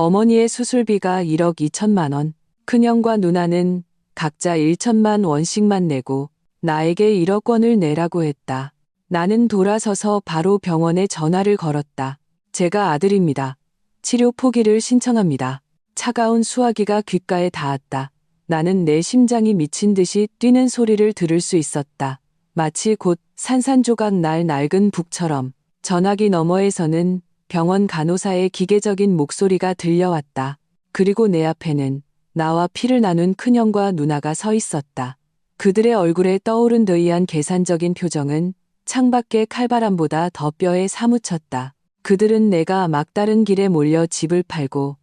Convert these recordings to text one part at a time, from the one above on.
어머니의 수술비가 1억 2천만 원, 큰형과 누나는 각자 1천만 원씩만 내고 나에게 1억 원을 내라고 했다. 나는 돌아서서 바로 병원에 전화를 걸었다. 제가 아들입니다. 치료 포기를 신청합니다. 차가운 수화기가 귓가에 닿았다. 나는 내 심장이 미친 듯이 뛰는 소리를 들을 수 있었다. 마치 곧 산산조각 날 낡은 북처럼. 전화기 너머에서는 병원 간호사의 기계적인 목소리가 들려왔다. 그리고 내 앞에는 나와 피를 나눈 큰형과 누나가 서 있었다. 그들의 얼굴에 떠오른 드이한 계산적인 표정은 창밖의 칼바람보다 더 뼈에 사무쳤다. 그들은 내가 막다른 길에 몰려 집을 팔고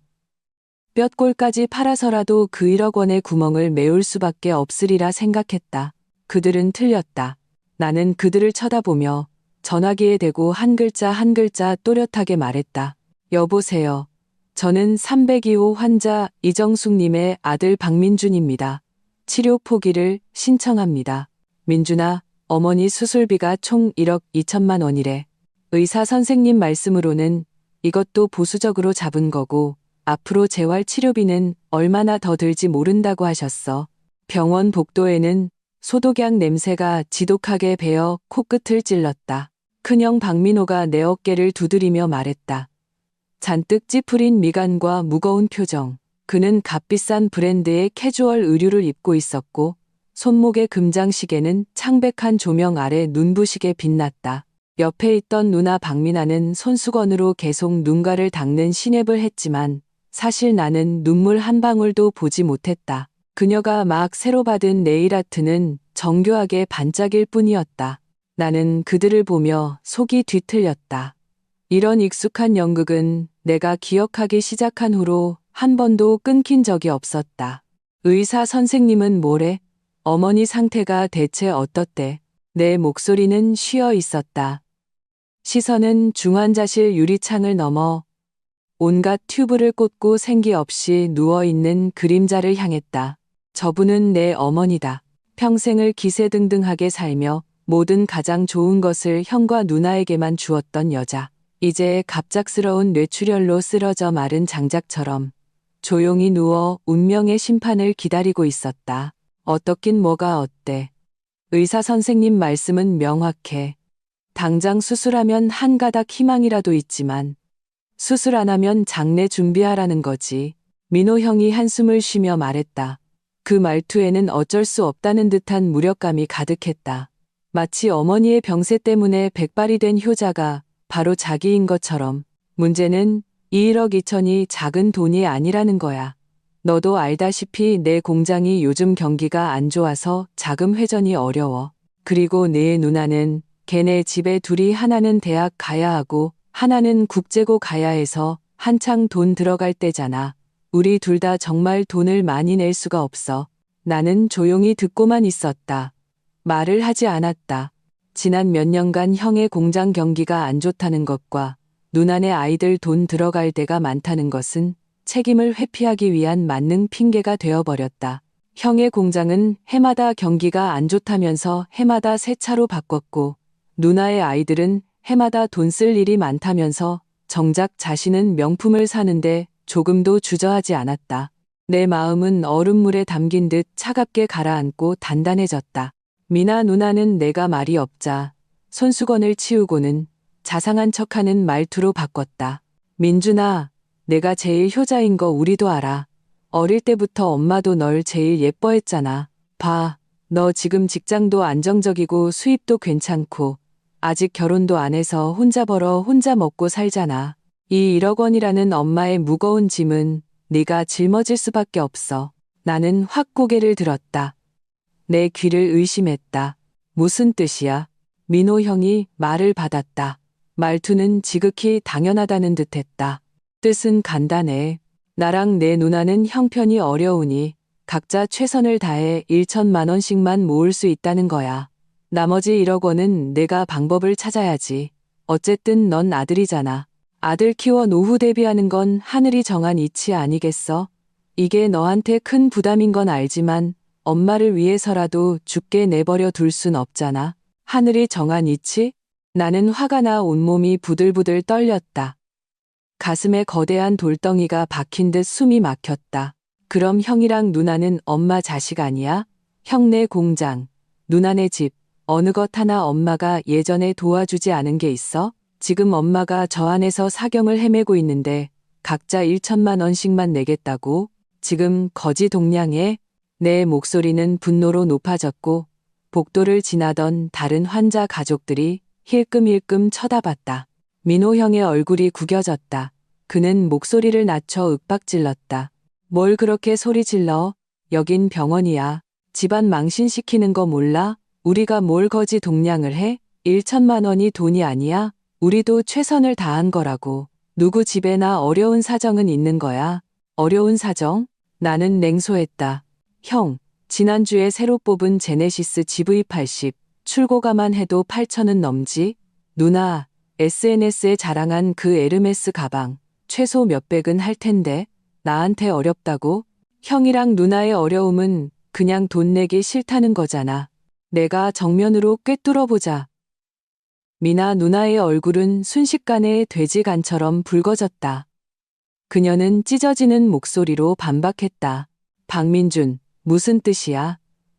뼛골까지 팔아서라도 그 1억 원의 구멍을 메울 수밖에 없으리라 생각했다. 그들은 틀렸다. 나는 그들을 쳐다보며 전화기에 대고 한 글자 한 글자 또렷하게 말했다. 여보세요. 저는 302호 환자 이정숙님의 아들 박민준입니다. 치료 포기를 신청합니다. 민준아, 어머니 수술비가 총 1억 2천만 원이래. 의사 선생님 말씀으로는 이것도 보수적으로 잡은 거고 앞으로 재활 치료비는 얼마나 더 들지 모른다고 하셨어. 병원 복도에는 소독약 냄새가 지독하게 배어 코끝을 찔렀다. 큰형 박민호가 내 어깨를 두드리며 말했다. 잔뜩 찌푸린 미간과 무거운 표정. 그는 값비싼 브랜드의 캐주얼 의류를 입고 있었고 손목의 금장시계는 창백한 조명 아래 눈부시게 빛났다. 옆에 있던 누나 박민아는 손수건으로 계속 눈가를 닦는 시냅을 했지만 사실 나는 눈물 한 방울도 보지 못했다. 그녀가 막 새로 받은 네일아트는 정교하게 반짝일 뿐이었다. 나는 그들을 보며 속이 뒤틀렸다. 이런 익숙한 연극은 내가 기억하기 시작한 후로 한 번도 끊긴 적이 없었다. 의사 선생님은 뭐래? 어머니 상태가 대체 어떻대? 내 목소리는 쉬어 있었다. 시선은 중환자실 유리창을 넘어 온갖 튜브를 꽂고 생기 없이 누워있는 그림자를 향했다. 저분은 내 어머니다. 평생을 기세등등하게 살며 모든 가장 좋은 것을 형과 누나에게만 주었던 여자. 이제 갑작스러운 뇌출혈로 쓰러져 마른 장작처럼 조용히 누워 운명의 심판을 기다리고 있었다. 어떻긴 뭐가 어때. 의사 선생님 말씀은 명확해. 당장 수술하면 한 가닥 희망이라도 있지만 수술 안 하면 장례 준비하라는 거지. 민호 형이 한숨을 쉬며 말했다. 그 말투에는 어쩔 수 없다는 듯한 무력감이 가득했다. 마치 어머니의 병세 때문에 백발이 된 효자가 바로 자기인 것처럼. 문제는 이 1억 2천이 작은 돈이 아니라는 거야. 너도 알다시피 내 공장이 요즘 경기가 안 좋아서 자금 회전이 어려워. 그리고 내 누나는 걔네 집에 둘이 하나는 대학 가야 하고 하나는 국제고 가야 해서 한창 돈 들어갈 때잖아. 우리 둘 다 정말 돈을 많이 낼 수가 없어. 나는 조용히 듣고만 있었다. 말을 하지 않았다. 지난 몇 년간 형의 공장 경기가 안 좋다는 것과 누나네 아이들 돈 들어갈 데가 많다는 것은 책임을 회피하기 위한 만능 핑계가 되어버렸다. 형의 공장은 해마다 경기가 안 좋다면서 해마다 새 차로 바꿨고 누나의 아이들은 해마다 돈 쓸 일이 많다면서 정작 자신은 명품을 사는데 조금도 주저하지 않았다. 내 마음은 얼음물에 담긴 듯 차갑게 가라앉고 단단해졌다. 미나 누나는 내가 말이 없자 손수건을 치우고는 자상한 척하는 말투로 바꿨다. 민준아, 내가 제일 효자인 거 우리도 알아. 어릴 때부터 엄마도 널 제일 예뻐했잖아. 봐, 너 지금 직장도 안정적이고 수입도 괜찮고 아직 결혼도 안 해서 혼자 벌어 혼자 먹고 살잖아. 이 1억 원이라는 엄마의 무거운 짐은 네가 짊어질 수밖에 없어. 나는 확 고개를 들었다. 내 귀를 의심했다. 무슨 뜻이야? 민호 형이 말을 받았다. 말투는 지극히 당연하다는 듯했다. 뜻은 간단해. 나랑 내 누나는 형편이 어려우니 각자 최선을 다해 1천만 원씩만 모을 수 있다는 거야. 나머지 1억 원은 내가 방법을 찾아야지. 어쨌든 넌 아들이잖아. 아들 키워 노후 대비하는 건 하늘이 정한 이치 아니겠어? 이게 너한테 큰 부담인 건 알지만 엄마를 위해서라도 죽게 내버려 둘 순 없잖아. 하늘이 정한 이치? 나는 화가 나 온몸이 부들부들 떨렸다. 가슴에 거대한 돌덩이가 박힌 듯 숨이 막혔다. 그럼 형이랑 누나는 엄마 자식 아니야? 형네 공장, 누나네 집, 어느 것 하나 엄마가 예전에 도와주지 않은 게 있어? 지금 엄마가 저 안에서 사경을 헤매고 있는데 각자 1천만 원씩만 내겠다고? 지금 거지 동냥해? 내 목소리는 분노로 높아졌고 복도를 지나던 다른 환자 가족들이 힐끔힐끔 쳐다봤다. 민호 형의 얼굴이 구겨졌다. 그는 목소리를 낮춰 윽박질렀다. 뭘 그렇게 소리 질러? 여긴 병원이야. 집안 망신시키는 거 몰라? 우리가 뭘 거지 동냥을 해? 1천만 원이 돈이 아니야? 우리도 최선을 다한 거라고. 누구 집에나 어려운 사정은 있는 거야. 어려운 사정? 나는 냉소했다. 형, 지난주에 새로 뽑은 제네시스 GV80, 출고가만 해도 8천은 넘지? 누나, SNS에 자랑한 그 에르메스 가방, 최소 몇백은 할 텐데, 나한테 어렵다고? 형이랑 누나의 어려움은 그냥 돈 내기 싫다는 거잖아. 내가 정면으로 꿰뚫어보자. 미나 누나의 얼굴은 순식간에 돼지간처럼 붉어졌다. 그녀는 찢어지는 목소리로 반박했다. 박민준, 무슨 뜻이야?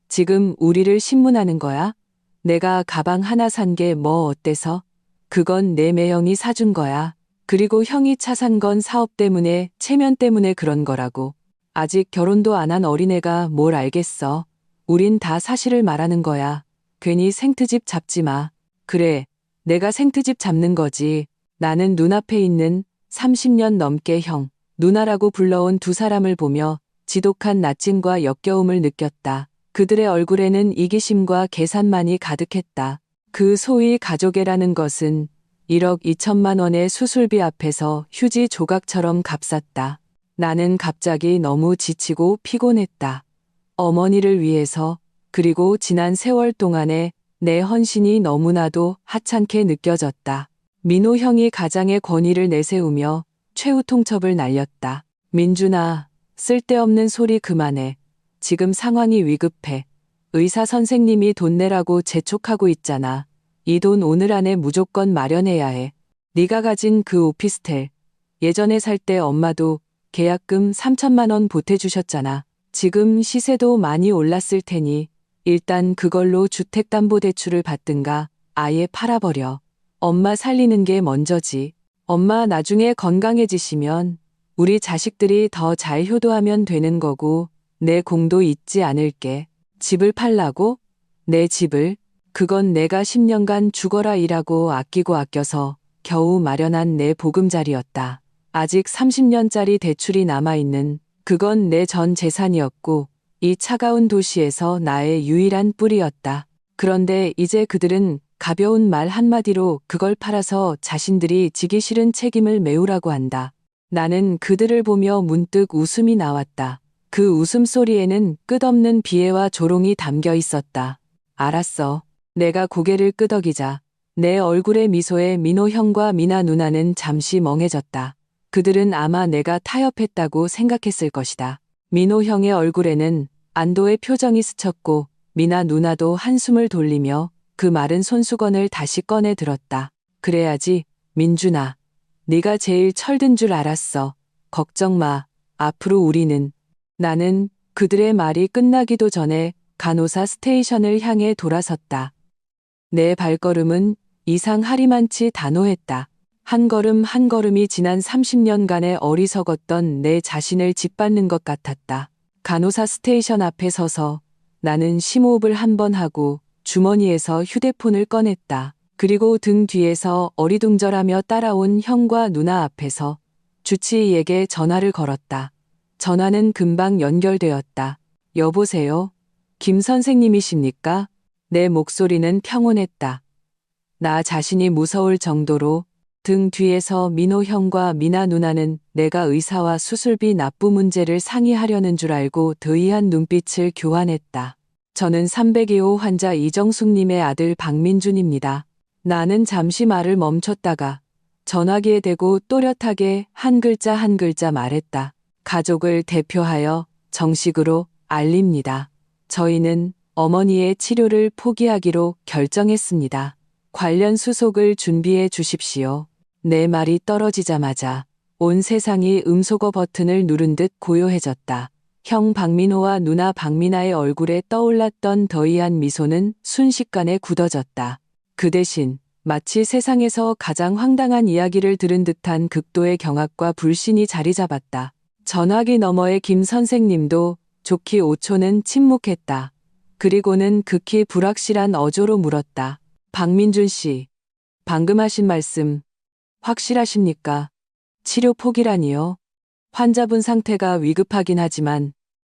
지금 우리를 신문하는 거야? 내가 가방 하나 산 게 뭐 어때서? 그건 내 매형이 사준 거야. 그리고 형이 차 산 건 사업 때문에, 체면 때문에 그런 거라고. 아직 결혼도 안 한 어린애가 뭘 알겠어. 우린 다 사실을 말하는 거야. 괜히 생트집 잡지 마. 그래, 내가 생트집 잡는 거지. 나는 눈앞에 있는 30년 넘게 형, 누나라고 불러온 두 사람을 보며 지독한 낯짐과 역겨움을 느꼈다. 그들의 얼굴에는 이기심과 계산만이 가득했다. 그 소위 가족애라는 것은 1억 2천만 원의 수술비 앞에서 휴지 조각처럼 값쌌다. 나는 갑자기 너무 지치고 피곤했다. 어머니를 위해서, 그리고 지난 세월 동안의 내 헌신이 너무나도 하찮게 느껴졌다. 민호 형이 가장의 권위를 내세우며 최후 통첩을 날렸다. 민준아, 쓸데없는 소리 그만해. 지금 상황이 위급해. 의사 선생님이 돈 내라고 재촉하고 있잖아. 이 돈 오늘 안에 무조건 마련해야 해. 네가 가진 그 오피스텔. 예전에 살 때 엄마도 계약금 3천만 원 보태주셨잖아. 지금 시세도 많이 올랐을 테니 일단 그걸로 주택담보대출을 받든가 아예 팔아버려. 엄마 살리는 게 먼저지. 엄마 나중에 건강해지시면 우리 자식들이 더 잘 효도하면 되는 거고 내 공도 잊지 않을게. 집을 팔라고? 내 집을? 그건 내가 10년간 죽어라 일하고 아끼고 아껴서 겨우 마련한 내 보금자리였다. 아직 30년짜리 대출이 남아있는 그건 내 전 재산이었고 이 차가운 도시에서 나의 유일한 뿌리였다. 그런데 이제 그들은 가벼운 말 한마디로 그걸 팔아서 자신들이 지기 싫은 책임을 메우라고 한다. 나는 그들을 보며 문득 웃음이 나왔다. 그 웃음소리에는 끝없는 비애와 조롱이 담겨 있었다. 알았어. 내가 고개를 끄덕이자 내 얼굴의 미소에 민호 형과 미나 누나는 잠시 멍해졌다. 그들은 아마 내가 타협했다고 생각했을 것이다. 민호 형의 얼굴에는 안도의 표정이 스쳤고 미나 누나도 한숨을 돌리며 그 마른 손수건을 다시 꺼내 들었다. 그래야지, 민준아. 네가 제일 철든 줄 알았어. 걱정 마. 앞으로 우리는. 나는 그들의 말이 끝나기도 전에 간호사 스테이션을 향해 돌아섰다. 내 발걸음은 이상 하리만치 단호했다. 한 걸음 한 걸음이 지난 30년간의 어리석었던 내 자신을 짓밟는 것 같았다. 간호사 스테이션 앞에 서서 나는 심호흡을 한 번 하고 주머니에서 휴대폰을 꺼냈다. 그리고 등 뒤에서 어리둥절하며 따라온 형과 누나 앞에서 주치의에게 전화를 걸었다. 전화는 금방 연결되었다. 여보세요? 김 선생님이십니까? 내 목소리는 평온했다. 나 자신이 무서울 정도로 등 뒤에서 민호 형과 미나 누나는 내가 의사와 수술비 납부 문제를 상의하려는 줄 알고 더이한 눈빛을 교환했다. 저는 302호 환자 이정숙님의 아들 박민준입니다. 나는 잠시 말을 멈췄다가 전화기에 대고 또렷하게 한 글자 한 글자 말했다. 가족을 대표하여 정식으로 알립니다. 저희는 어머니의 치료를 포기하기로 결정했습니다. 관련 수속을 준비해 주십시오. 내 말이 떨어지자마자 온 세상이 음소거 버튼을 누른 듯 고요해졌다. 형 박민호와 누나 박민아의 얼굴에 떠올랐던 더이한 미소는 순식간에 굳어졌다. 그 대신 마치 세상에서 가장 황당한 이야기를 들은 듯한 극도의 경악과 불신이 자리 잡았다. 전화기 너머의 김 선생님도 좋게 5초는 침묵했다. 그리고는 극히 불확실한 어조로 물었다. 박민준 씨, 방금 하신 말씀 확실하십니까? 치료 포기라니요? 환자분 상태가 위급하긴 하지만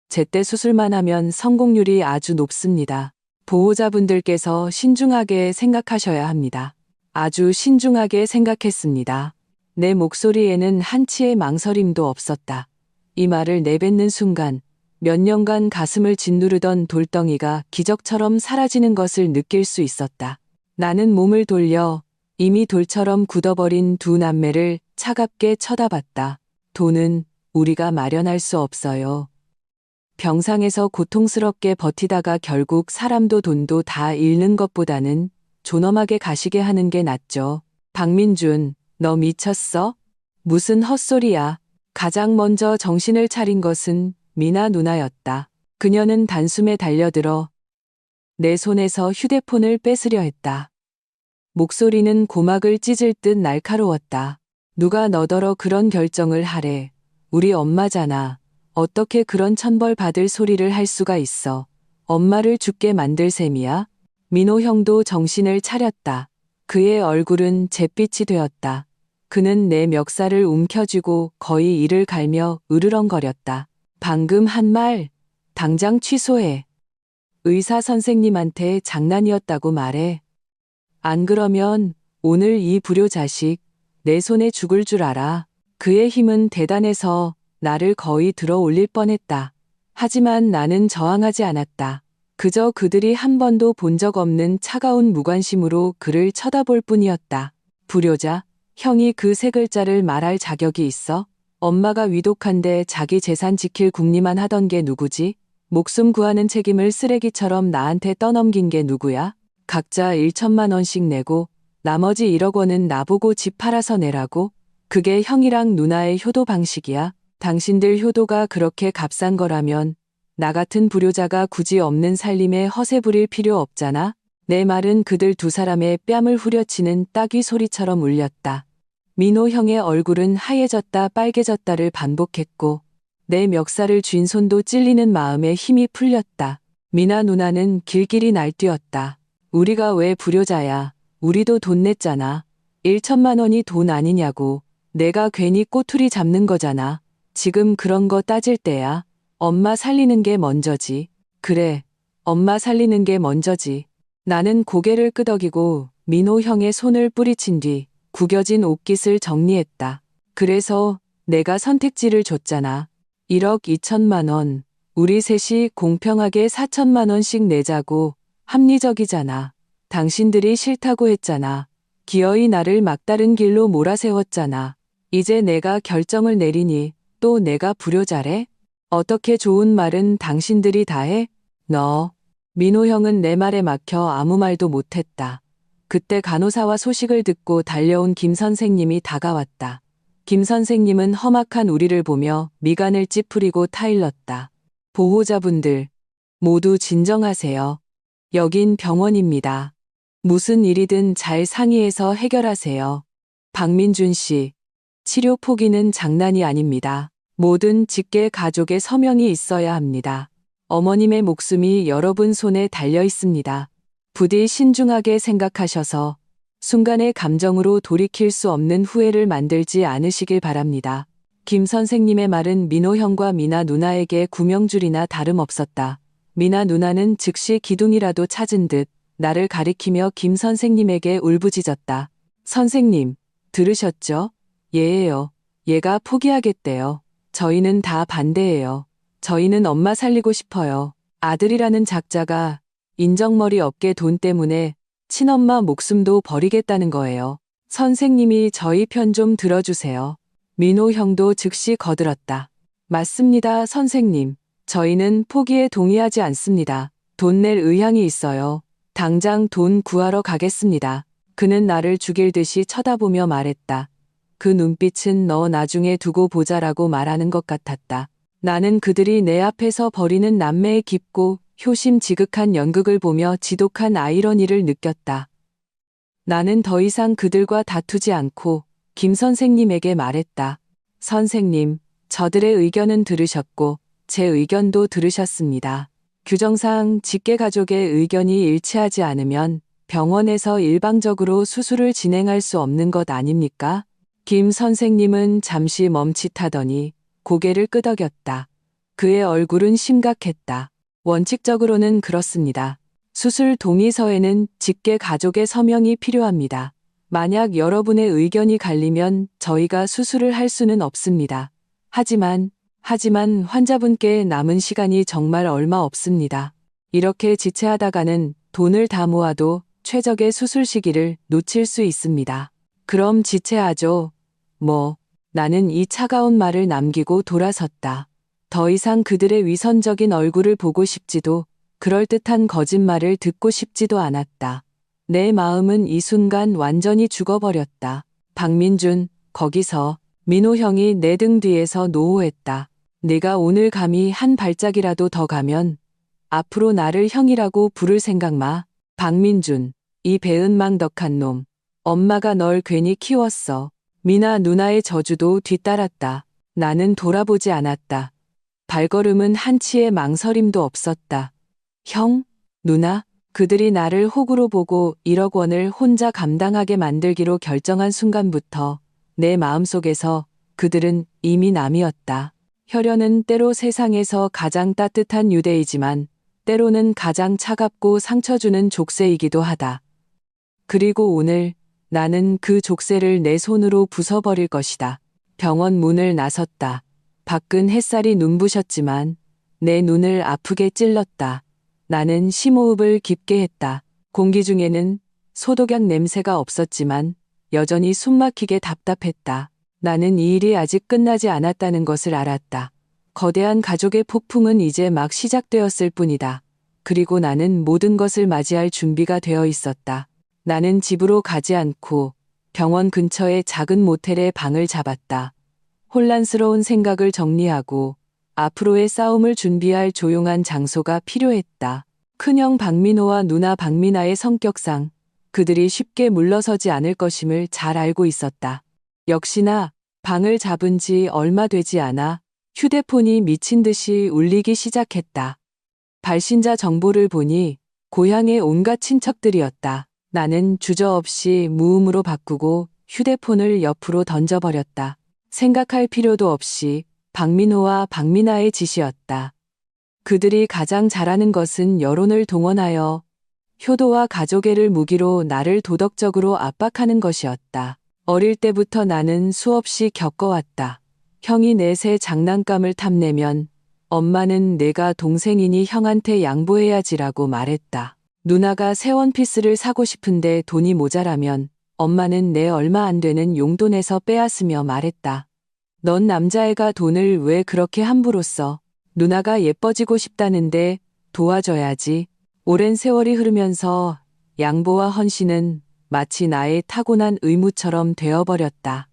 제때 수술만 하면 성공률이 아주 높습니다. 보호자분들께서 신중하게 생각하셔야 합니다. 아주 신중하게 생각했습니다. 내 목소리에는 한치의 망설임도 없었다. 이 말을 내뱉는 순간 몇 년간 가슴을 짓누르던 돌덩이가 기적처럼 사라지는 것을 느낄 수 있었다. 나는 몸을 돌려 이미 돌처럼 굳어버린 두 남매를 차갑게 쳐다봤다. 돈은 우리가 마련할 수 없어요. 병상에서 고통스럽게 버티다가 결국 사람도 돈도 다 잃는 것보다는 존엄하게 가시게 하는 게 낫죠. 박민준, 너 미쳤어? 무슨 헛소리야. 가장 먼저 정신을 차린 것은 미나 누나였다. 그녀는 단숨에 달려들어 내 손에서 휴대폰을 뺏으려 했다. 목소리는 고막을 찢을 듯 날카로웠다. 누가 너더러 그런 결정을 하래. 우리 엄마잖아. 어떻게 그런 천벌 받을 소리를 할 수가 있어. 엄마를 죽게 만들 셈이야? 민호 형도 정신을 차렸다. 그의 얼굴은 잿빛이 되었다. 그는 내 멱살을 움켜쥐고 거의 이를 갈며 으르렁거렸다. 방금 한 말, 당장 취소해. 의사 선생님한테 장난이었다고 말해. 안 그러면 오늘 이 불효 자식 내 손에 죽을 줄 알아. 그의 힘은 대단해서 나를 거의 들어 올릴 뻔했다. 하지만 나는 저항하지 않았다. 그저 그들이 한 번도 본 적 없는 차가운 무관심으로 그를 쳐다볼 뿐이었다. 불효자, 형이 그 세 글자를 말할 자격이 있어? 엄마가 위독한데 자기 재산 지킬 궁리만 하던 게 누구지? 목숨 구하는 책임을 쓰레기처럼 나한테 떠넘긴 게 누구야? 각자 1천만 원씩 내고 나머지 1억 원은 나보고 집 팔아서 내라고? 그게 형이랑 누나의 효도 방식이야? 당신들 효도가 그렇게 값싼 거라면 나 같은 불효자가 굳이 없는 살림에 허세 부릴 필요 없잖아? 내 말은 그들 두 사람의 뺨을 후려치는 따귀 소리처럼 울렸다. 민호 형의 얼굴은 하얘졌다 빨개졌다를 반복했고 내 멱살을 쥔 손도 찔리는 마음에 힘이 풀렸다. 미나 누나는 길길이 날뛰었다. 우리가 왜 불효자야? 우리도 돈 냈잖아. 1천만 원이 돈 아니냐고. 내가 괜히 꼬투리 잡는 거잖아. 지금 그런 거 따질 때야. 엄마 살리는 게 먼저지. 그래, 엄마 살리는 게 먼저지. 나는 고개를 끄덕이고 민호 형의 손을 뿌리친 뒤 구겨진 옷깃을 정리했다. 그래서 내가 선택지를 줬잖아. 1억 2천만 원. 우리 셋이 공평하게 4천만 원씩 내자고. 합리적이잖아. 당신들이 싫다고 했잖아. 기어이 나를 막다른 길로 몰아세웠잖아. 이제 내가 결정을 내리니 또 내가 불효자래? 어떻게 좋은 말은 당신들이 다 해? 너. 민호 형은 내 말에 막혀 아무 말도 못했다. 그때 간호사와 소식을 듣고 달려온 김 선생님이 다가왔다. 김 선생님은 험악한 우리를 보며 미간을 찌푸리고 타일렀다. 보호자분들, 모두 진정하세요. 여긴 병원입니다. 무슨 일이든 잘 상의해서 해결하세요. 박민준 씨, 치료 포기는 장난이 아닙니다. 모든 직계 가족의 서명이 있어야 합니다. 어머님의 목숨이 여러분 손에 달려 있습니다. 부디 신중하게 생각하셔서 순간의 감정으로 돌이킬 수 없는 후회를 만들지 않으시길 바랍니다. 김 선생님의 말은 민호 형과 미나 누나에게 구명줄이나 다름없었다. 미나 누나는 즉시 기둥이라도 찾은 듯 나를 가리키며 김 선생님에게 울부짖었다. 선생님, 들으셨죠? 얘예요. 얘가 포기하겠대요. 저희는 다 반대예요. 저희는 엄마 살리고 싶어요. 아들이라는 작자가 인정머리 없게 돈 때문에 친엄마 목숨도 버리겠다는 거예요. 선생님이 저희 편 좀 들어주세요. 민호 형도 즉시 거들었다. 맞습니다, 선생님. 저희는 포기에 동의하지 않습니다. 돈 낼 의향이 있어요. 당장 돈 구하러 가겠습니다. 그는 나를 죽일 듯이 쳐다보며 말했다. 그 눈빛은 너 나중에 두고 보자라고 말하는 것 같았다. 나는 그들이 내 앞에서 벌이는 남매의 깊고 효심지극한 연극을 보며 지독한 아이러니를 느꼈다. 나는 더 이상 그들과 다투지 않고 김 선생님에게 말했다. 선생님, 저들의 의견은 들으셨고 제 의견도 들으셨습니다. 규정상 직계가족의 의견이 일치하지 않으면 병원에서 일방적으로 수술을 진행할 수 없는 것 아닙니까? 김 선생님은 잠시 멈칫하더니 고개를 끄덕였다. 그의 얼굴은 심각했다. 원칙적으로는 그렇습니다. 수술 동의서에는 직계 가족의 서명이 필요합니다. 만약 여러분의 의견이 갈리면 저희가 수술을 할 수는 없습니다. 하지만 환자분께 남은 시간이 정말 얼마 없습니다. 이렇게 지체하다가는 돈을 다 모아도 최적의 수술 시기를 놓칠 수 있습니다. 그럼 지체하죠. 나는 이 차가운 말을 남기고 돌아섰다. 더 이상 그들의 위선적인 얼굴을 보고 싶지도 그럴듯한 거짓말을 듣고 싶지도 않았다. 내 마음은 이 순간 완전히 죽어버렸다. 박민준, 거기서 민호 형이 내 등 뒤에서 노호했다. 네가 오늘 감히 한 발짝이라도 더 가면 앞으로 나를 형이라고 부를 생각 마. 박민준, 이 배은망덕한 놈. 엄마가 널 괜히 키웠어. 미나 누나의 저주도 뒤따랐다. 나는 돌아보지 않았다. 발걸음은 한치의 망설임도 없었다. 형? 누나? 그들이 나를 호구로 보고 1억 원을 혼자 감당하게 만들기로 결정한 순간부터 내 마음속에서 그들은 이미 남이었다. 혈연은 때로 세상에서 가장 따뜻한 유대이지만 때로는 가장 차갑고 상처 주는 족쇄이기도 하다. 그리고 오늘 나는 그 족쇄를 내 손으로 부숴버릴 것이다. 병원 문을 나섰다. 밖은 햇살이 눈부셨지만 내 눈을 아프게 찔렀다. 나는 심호흡을 깊게 했다. 공기 중에는 소독약 냄새가 없었지만 여전히 숨막히게 답답했다. 나는 이 일이 아직 끝나지 않았다는 것을 알았다. 거대한 가족의 폭풍은 이제 막 시작되었을 뿐이다. 그리고 나는 모든 것을 맞이할 준비가 되어 있었다. 나는 집으로 가지 않고 병원 근처의 작은 모텔에 방을 잡았다. 혼란스러운 생각을 정리하고 앞으로의 싸움을 준비할 조용한 장소가 필요했다. 큰형 박민호와 누나 박민아의 성격상 그들이 쉽게 물러서지 않을 것임을 잘 알고 있었다. 역시나 방을 잡은 지 얼마 되지 않아 휴대폰이 미친 듯이 울리기 시작했다. 발신자 정보를 보니 고향의 온갖 친척들이었다. 나는 주저없이 무음으로 바꾸고 휴대폰을 옆으로 던져버렸다. 생각할 필요도 없이 박민호와 박민아의 짓이었다. 그들이 가장 잘하는 것은 여론을 동원하여 효도와 가족애를 무기로 나를 도덕적으로 압박하는 것이었다. 어릴 때부터 나는 수없이 겪어왔다. 형이 넷의 장난감을 탐내면 엄마는 내가 동생이니 형한테 양보해야지라고 말했다. 누나가 새 원피스를 사고 싶은데 돈이 모자라면 엄마는 내 얼마 안 되는 용돈에서 빼앗으며 말했다. 넌 남자애가 돈을 왜 그렇게 함부로 써? 누나가 예뻐지고 싶다는데 도와줘야지. 오랜 세월이 흐르면서 양보와 헌신은 마치 나의 타고난 의무처럼 되어버렸다.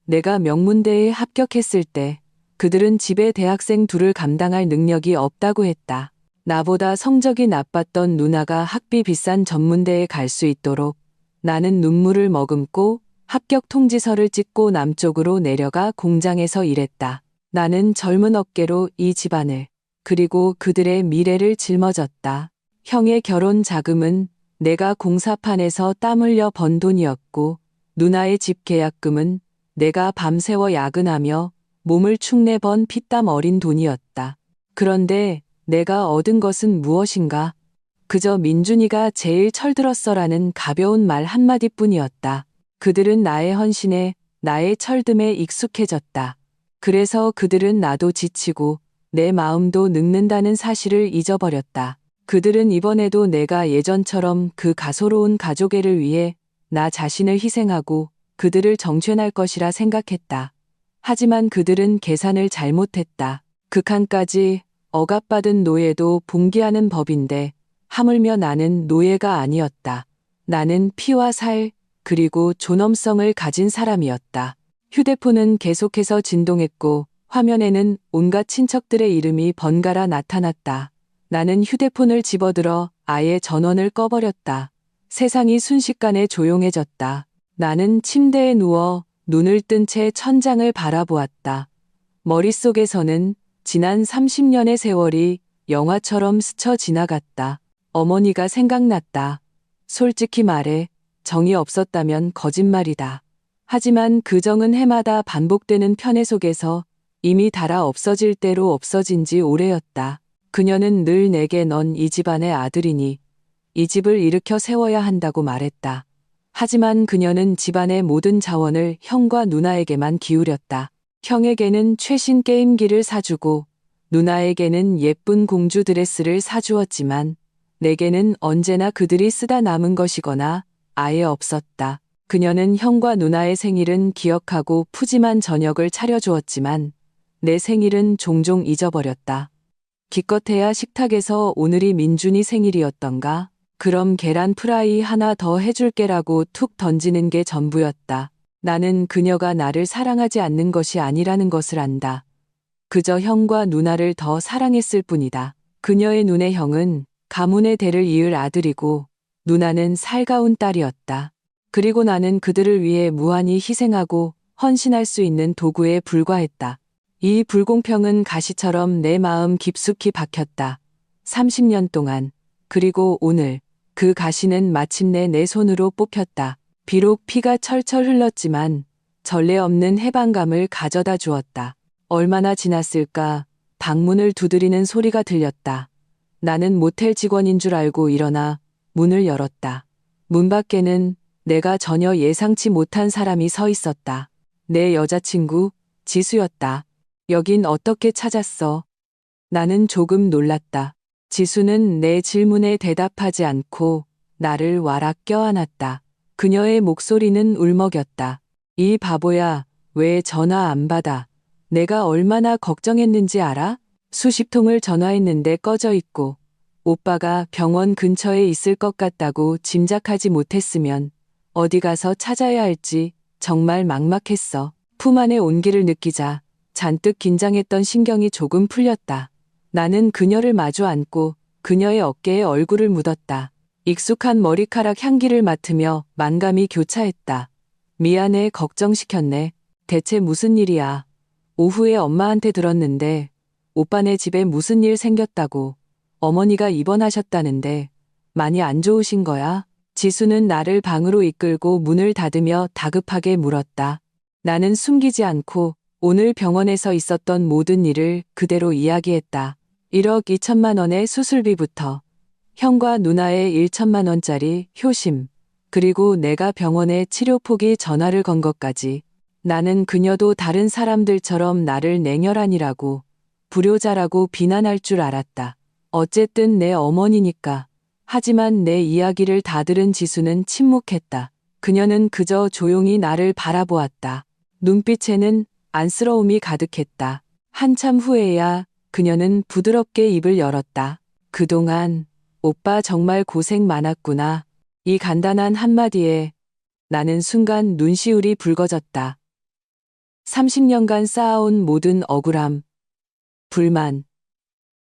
내가 명문대에 합격했을 때 그들은 집에 대학생 둘을 감당할 능력이 없다고 했다. 나보다 성적이 나빴던 누나가 학비 비싼 전문대에 갈 수 있도록 나는 눈물을 머금고 합격 통지서를 찍고 남쪽으로 내려가 공장에서 일했다. 나는 젊은 어깨로 이 집안을 그리고 그들의 미래를 짊어졌다. 형의 결혼 자금은 내가 공사판에서 땀 흘려 번 돈이었고 누나의 집 계약금은 내가 밤새워 야근하며 몸을 축내 번 피땀 어린 돈이었다. 그런데 내가 얻은 것은 무엇인가? 그저 민준이가 제일 철들었어라는 가벼운 말 한마디뿐이었다. 그들은 나의 헌신에, 나의 철듦에 익숙해졌다. 그래서 그들은 나도 지치고 내 마음도 늙는다는 사실을 잊어버렸다. 그들은 이번에도 내가 예전처럼 그 가소로운 가족애를 위해 나 자신을 희생하고 그들을 정죄할 것이라 생각했다. 하지만 그들은 계산을 잘못했다. 극한까지 억압받은 노예도 봉기하는 법인데 하물며 나는 노예가 아니었다. 나는 피와 살 그리고 존엄성을 가진 사람이었다. 휴대폰은 계속해서 진동했고 화면에는 온갖 친척들의 이름이 번갈아 나타났다. 나는 휴대폰을 집어들어 아예 전원을 꺼버렸다. 세상이 순식간에 조용해졌다. 나는 침대에 누워 눈을 뜬 채 천장을 바라보았다. 머릿속에서는 지난 30년의 세월이 영화처럼 스쳐 지나갔다. 어머니가 생각났다. 솔직히 말해 정이 없었다면 거짓말이다. 하지만 그 정은 해마다 반복되는 편애 속에서 이미 닳아 없어질 대로 없어진 지 오래였다. 그녀는 늘 내게 넌 이 집안의 아들이니 이 집을 일으켜 세워야 한다고 말했다. 하지만 그녀는 집안의 모든 자원을 형과 누나에게만 기울였다. 형에게는 최신 게임기를 사주고 누나에게는 예쁜 공주 드레스를 사주었지만 내게는 언제나 그들이 쓰다 남은 것이거나 아예 없었다. 그녀는 형과 누나의 생일은 기억하고 푸짐한 저녁을 차려주었지만 내 생일은 종종 잊어버렸다. 기껏해야 식탁에서 오늘이 민준이 생일이었던가? 그럼 계란 프라이 하나 더 해줄게라고 툭 던지는 게 전부였다. 나는 그녀가 나를 사랑하지 않는 것이 아니라는 것을 안다. 그저 형과 누나를 더 사랑했을 뿐이다. 그녀의 눈에 형은 가문의 대를 이을 아들이고 누나는 살가운 딸이었다. 그리고 나는 그들을 위해 무한히 희생하고 헌신할 수 있는 도구에 불과했다. 이 불공평은 가시처럼 내 마음 깊숙이 박혔다. 30년 동안, 그리고 오늘 그 가시는 마침내 내 손으로 뽑혔다. 비록 피가 철철 흘렀지만 전례 없는 해방감을 가져다 주었다. 얼마나 지났을까? 방문을 두드리는 소리가 들렸다. 나는 모텔 직원인 줄 알고 일어나 문을 열었다. 문 밖에는 내가 전혀 예상치 못한 사람이 서 있었다. 내 여자친구, 지수였다. 여긴 어떻게 찾았어? 나는 조금 놀랐다. 지수는 내 질문에 대답하지 않고 나를 와락 껴안았다. 그녀의 목소리는 울먹였다. 이 바보야, 왜 전화 안 받아? 내가 얼마나 걱정했는지 알아? 수십 통을 전화했는데 꺼져 있고 오빠가 병원 근처에 있을 것 같다고 짐작하지 못했으면 어디 가서 찾아야 할지 정말 막막했어. 품 안의 온기를 느끼자 잔뜩 긴장했던 신경이 조금 풀렸다. 나는 그녀를 마주 앉고 그녀의 어깨에 얼굴을 묻었다. 익숙한 머리카락 향기를 맡으며 만감이 교차했다. 미안해, 걱정시켰네. 대체 무슨 일이야? 오후에 엄마한테 들었는데 오빠네 집에 무슨 일 생겼다고. 어머니가 입원하셨다는데 많이 안 좋으신 거야? 지수는 나를 방으로 이끌고 문을 닫으며 다급하게 물었다. 나는 숨기지 않고 오늘 병원에서 있었던 모든 일을 그대로 이야기했다. 1억 2천만 원의 수술비부터 형과 누나의 1천만 원짜리 효심, 그리고 내가 병원에 치료 포기 전화를 건 것까지. 나는 그녀도 다른 사람들처럼 나를 냉혈한이라고, 불효자라고 비난할 줄 알았다. 어쨌든 내 어머니니까. 하지만 내 이야기를 다 들은 지수는 침묵했다. 그녀는 그저 조용히 나를 바라보았다. 눈빛에는 안쓰러움이 가득했다. 한참 후에야 그녀는 부드럽게 입을 열었다. 그동안 오빠 정말 고생 많았구나. 이 간단한 한마디에 나는 순간 눈시울이 붉어졌다. 30년간 쌓아온 모든 억울함, 불만,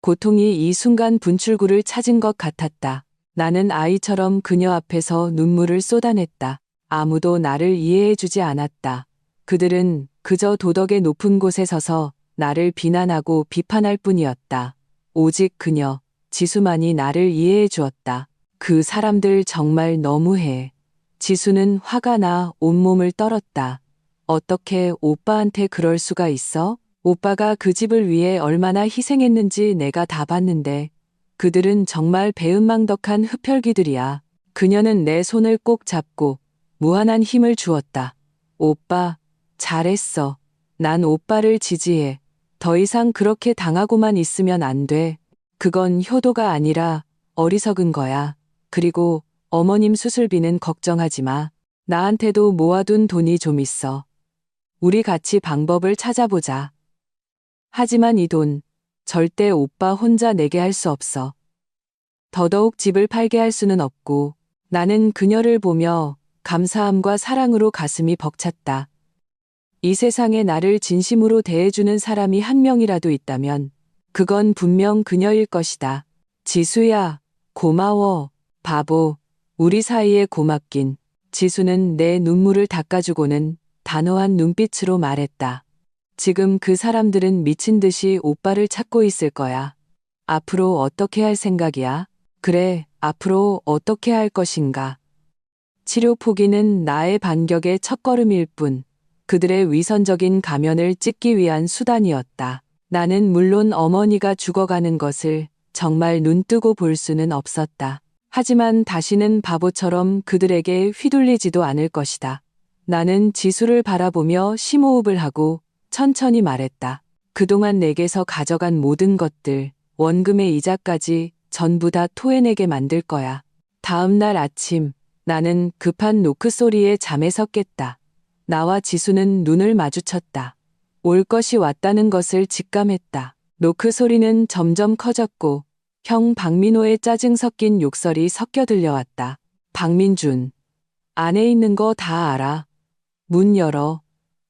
고통이 이 순간 분출구를 찾은 것 같았다. 나는 아이처럼 그녀 앞에서 눈물을 쏟아냈다. 아무도 나를 이해해주지 않았다. 그들은 그저 도덕의 높은 곳에 서서 나를 비난하고 비판할 뿐이었다. 오직 그녀, 지수만이 나를 이해해 주었다. 그 사람들 정말 너무해. 지수는 화가 나 온몸을 떨었다. 어떻게 오빠한테 그럴 수가 있어? 오빠가 그 집을 위해 얼마나 희생했는지 내가 다 봤는데 그들은 정말 배은망덕한 흡혈귀들이야. 그녀는 내 손을 꼭 잡고 무한한 힘을 주었다. 오빠, 잘했어. 난 오빠를 지지해. 더 이상 그렇게 당하고만 있으면 안 돼. 그건 효도가 아니라 어리석은 거야. 그리고 어머님 수술비는 걱정하지 마. 나한테도 모아둔 돈이 좀 있어. 우리 같이 방법을 찾아보자. 하지만 이 돈 절대 오빠 혼자 내게 할 수 없어. 더더욱 집을 팔게 할 수는 없고. 나는 그녀를 보며 감사함과 사랑으로 가슴이 벅찼다. 이 세상에 나를 진심으로 대해주는 사람이 한 명이라도 있다면 그건 분명 그녀일 것이다. 지수야, 고마워. 바보, 우리 사이에 고맙긴. 지수는 내 눈물을 닦아주고는 단호한 눈빛으로 말했다. 지금 그 사람들은 미친 듯이 오빠를 찾고 있을 거야. 앞으로 어떻게 할 생각이야? 그래, 앞으로 어떻게 할 것인가? 치료 포기는 나의 반격의 첫걸음일 뿐, 그들의 위선적인 가면을 찢기 위한 수단이었다. 나는 물론 어머니가 죽어가는 것을 정말 눈뜨고 볼 수는 없었다. 하지만 다시는 바보처럼 그들에게 휘둘리지도 않을 것이다. 나는 지수를 바라보며 심호흡을 하고 천천히 말했다. 그동안 내게서 가져간 모든 것들, 원금의 이자까지 전부 다 토해내게 만들 거야. 다음 날 아침, 나는 급한 노크 소리에 잠에서 깼다. 나와 지수는 눈을 마주쳤다. 올 것이 왔다는 것을 직감했다. 노크 소리는 점점 커졌고 형 박민호의 짜증 섞인 욕설이 섞여 들려왔다. 박민준, 안에 있는 거 다 알아. 문 열어.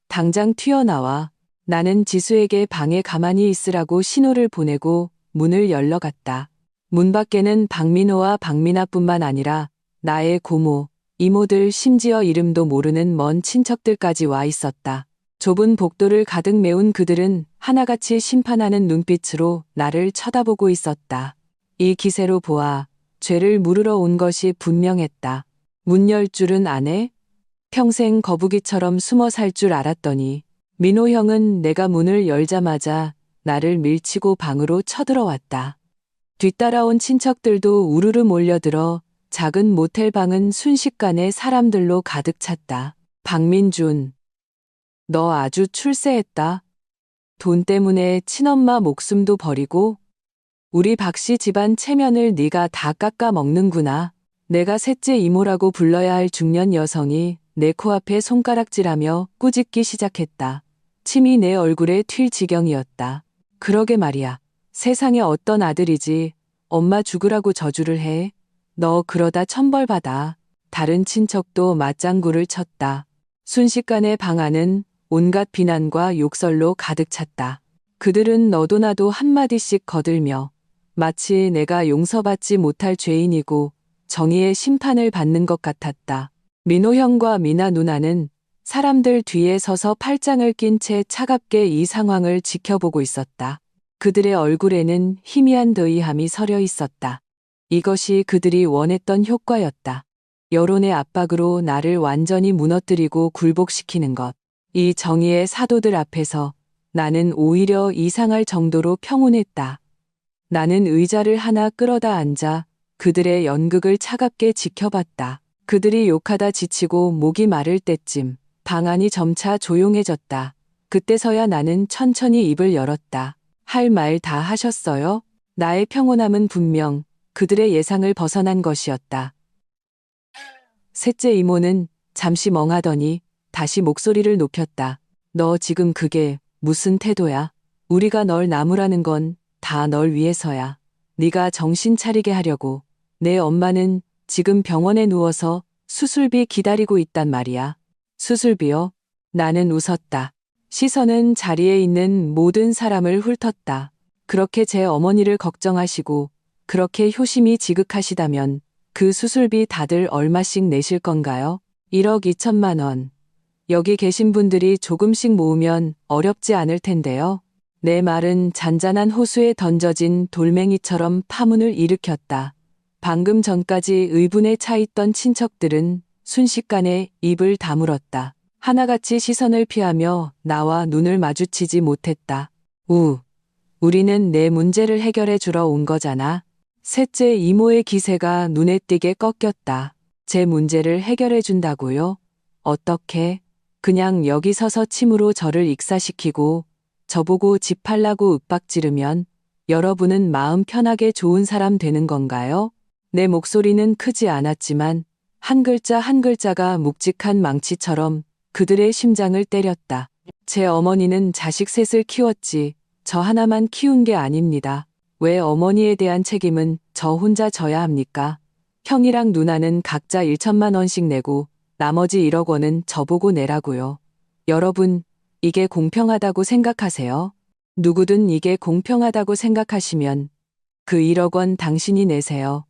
당장 튀어나와. 나는 지수에게 방에 가만히 있으라고 신호를 보내고 문을 열러갔다. 문 밖에는 박민호와 박민아뿐만 아니라 나의 고모, 이모들 심지어 이름도 모르는 먼 친척들까지 와 있었다. 좁은 복도를 가득 메운 그들은 하나같이 심판하는 눈빛으로 나를 쳐다보고 있었다. 이 기세로 보아 죄를 물으러 온 것이 분명했다. 문 열 줄은 안 해? 평생 거북이처럼 숨어 살 줄 알았더니 민호 형은 내가 문을 열자마자 나를 밀치고 방으로 쳐들어왔다. 뒤따라온 친척들도 우르르 몰려들어 작은 모텔 방은 순식간에 사람들로 가득 찼다. 박민준, 너 아주 출세했다. 돈 때문에 친엄마 목숨도 버리고 우리 박씨 집안 체면을 네가 다 깎아 먹는구나. 내가 셋째 이모라고 불러야 할 중년 여성이 내 코앞에 손가락질하며 꾸짖기 시작했다. 침이 내 얼굴에 튈 지경이었다. 그러게 말이야. 세상에 어떤 아들이지 엄마 죽으라고 저주를 해. 너 그러다 천벌받아. 다른 친척도 맞장구를 쳤다. 순식간에 방 안은 온갖 비난과 욕설로 가득 찼다. 그들은 너도 나도 한마디씩 거들며 마치 내가 용서받지 못할 죄인이고 정의의 심판을 받는 것 같았다. 민호 형과 미나 누나는 사람들 뒤에 서서 팔짱을 낀 채 차갑게 이 상황을 지켜보고 있었다. 그들의 얼굴에는 희미한 더위함이 서려 있었다. 이것이 그들이 원했던 효과였다. 여론의 압박으로 나를 완전히 무너뜨리고 굴복시키는 것. 이 정의의 사도들 앞에서 나는 오히려 이상할 정도로 평온했다. 나는 의자를 하나 끌어다 앉아 그들의 연극을 차갑게 지켜봤다. 그들이 욕하다 지치고 목이 마를 때쯤 방 안이 점차 조용해졌다. 그때서야 나는 천천히 입을 열었다. 할 말 다 하셨어요? 나의 평온함은 분명 그들의 예상을 벗어난 것이었다. 셋째 이모는 잠시 멍하더니 다시 목소리를 높였다. 너 지금 그게 무슨 태도야? 우리가 널 나무라는 건 다 널 위해서야. 네가 정신 차리게 하려고. 내 엄마는 지금 병원에 누워서 수술비 기다리고 있단 말이야. 수술비요? 나는 웃었다. 시선은 자리에 있는 모든 사람을 훑었다. 그렇게 제 어머니를 걱정하시고 그렇게 효심이 지극하시다면 그 수술비 다들 얼마씩 내실 건가요? 1억 2천만 원. 여기 계신 분들이 조금씩 모으면 어렵지 않을 텐데요. 내 말은 잔잔한 호수에 던져진 돌멩이처럼 파문을 일으켰다. 방금 전까지 의분에 차 있던 친척들은 순식간에 입을 다물었다. 하나같이 시선을 피하며 나와 눈을 마주치지 못했다. 우리는 내 문제를 해결해 주러 온 거잖아. 셋째 이모의 기세가 눈에 띄게 꺾였다. 제 문제를 해결해 준다고요? 어떻게? 그냥 여기 서서 침으로 저를 익사시키고 저보고 집 팔라고 윽박지르면 여러분은 마음 편하게 좋은 사람 되는 건가요? 내 목소리는 크지 않았지만 한 글자 한 글자가 묵직한 망치처럼 그들의 심장을 때렸다. 제 어머니는 자식 셋을 키웠지 저 하나만 키운 게 아닙니다. 왜 어머니에 대한 책임은 저 혼자 져야 합니까? 형이랑 누나는 각자 1천만 원씩 내고 나머지 1억 원은 저보고 내라고요. 여러분, 이게 공평하다고 생각하세요? 누구든 이게 공평하다고 생각하시면 그 1억 원 당신이 내세요.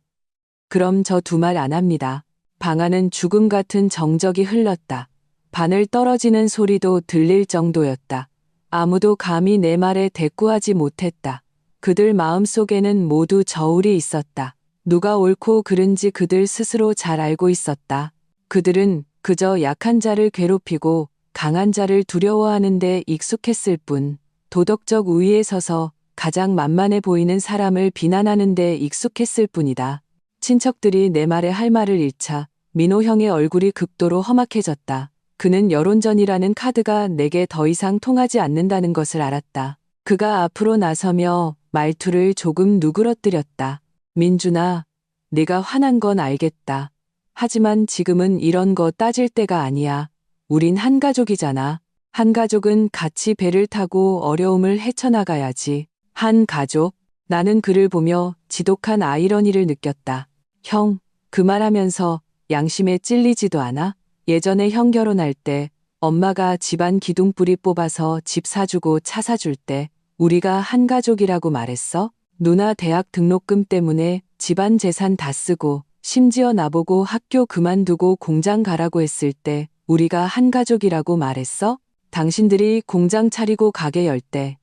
그럼 저 두 말 안 합니다. 방 안은 죽음 같은 정적이 흘렀다. 바늘 떨어지는 소리도 들릴 정도였다. 아무도 감히 내 말에 대꾸하지 못했다. 그들 마음속에는 모두 저울이 있었다. 누가 옳고 그른지 그들 스스로 잘 알고 있었다. 그들은 그저 약한 자를 괴롭히고 강한 자를 두려워하는 데 익숙했을 뿐, 도덕적 우위에 서서 가장 만만해 보이는 사람을 비난하는 데 익숙했을 뿐이다. 친척들이 내 말에 할 말을 잃자 민호 형의 얼굴이 극도로 험악해졌다. 그는 여론전이라는 카드가 내게 더 이상 통하지 않는다는 것을 알았다. 그가 앞으로 나서며 말투를 조금 누그러뜨렸다. 민준아, 네가 화난 건 알겠다. 하지만 지금은 이런 거 따질 때가 아니야. 우린 한 가족이잖아. 한 가족은 같이 배를 타고 어려움을 헤쳐나가야지. 한 가족? 나는 그를 보며 지독한 아이러니를 느꼈다. 형, 그 말하면서 양심에 찔리지도 않아? 예전에 형 결혼할 때 엄마가 집안 기둥뿌리 뽑아서 집 사주고 차 사줄 때 우리가 한 가족이라고 말했어? 누나 대학 등록금 때문에 집안 재산 다 쓰고 심지어 나보고 학교 그만두고 공장 가라고 했을 때 우리가 한 가족이라고 말했어? 당신들이 공장 차리고 가게 열 때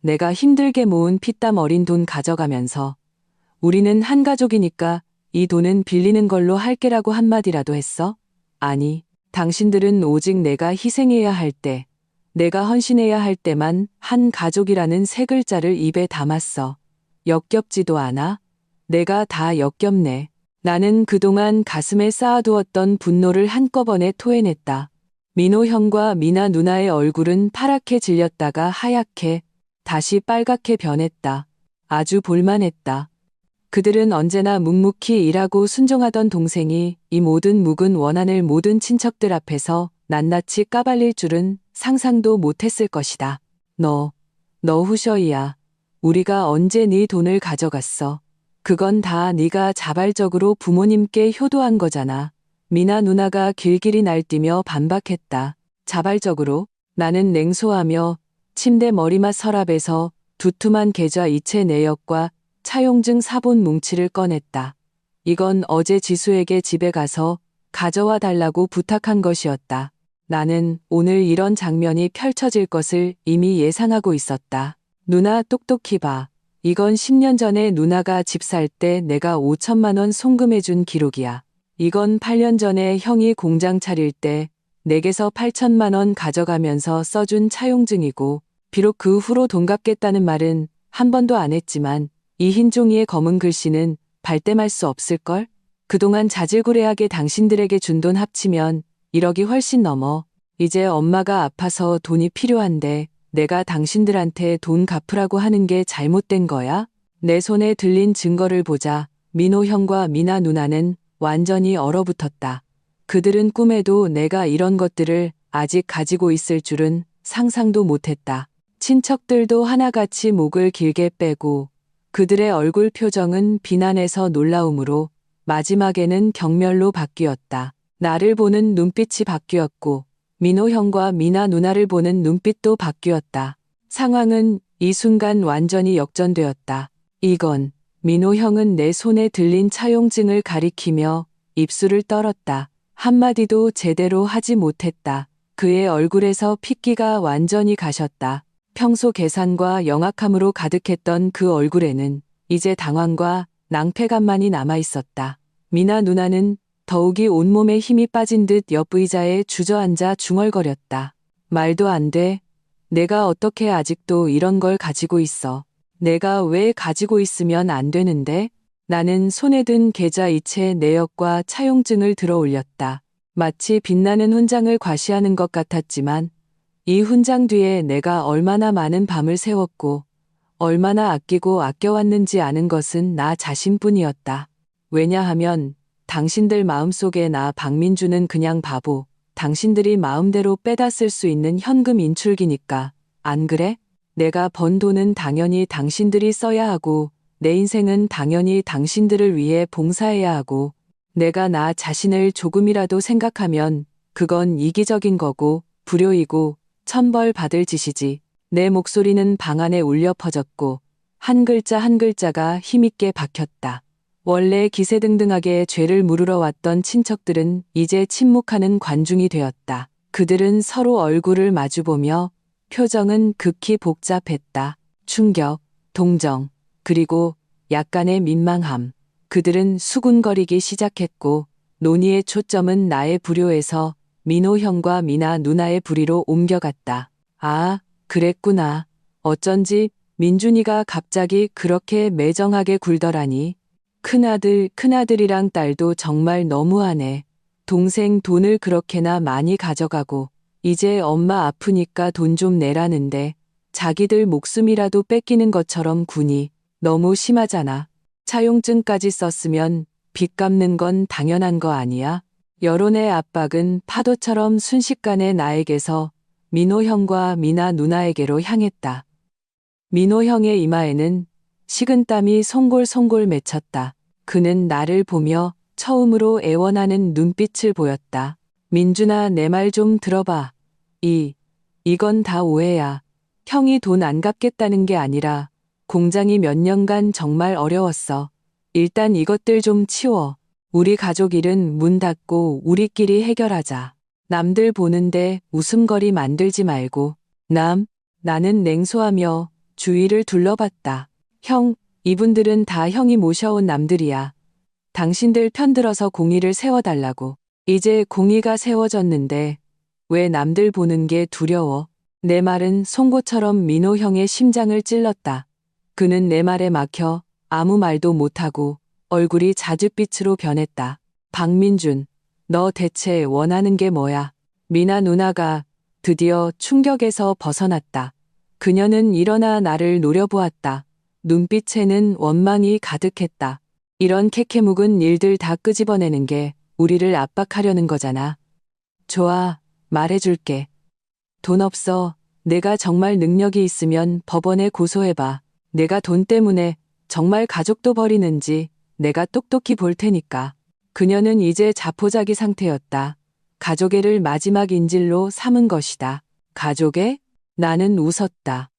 내가 힘들게 모은 피땀 어린 돈 가져가면서 우리는 한 가족이니까 이 돈은 빌리는 걸로 할게라고 한마디라도 했어? 아니, 당신들은 오직 내가 희생해야 할 때, 내가 헌신해야 할 때만 한 가족이라는 세 글자를 입에 담았어. 역겹지도 않아? 내가 다 역겹네. 나는 그동안 가슴에 쌓아두었던 분노를 한꺼번에 토해냈다. 민호 형과 미나 누나의 얼굴은 파랗게 질렸다가 하얗게, 다시 빨갛게 변했다. 아주 볼만했다. 그들은 언제나 묵묵히 일하고 순종하던 동생이 이 모든 묵은 원한을 모든 친척들 앞에서 낱낱이 까발릴 줄은 상상도 못했을 것이다. 너 후셔이야. 우리가 언제 네 돈을 가져갔어. 그건 다 네가 자발적으로 부모님께 효도한 거잖아. 미나 누나가 길길이 날뛰며 반박했다. 자발적으로? 나는 냉소하며 침대 머리맡 서랍에서 두툼한 계좌 이체 내역과 차용증 사본 뭉치를 꺼냈다. 이건 어제 지수에게 집에 가서 가져와 달라고 부탁한 것이었다. 나는 오늘 이런 장면이 펼쳐질 것을 이미 예상하고 있었다. 누나 똑똑히 봐. 이건 10년 전에 누나가 집 살 때 내가 5천만 원 송금해준 기록이야. 이건 8년 전에 형이 공장 차릴 때 내게서 8천만 원 가져가면서 써준 차용증이고, 비록 그 후로 돈 갚겠다는 말은 한 번도 안 했지만 이 흰 종이의 검은 글씨는 발뺌할 수 없을걸? 그동안 자질구레하게 당신들에게 준 돈 합치면 1억이 훨씬 넘어. 이제 엄마가 아파서 돈이 필요한데 내가 당신들한테 돈 갚으라고 하는 게 잘못된 거야? 내 손에 들린 증거를 보자 민호 형과 미나 누나는 완전히 얼어붙었다. 그들은 꿈에도 내가 이런 것들을 아직 가지고 있을 줄은 상상도 못했다. 친척들도 하나같이 목을 길게 빼고 그들의 얼굴 표정은 비난에서 놀라움으로 마지막에는 경멸로 바뀌었다. 나를 보는 눈빛이 바뀌었고 민호 형과 미나 누나를 보는 눈빛도 바뀌었다. 상황은 이 순간 완전히 역전되었다. 이건 민호 형은 내 손에 들린 차용증을 가리키며 입술을 떨었다. 한마디도 제대로 하지 못했다. 그의 얼굴에서 핏기가 완전히 가셨다. 평소 계산과 영악함으로 가득했던 그 얼굴에는 이제 당황과 낭패감만이 남아있었다. 미나 누나는 더욱이 온몸에 힘이 빠진 듯 옆 의자에 주저앉아 중얼거렸다. 말도 안 돼. 내가 어떻게 아직도 이런 걸 가지고 있어. 내가 왜 가지고 있으면 안 되는데? 나는 손에 든 계좌 이체 내역과 차용증을 들어 올렸다. 마치 빛나는 훈장을 과시하는 것 같았지만 이 훈장 뒤에 내가 얼마나 많은 밤을 새웠고 얼마나 아끼고 아껴왔는지 아는 것은 나 자신뿐이었다. 왜냐하면 당신들 마음속에 나 박민주는 그냥 바보, 당신들이 마음대로 빼다 쓸 수 있는 현금 인출기니까. 안 그래? 내가 번 돈은 당연히 당신들이 써야 하고 내 인생은 당연히 당신들을 위해 봉사해야 하고 내가 나 자신을 조금이라도 생각하면 그건 이기적인 거고 불효이고 천벌 받을 짓이지. 내 목소리는 방 안에 울려 퍼졌고 한 글자 한 글자가 힘있게 박혔다. 원래 기세등등하게 죄를 물으러 왔던 친척들은 이제 침묵하는 관중이 되었다. 그들은 서로 얼굴을 마주보며 표정은 극히 복잡했다. 충격, 동정, 그리고 약간의 민망함. 그들은 수군거리기 시작했고 논의의 초점은 나의 불효에서 민호 형과 미나 누나의 불의로 옮겨갔다. 아, 그랬구나. 어쩐지 민준이가 갑자기 그렇게 매정하게 굴더라니. 큰아들이랑 딸도 정말 너무하네. 동생 돈을 그렇게나 많이 가져가고 이제 엄마 아프니까 돈 좀 내라는데 자기들 목숨이라도 뺏기는 것처럼 군이 너무 심하잖아. 차용증까지 썼으면 빚 갚는 건 당연한 거 아니야? 여론의 압박은 파도처럼 순식간에 나에게서 민호 형과 미나 누나에게로 향했다. 민호 형의 이마에는 식은땀이 송골송골 맺혔다. 그는 나를 보며 처음으로 애원하는 눈빛을 보였다. 민준아, 내 말 좀 들어봐. 이건 다 오해야. 형이 돈 안 갚겠다는 게 아니라 공장이 몇 년간 정말 어려웠어. 일단 이것들 좀 치워. 우리 가족 일은 문 닫고 우리끼리 해결하자. 남들 보는데 웃음거리 만들지 말고. 나는 냉소하며 주위를 둘러봤다. 형, 이분들은 다 형이 모셔온 남들이야. 당신들 편들어서 공의를 세워달라고. 이제 공의가 세워졌는데 왜 남들 보는 게 두려워? 내 말은 송곳처럼 민호 형의 심장을 찔렀다. 그는 내 말에 막혀 아무 말도 못하고 얼굴이 자줏빛으로 변했다. 박민준, 너 대체 원하는 게 뭐야? 미나 누나가 드디어 충격에서 벗어났다. 그녀는 일어나 나를 노려보았다. 눈빛에는 원망이 가득했다. 이런 캐캐묵은 일들 다 끄집어내는 게 우리를 압박하려는 거잖아. 좋아, 말해줄게. 돈 없어. 내가 정말 능력이 있으면 법원에 고소해봐. 내가 돈 때문에 정말 가족도 버리는지 내가 똑똑히 볼 테니까. 그녀는 이제 자포자기 상태였다. 가족애를 마지막 인질로 삼은 것이다. 가족애? 나는 웃었다.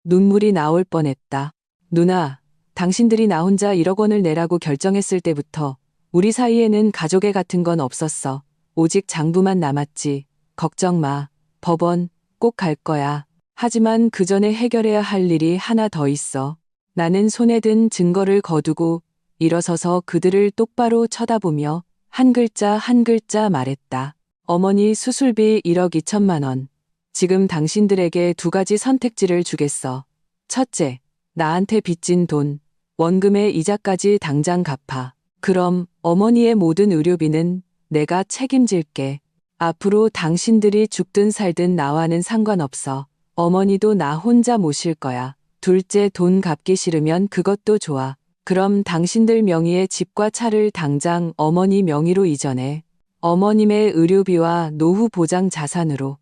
눈물이 나올 뻔했다. 누나, 당신들이 나 혼자 1억 원을 내라고 결정했을 때부터 우리 사이에는 가족애 같은 건 없었어. 오직 장부만 남았지. 걱정 마. 법원 꼭 갈 거야. 하지만 그 전에 해결해야 할 일이 하나 더 있어. 나는 손에 든 증거를 거두고 일어서서 그들을 똑바로 쳐다보며 한 글자 한 글자 말했다. 어머니 수술비 1억 2천만 원. 지금 당신들에게 2가지 선택지를 주겠어. 첫째, 나한테 빚진 돈, 원금의 이자까지 당장 갚아. 그럼 어머니의 모든 의료비는 내가 책임질게. 앞으로 당신들이 죽든 살든 나와는 상관없어. 어머니도 나 혼자 모실 거야. 둘째, 돈 갚기 싫으면 그것도 좋아. 그럼 당신들 명의의 집과 차를 당장 어머니 명의로 이전해. 어머님의 의료비와 노후 보장 자산으로.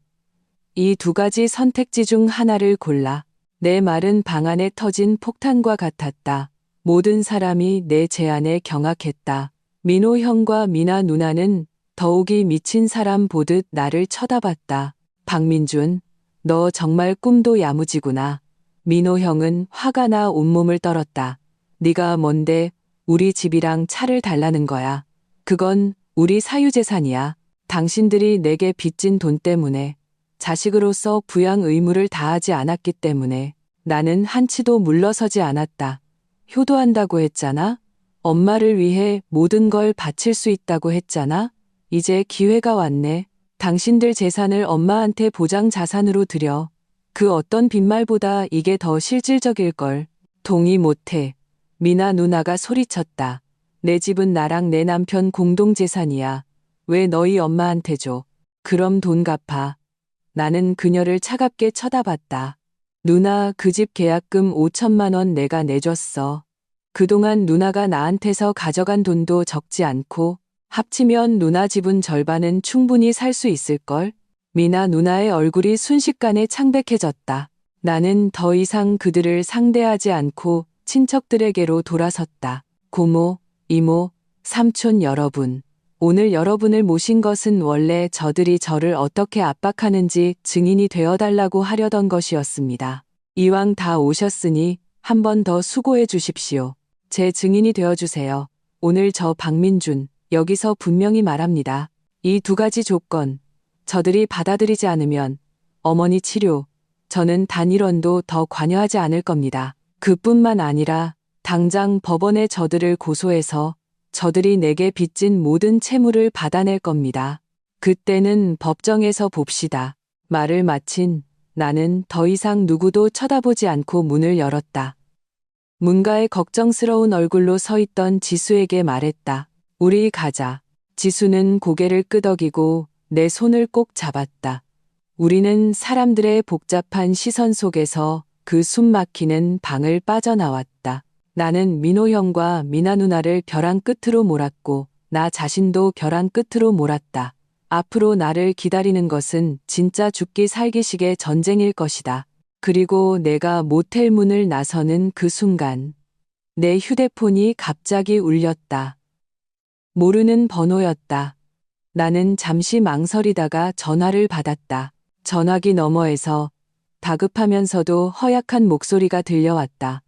이 2가지 선택지 중 하나를 골라. 내 말은 방 안에 터진 폭탄과 같았다. 모든 사람이 내 제안에 경악했다. 민호 형과 미나 누나는 더욱이 미친 사람 보듯 나를 쳐다봤다. 박민준, 너 정말 꿈도 야무지구나. 민호 형은 화가 나 온몸을 떨었다. 네가 뭔데 우리 집이랑 차를 달라는 거야. 그건 우리 사유재산이야. 당신들이 내게 빚진 돈 때문에 자식으로서 부양 의무를 다하지 않았기 때문에 나는 한치도 물러서지 않았다. 효도한다고 했잖아. 엄마를 위해 모든 걸 바칠 수 있다고 했잖아. 이제 기회가 왔네. 당신들 재산을 엄마한테 보장 자산으로 드려. 그 어떤 빈말보다 이게 더 실질적일걸. 동의 못해. 미나 누나가 소리쳤다. 내 집은 나랑 내 남편 공동 재산이야. 왜 너희 엄마한테 줘? 그럼 돈 갚아. 나는 그녀를 차갑게 쳐다봤다. 누나, 그 집 계약금 5천만 원 내가 내줬어. 그동안 누나가 나한테서 가져간 돈도 적지 않고 합치면 누나 지분 절반은 충분히 살 수 있을걸? 미나 누나의 얼굴이 순식간에 창백해졌다. 나는 더 이상 그들을 상대하지 않고 친척들에게로 돌아섰다. 고모, 이모, 삼촌 여러분. 오늘 여러분을 모신 것은 원래 저들이 저를 어떻게 압박하는지 증인이 되어달라고 하려던 것이었습니다. 이왕 다 오셨으니 한 번 더 수고해 주십시오. 제 증인이 되어주세요. 오늘 저 박민준, 여기서 분명히 말합니다. 이 두 가지 조건, 저들이 받아들이지 않으면 어머니 치료, 저는 단 1원도 더 관여하지 않을 겁니다. 그뿐만 아니라 당장 법원에 저들을 고소해서 저들이 내게 빚진 모든 채무를 받아낼 겁니다. 그때는 법정에서 봅시다. 말을 마친 나는 더 이상 누구도 쳐다보지 않고 문을 열었다. 문가에 걱정스러운 얼굴로 서 있던 지수에게 말했다. 우리 가자. 지수는 고개를 끄덕이고 내 손을 꼭 잡았다. 우리는 사람들의 복잡한 시선 속에서 그 숨막히는 방을 빠져나왔다. 나는 민호 형과 미나 누나를 벼랑 끝으로 몰았고 나 자신도 벼랑 끝으로 몰았다. 앞으로 나를 기다리는 것은 진짜 죽기 살기식의 전쟁일 것이다. 그리고 내가 모텔 문을 나서는 그 순간 내 휴대폰이 갑자기 울렸다. 모르는 번호였다. 나는 잠시 망설이다가 전화를 받았다. 전화기 너머에서 다급하면서도 허약한 목소리가 들려왔다.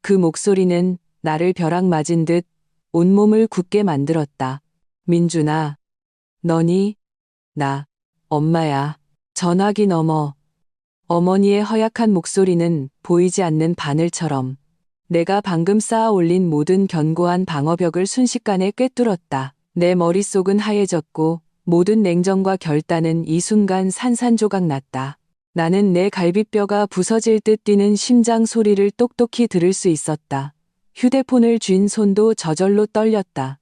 그 목소리는 나를 벼락 맞은 듯 온몸을 굳게 만들었다. 민준아, 너니? 나, 엄마야. 전화기 너머. 어머니의 허약한 목소리는 보이지 않는 바늘처럼 내가 방금 쌓아 올린 모든 견고한 방어벽을 순식간에 꿰뚫었다. 내 머릿속은 하얘졌고 모든 냉정과 결단은 이 순간 산산조각 났다. 나는 내 갈비뼈가 부서질 듯 뛰는 심장 소리를 똑똑히 들을 수 있었다. 휴대폰을 쥔 손도 저절로 떨렸다.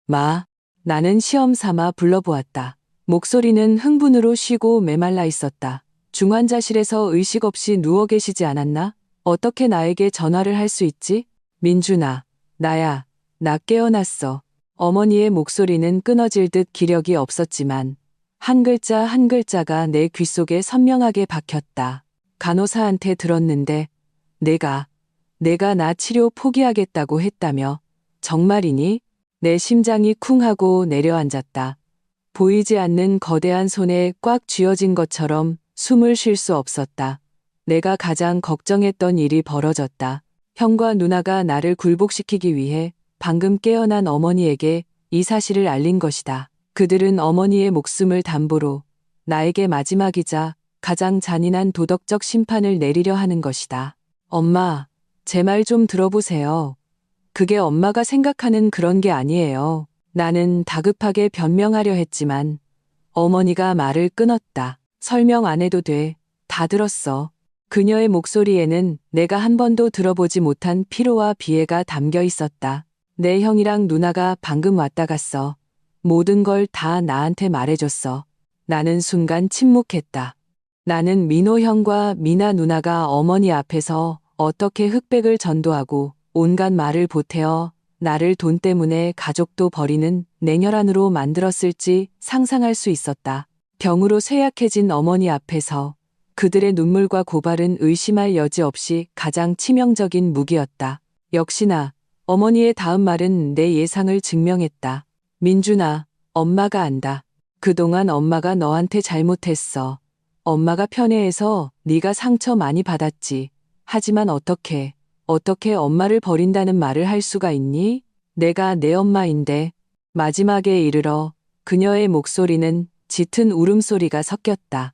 마. 나는 시험 삼아 불러보았다. 목소리는 흥분으로 쉬고 메말라 있었다. 중환자실에서 의식 없이 누워 계시지 않았나? 어떻게 나에게 전화를 할 수 있지? 민준아, 나야. 나 깨어났어. 어머니의 목소리는 끊어질 듯 기력이 없었지만 한 글자 한 글자가 내 귓속에 선명하게 박혔다. 간호사한테 들었는데 내가 나 치료 포기하겠다고 했다며. 정말이니? 내 심장이 쿵 하고 내려앉았다. 보이지 않는 거대한 손에 꽉 쥐어진 것처럼 숨을 쉴 수 없었다. 내가 가장 걱정했던 일이 벌어졌다. 형과 누나가 나를 굴복시키기 위해 방금 깨어난 어머니에게 이 사실을 알린 것이다. 그들은 어머니의 목숨을 담보로 나에게 마지막이자 가장 잔인한 도덕적 심판을 내리려 하는 것이다. 엄마, 제 말 좀 들어보세요. 그게 엄마가 생각하는 그런 게 아니에요. 나는 다급하게 변명하려 했지만 어머니가 말을 끊었다. 설명 안 해도 돼. 다 들었어. 그녀의 목소리에는 내가 한 번도 들어보지 못한 피로와 비애가 담겨 있었다. 내 형이랑 누나가 방금 왔다 갔어. 모든 걸 다 나한테 말해줬어. 나는 순간 침묵했다. 나는 민호 형과 미나 누나가 어머니 앞에서 어떻게 흑백을 전도하고 온갖 말을 보태어 나를 돈 때문에 가족도 버리는 냉혈한으로 만들었을지 상상할 수 있었다. 병으로 쇠약해진 어머니 앞에서 그들의 눈물과 고발은 의심할 여지 없이 가장 치명적인 무기였다. 역시나 어머니의 다음 말은 내 예상을 증명했다. 민준아, 엄마가 안다. 그동안 엄마가 너한테 잘못했어. 엄마가 편애해서 네가 상처 많이 받았지. 하지만 어떻게 엄마를 버린다는 말을 할 수가 있니? 내가 내 엄마인데. 마지막에 이르러 그녀의 목소리는 짙은 울음소리가 섞였다.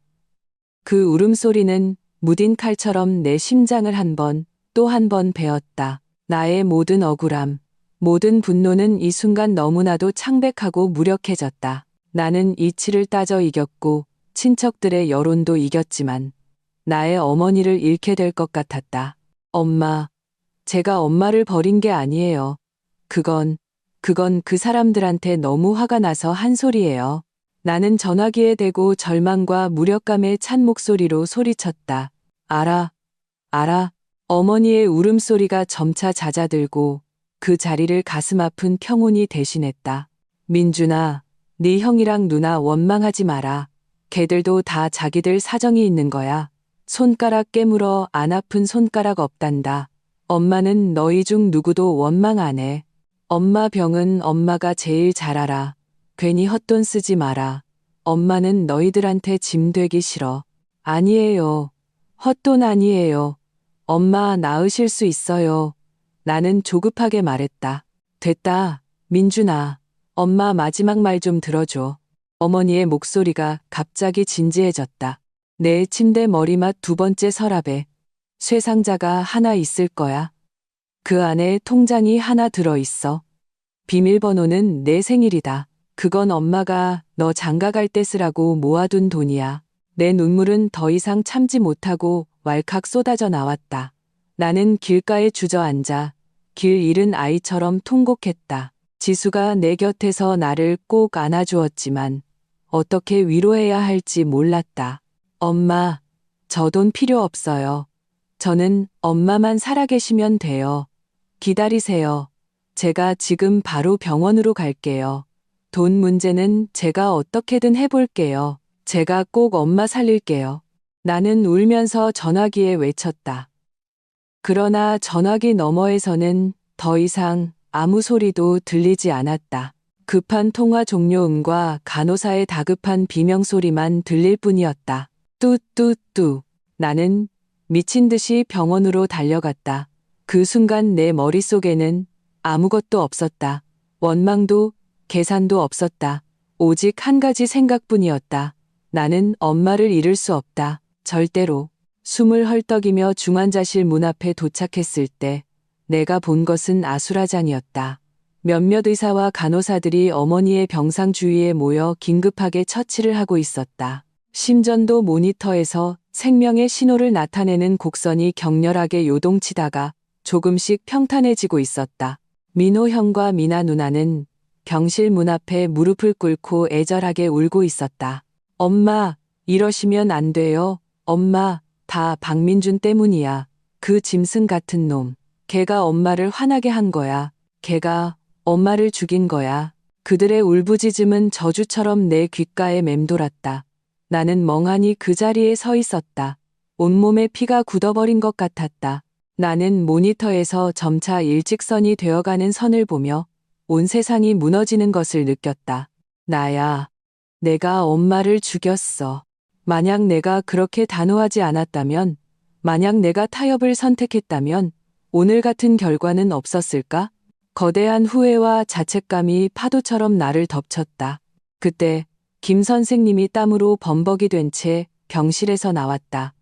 그 울음소리는 무딘 칼처럼 내 심장을 한 번, 또 한 번 베었다. 나의 모든 억울함, 모든 분노는 이 순간 너무나도 창백하고 무력해졌다. 나는 이치를 따져 이겼고 친척들의 여론도 이겼지만 나의 어머니를 잃게 될 것 같았다. 엄마, 제가 엄마를 버린 게 아니에요. 그건 그 사람들한테 너무 화가 나서 한 소리예요. 나는 전화기에 대고 절망과 무력감에 찬 목소리로 소리쳤다. 알아. 어머니의 울음소리가 점차 잦아들고 그 자리를 가슴 아픈 평온이 대신했다. 민준아, 네 형이랑 누나 원망하지 마라. 걔들도 다 자기들 사정이 있는 거야. 손가락 깨물어 안 아픈 손가락 없단다. 엄마는 너희 중 누구도 원망 안 해. 엄마 병은 엄마가 제일 잘 알아. 괜히 헛돈 쓰지 마라. 엄마는 너희들한테 짐 되기 싫어. 아니에요. 헛돈 아니에요. 엄마 나으실 수 있어요. 나는 조급하게 말했다. 됐다. 민준아. 엄마 마지막 말 좀 들어줘. 어머니의 목소리가 갑자기 진지해졌다. 내 침대 머리맡 두 번째 서랍에 쇠상자가 하나 있을 거야. 그 안에 통장이 하나 들어있어. 비밀번호는 내 생일이다. 그건 엄마가 너 장가갈 때 쓰라고 모아둔 돈이야. 내 눈물은 더 이상 참지 못하고 왈칵 쏟아져 나왔다. 나는 길가에 주저앉아 길 잃은 아이처럼 통곡했다. 지수가 내 곁에서 나를 꼭 안아주었지만 어떻게 위로해야 할지 몰랐다. 엄마, 저 돈 필요 없어요. 저는 엄마만 살아계시면 돼요. 기다리세요. 제가 지금 바로 병원으로 갈게요. 돈 문제는 제가 어떻게든 해볼게요. 제가 꼭 엄마 살릴게요. 나는 울면서 전화기에 외쳤다. 그러나 전화기 너머에서는 더 이상 아무 소리도 들리지 않았다. 급한 통화 종료음과 간호사의 다급한 비명소리만 들릴 뿐이었다. 뚜뚜뚜. 나는 미친 듯이 병원으로 달려갔다. 그 순간 내 머릿속에는 아무것도 없었다. 원망도 계산도 없었다. 오직 한 가지 생각뿐이었다. 나는 엄마를 잃을 수 없다. 절대로. 숨을 헐떡이며 중환자실 문 앞에 도착했을 때 내가 본 것은 아수라장이었다. 몇몇 의사와 간호사들이 어머니의 병상 주위에 모여 긴급하게 처치를 하고 있었다. 심전도 모니터에서 생명의 신호를 나타내는 곡선이 격렬하게 요동치다가 조금씩 평탄해지고 있었다. 민호 형과 미나 누나는 병실 문 앞에 무릎을 꿇고 애절하게 울고 있었다. 엄마, 이러시면 안 돼요. 엄마, 다 박민준 때문이야. 그 짐승 같은 놈. 걔가 엄마를 화나게 한 거야. 걔가 엄마를 죽인 거야. 그들의 울부짖음은 저주처럼 내 귓가에 맴돌았다. 나는 멍하니 그 자리에 서 있었다. 온몸에 피가 굳어버린 것 같았다. 나는 모니터에서 점차 일직선이 되어가는 선을 보며 온 세상이 무너지는 것을 느꼈다. 나야. 내가 엄마를 죽였어. 만약 내가 그렇게 단호하지 않았다면, 만약 내가 타협을 선택했다면 오늘 같은 결과는 없었을까? 거대한 후회와 자책감이 파도처럼 나를 덮쳤다. 그때 김 선생님이 땀으로 범벅이 된 채 병실에서 나왔다.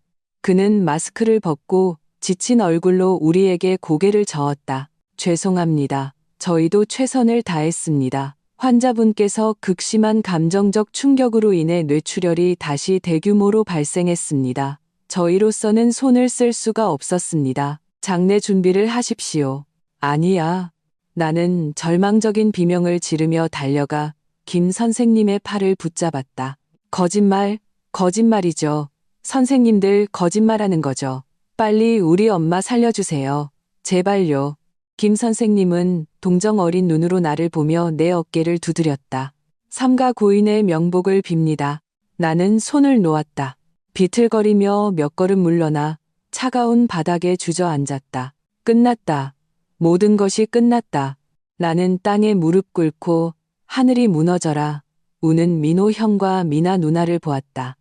그는 마스크를 벗고 지친 얼굴로 우리에게 고개를 저었다. 죄송합니다. 저희도 최선을 다했습니다. 환자분께서 극심한 감정적 충격으로 인해 뇌출혈이 다시 대규모로 발생했습니다. 저희로서는 손을 쓸 수가 없었습니다. 장례 준비를 하십시오. 아니야. 나는 절망적인 비명을 지르며 달려가 김 선생님의 팔을 붙잡았다. 거짓말, 거짓말이죠. 선생님들 거짓말하는 거죠. 빨리 우리 엄마 살려주세요. 제발요. 김 선생님은 동정 어린 눈으로 나를 보며 내 어깨를 두드렸다. 삼가 고인의 명복을 빕니다. 나는 손을 놓았다. 비틀거리며 몇 걸음 물러나 차가운 바닥에 주저앉았다. 끝났다. 모든 것이 끝났다. 나는 땅에 무릎 꿇고 하늘이 무너져라 우는 민호 형과 미나 누나를 보았다.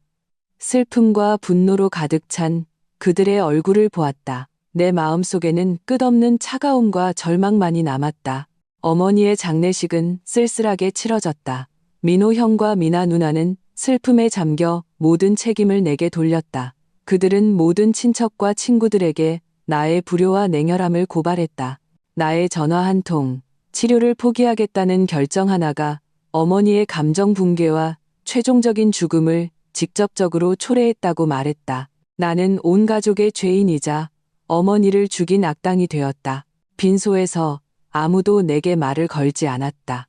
슬픔과 분노로 가득 찬 그들의 얼굴을 보았다. 내 마음속에는 끝없는 차가움과 절망만이 남았다. 어머니의 장례식은 쓸쓸하게 치러졌다. 민호 형과 미나 누나는 슬픔에 잠겨 모든 책임을 내게 돌렸다. 그들은 모든 친척과 친구들에게 나의 불효와 냉혈함을 고발했다. 나의 전화 한 통, 치료를 포기하겠다는 결정 하나가 어머니의 감정 붕괴와 최종적인 죽음을 직접적으로 초래했다고 말했다. 나는 온 가족의 죄인이자 어머니를 죽인 악당이 되었다. 빈소에서 아무도 내게 말을 걸지 않았다.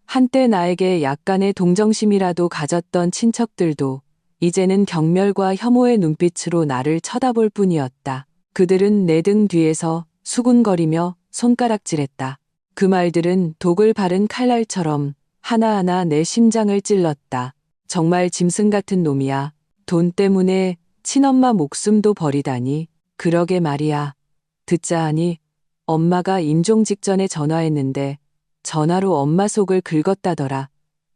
한때 나에게 약간의 동정심이라도 가졌던 친척들도 이제는 경멸과 혐오의 눈빛으로 나를 쳐다볼 뿐이었다. 그들은 내 등 뒤에서 수군거리며 손가락질했다. 그 말들은 독을 바른 칼날처럼 하나하나 내 심장을 찔렀다. 정말 짐승 같은 놈이야. 돈 때문에 친엄마 목숨도 버리다니. 그러게 말이야. 듣자 하니 엄마가 임종 직전에 전화했는데 전화로 엄마 속을 긁었다더라.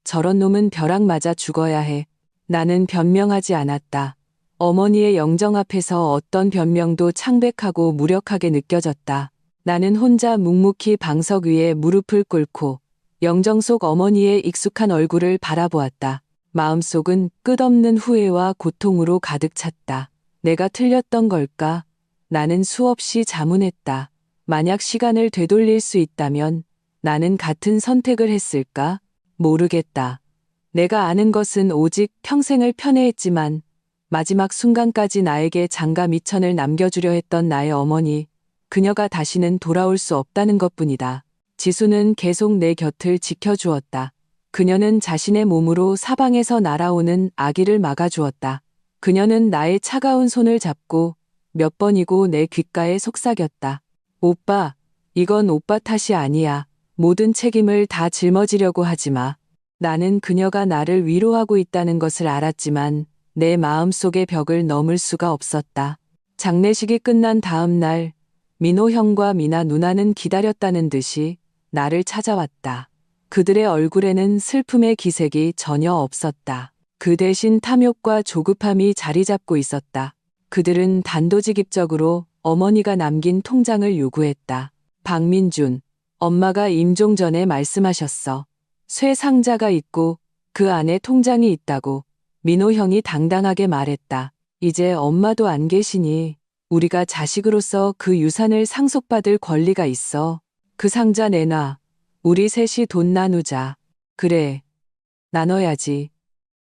저런 놈은 벼락 맞아 죽어야 해. 나는 변명하지 않았다. 어머니의 영정 앞에서 어떤 변명도 창백하고 무력하게 느껴졌다. 나는 혼자 묵묵히 방석 위에 무릎을 꿇고 영정 속 어머니의 익숙한 얼굴을 바라보았다. 마음속은 끝없는 후회와 고통으로 가득 찼다. 내가 틀렸던 걸까? 나는 수없이 자문했다. 만약 시간을 되돌릴 수 있다면 나는 같은 선택을 했을까? 모르겠다. 내가 아는 것은 오직 평생을 편애했지만 마지막 순간까지 나에게 장가 미천을 남겨주려 했던 나의 어머니, 그녀가 다시는 돌아올 수 없다는 것뿐이다. 지수는 계속 내 곁을 지켜주었다. 그녀는 자신의 몸으로 사방에서 날아오는 아기를 막아주었다. 그녀는 나의 차가운 손을 잡고 몇 번이고 내 귓가에 속삭였다. 오빠, 이건 오빠 탓이 아니야. 모든 책임을 다 짊어지려고 하지 마. 나는 그녀가 나를 위로하고 있다는 것을 알았지만 내 마음속의 벽을 넘을 수가 없었다. 장례식이 끝난 다음 날, 민호 형과 미나 누나는 기다렸다는 듯이 나를 찾아왔다. 그들의 얼굴에는 슬픔의 기색이 전혀 없었다. 그 대신 탐욕과 조급함이 자리 잡고 있었다. 그들은 단도직입적으로 어머니가 남긴 통장을 요구했다. 박민준, 엄마가 임종 전에 말씀하셨어. 쇠 상자가 있고 그 안에 통장이 있다고. 민호 형이 당당하게 말했다. 이제 엄마도 안 계시니 우리가 자식으로서 그 유산을 상속받을 권리가 있어. 그 상자 내놔. 우리 셋이 돈 나누자. 그래. 나눠야지.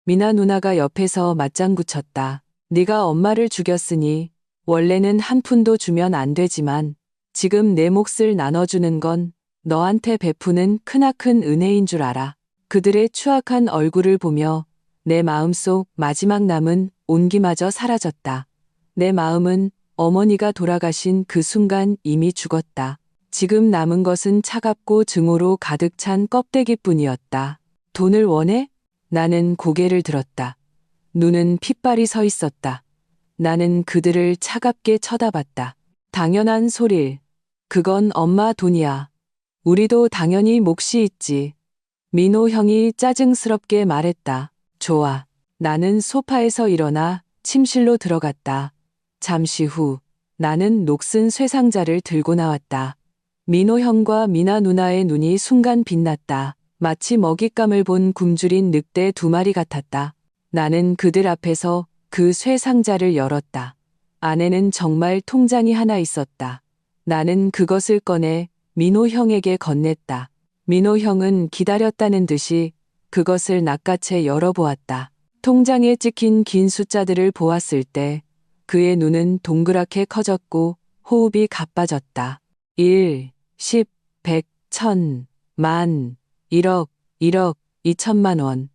미나 누나가 옆에서 맞장구 쳤다. 네가 엄마를 죽였으니 원래는 한 푼도 주면 안 되지만 지금 내 몫을 나눠주는 건 너한테 베푸는 크나큰 은혜인 줄 알아. 그들의 추악한 얼굴을 보며 내 마음속 마지막 남은 온기마저 사라졌다. 내 마음은 어머니가 돌아가신 그 순간 이미 죽었다. 지금 남은 것은 차갑고 증오로 가득 찬 껍데기뿐이었다. 돈을 원해? 나는 고개를 들었다. 눈은 핏발이 서 있었다. 나는 그들을 차갑게 쳐다봤다. 당연한 소릴. 그건 엄마 돈이야. 우리도 당연히 몫이 있지. 민호 형이 짜증스럽게 말했다. 좋아. 나는 소파에서 일어나 침실로 들어갔다. 잠시 후 나는 녹슨 쇠상자를 들고 나왔다. 민호 형과 미나 누나의 눈이 순간 빛났다. 마치 먹잇감을 본 굶주린 늑대 2마리 같았다. 나는 그들 앞에서 그 쇠상자를 열었다. 안에는 정말 통장이 하나 있었다. 나는 그것을 꺼내 민호 형에게 건넸다. 민호 형은 기다렸다는 듯이 그것을 낚아채 열어보았다. 통장에 찍힌 긴 숫자들을 보았을 때 그의 눈은 동그랗게 커졌고 호흡이 가빠졌다. 1, 10, 100, 1000, 만, 1억, 2천만 원.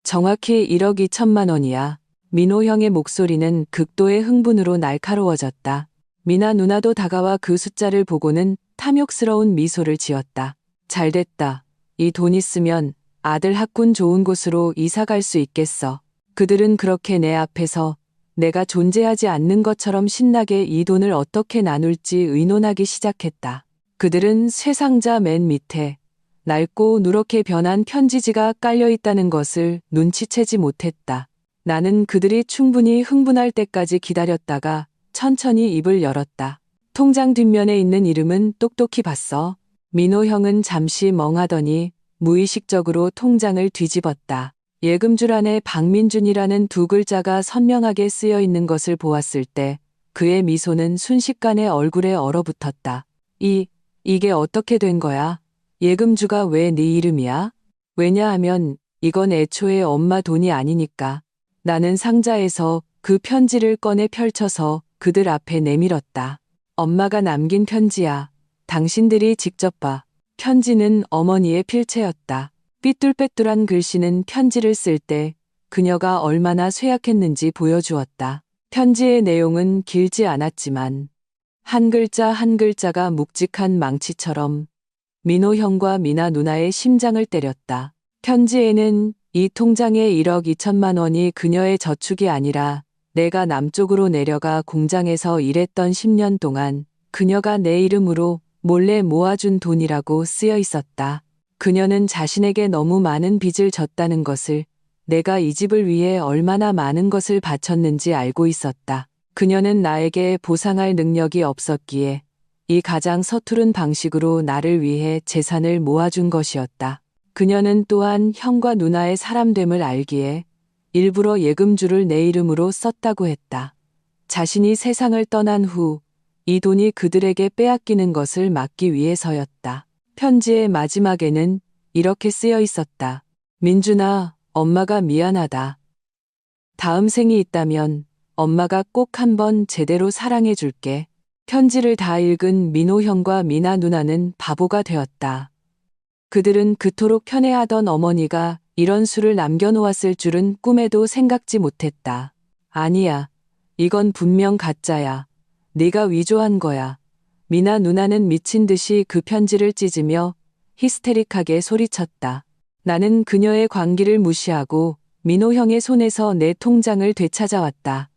정확히 1억 2천만 원이야. 민호 형의 목소리는 극도의 흥분으로 날카로워졌다. 미나 누나도 다가와 그 숫자를 보고는 탐욕스러운 미소를 지었다. 잘됐다. 이 돈 있으면 아들 학군 좋은 곳으로 이사 갈 수 있겠어. 그들은 그렇게 내 앞에서 내가 존재하지 않는 것처럼 신나게 이 돈을 어떻게 나눌지 의논하기 시작했다. 그들은 쇠상자 맨 밑에 낡고 누렇게 변한 편지지가 깔려 있다는 것을 눈치채지 못했다. 나는 그들이 충분히 흥분할 때까지 기다렸다가 천천히 입을 열었다. 통장 뒷면에 있는 이름은 똑똑히 봤어. 민호 형은 잠시 멍하더니 무의식적으로 통장을 뒤집었다. 예금줄 안에 박민준이라는 2글자가 선명하게 쓰여 있는 것을 보았을 때 그의 미소는 순식간에 얼굴에 얼어붙었다. 이게 어떻게 된 거야? 예금주가 왜 네 이름이야? 왜냐하면 이건 애초에 엄마 돈이 아니니까. 나는 상자에서 그 편지를 꺼내 펼쳐서 그들 앞에 내밀었다. 엄마가 남긴 편지야. 당신들이 직접 봐. 편지는 어머니의 필체였다. 삐뚤빼뚤한 글씨는 편지를 쓸 때 그녀가 얼마나 쇠약했는지 보여주었다. 편지의 내용은 길지 않았지만 한 글자 한 글자가 묵직한 망치처럼 민호 형과 미나 누나의 심장을 때렸다. 편지에는 이 통장에 1억 2천만 원이 그녀의 저축이 아니라 내가 남쪽으로 내려가 공장에서 일했던 10년 동안 그녀가 내 이름으로 몰래 모아준 돈이라고 쓰여 있었다. 그녀는 자신에게 너무 많은 빚을 졌다는 것을, 내가 이 집을 위해 얼마나 많은 것을 바쳤는지 알고 있었다. 그녀는 나에게 보상할 능력이 없었기에 이 가장 서투른 방식으로 나를 위해 재산을 모아준 것이었다. 그녀는 또한 형과 누나의 사람됨을 알기에 일부러 예금주를 내 이름으로 썼다고 했다. 자신이 세상을 떠난 후 이 돈이 그들에게 빼앗기는 것을 막기 위해서였다. 편지의 마지막에는 이렇게 쓰여 있었다. 민준아, 엄마가 미안하다. 다음 생이 있다면 엄마가 꼭 한번 제대로 사랑해 줄게. 편지를 다 읽은 민호 형과 미나 누나는 바보가 되었다. 그들은 그토록 편애하던 어머니가 이런 수를 남겨놓았을 줄은 꿈에도 생각지 못했다. 아니야. 이건 분명 가짜야. 네가 위조한 거야. 미나 누나는 미친 듯이 그 편지를 찢으며 히스테릭하게 소리쳤다. 나는 그녀의 광기를 무시하고 민호 형의 손에서 내 통장을 되찾아왔다.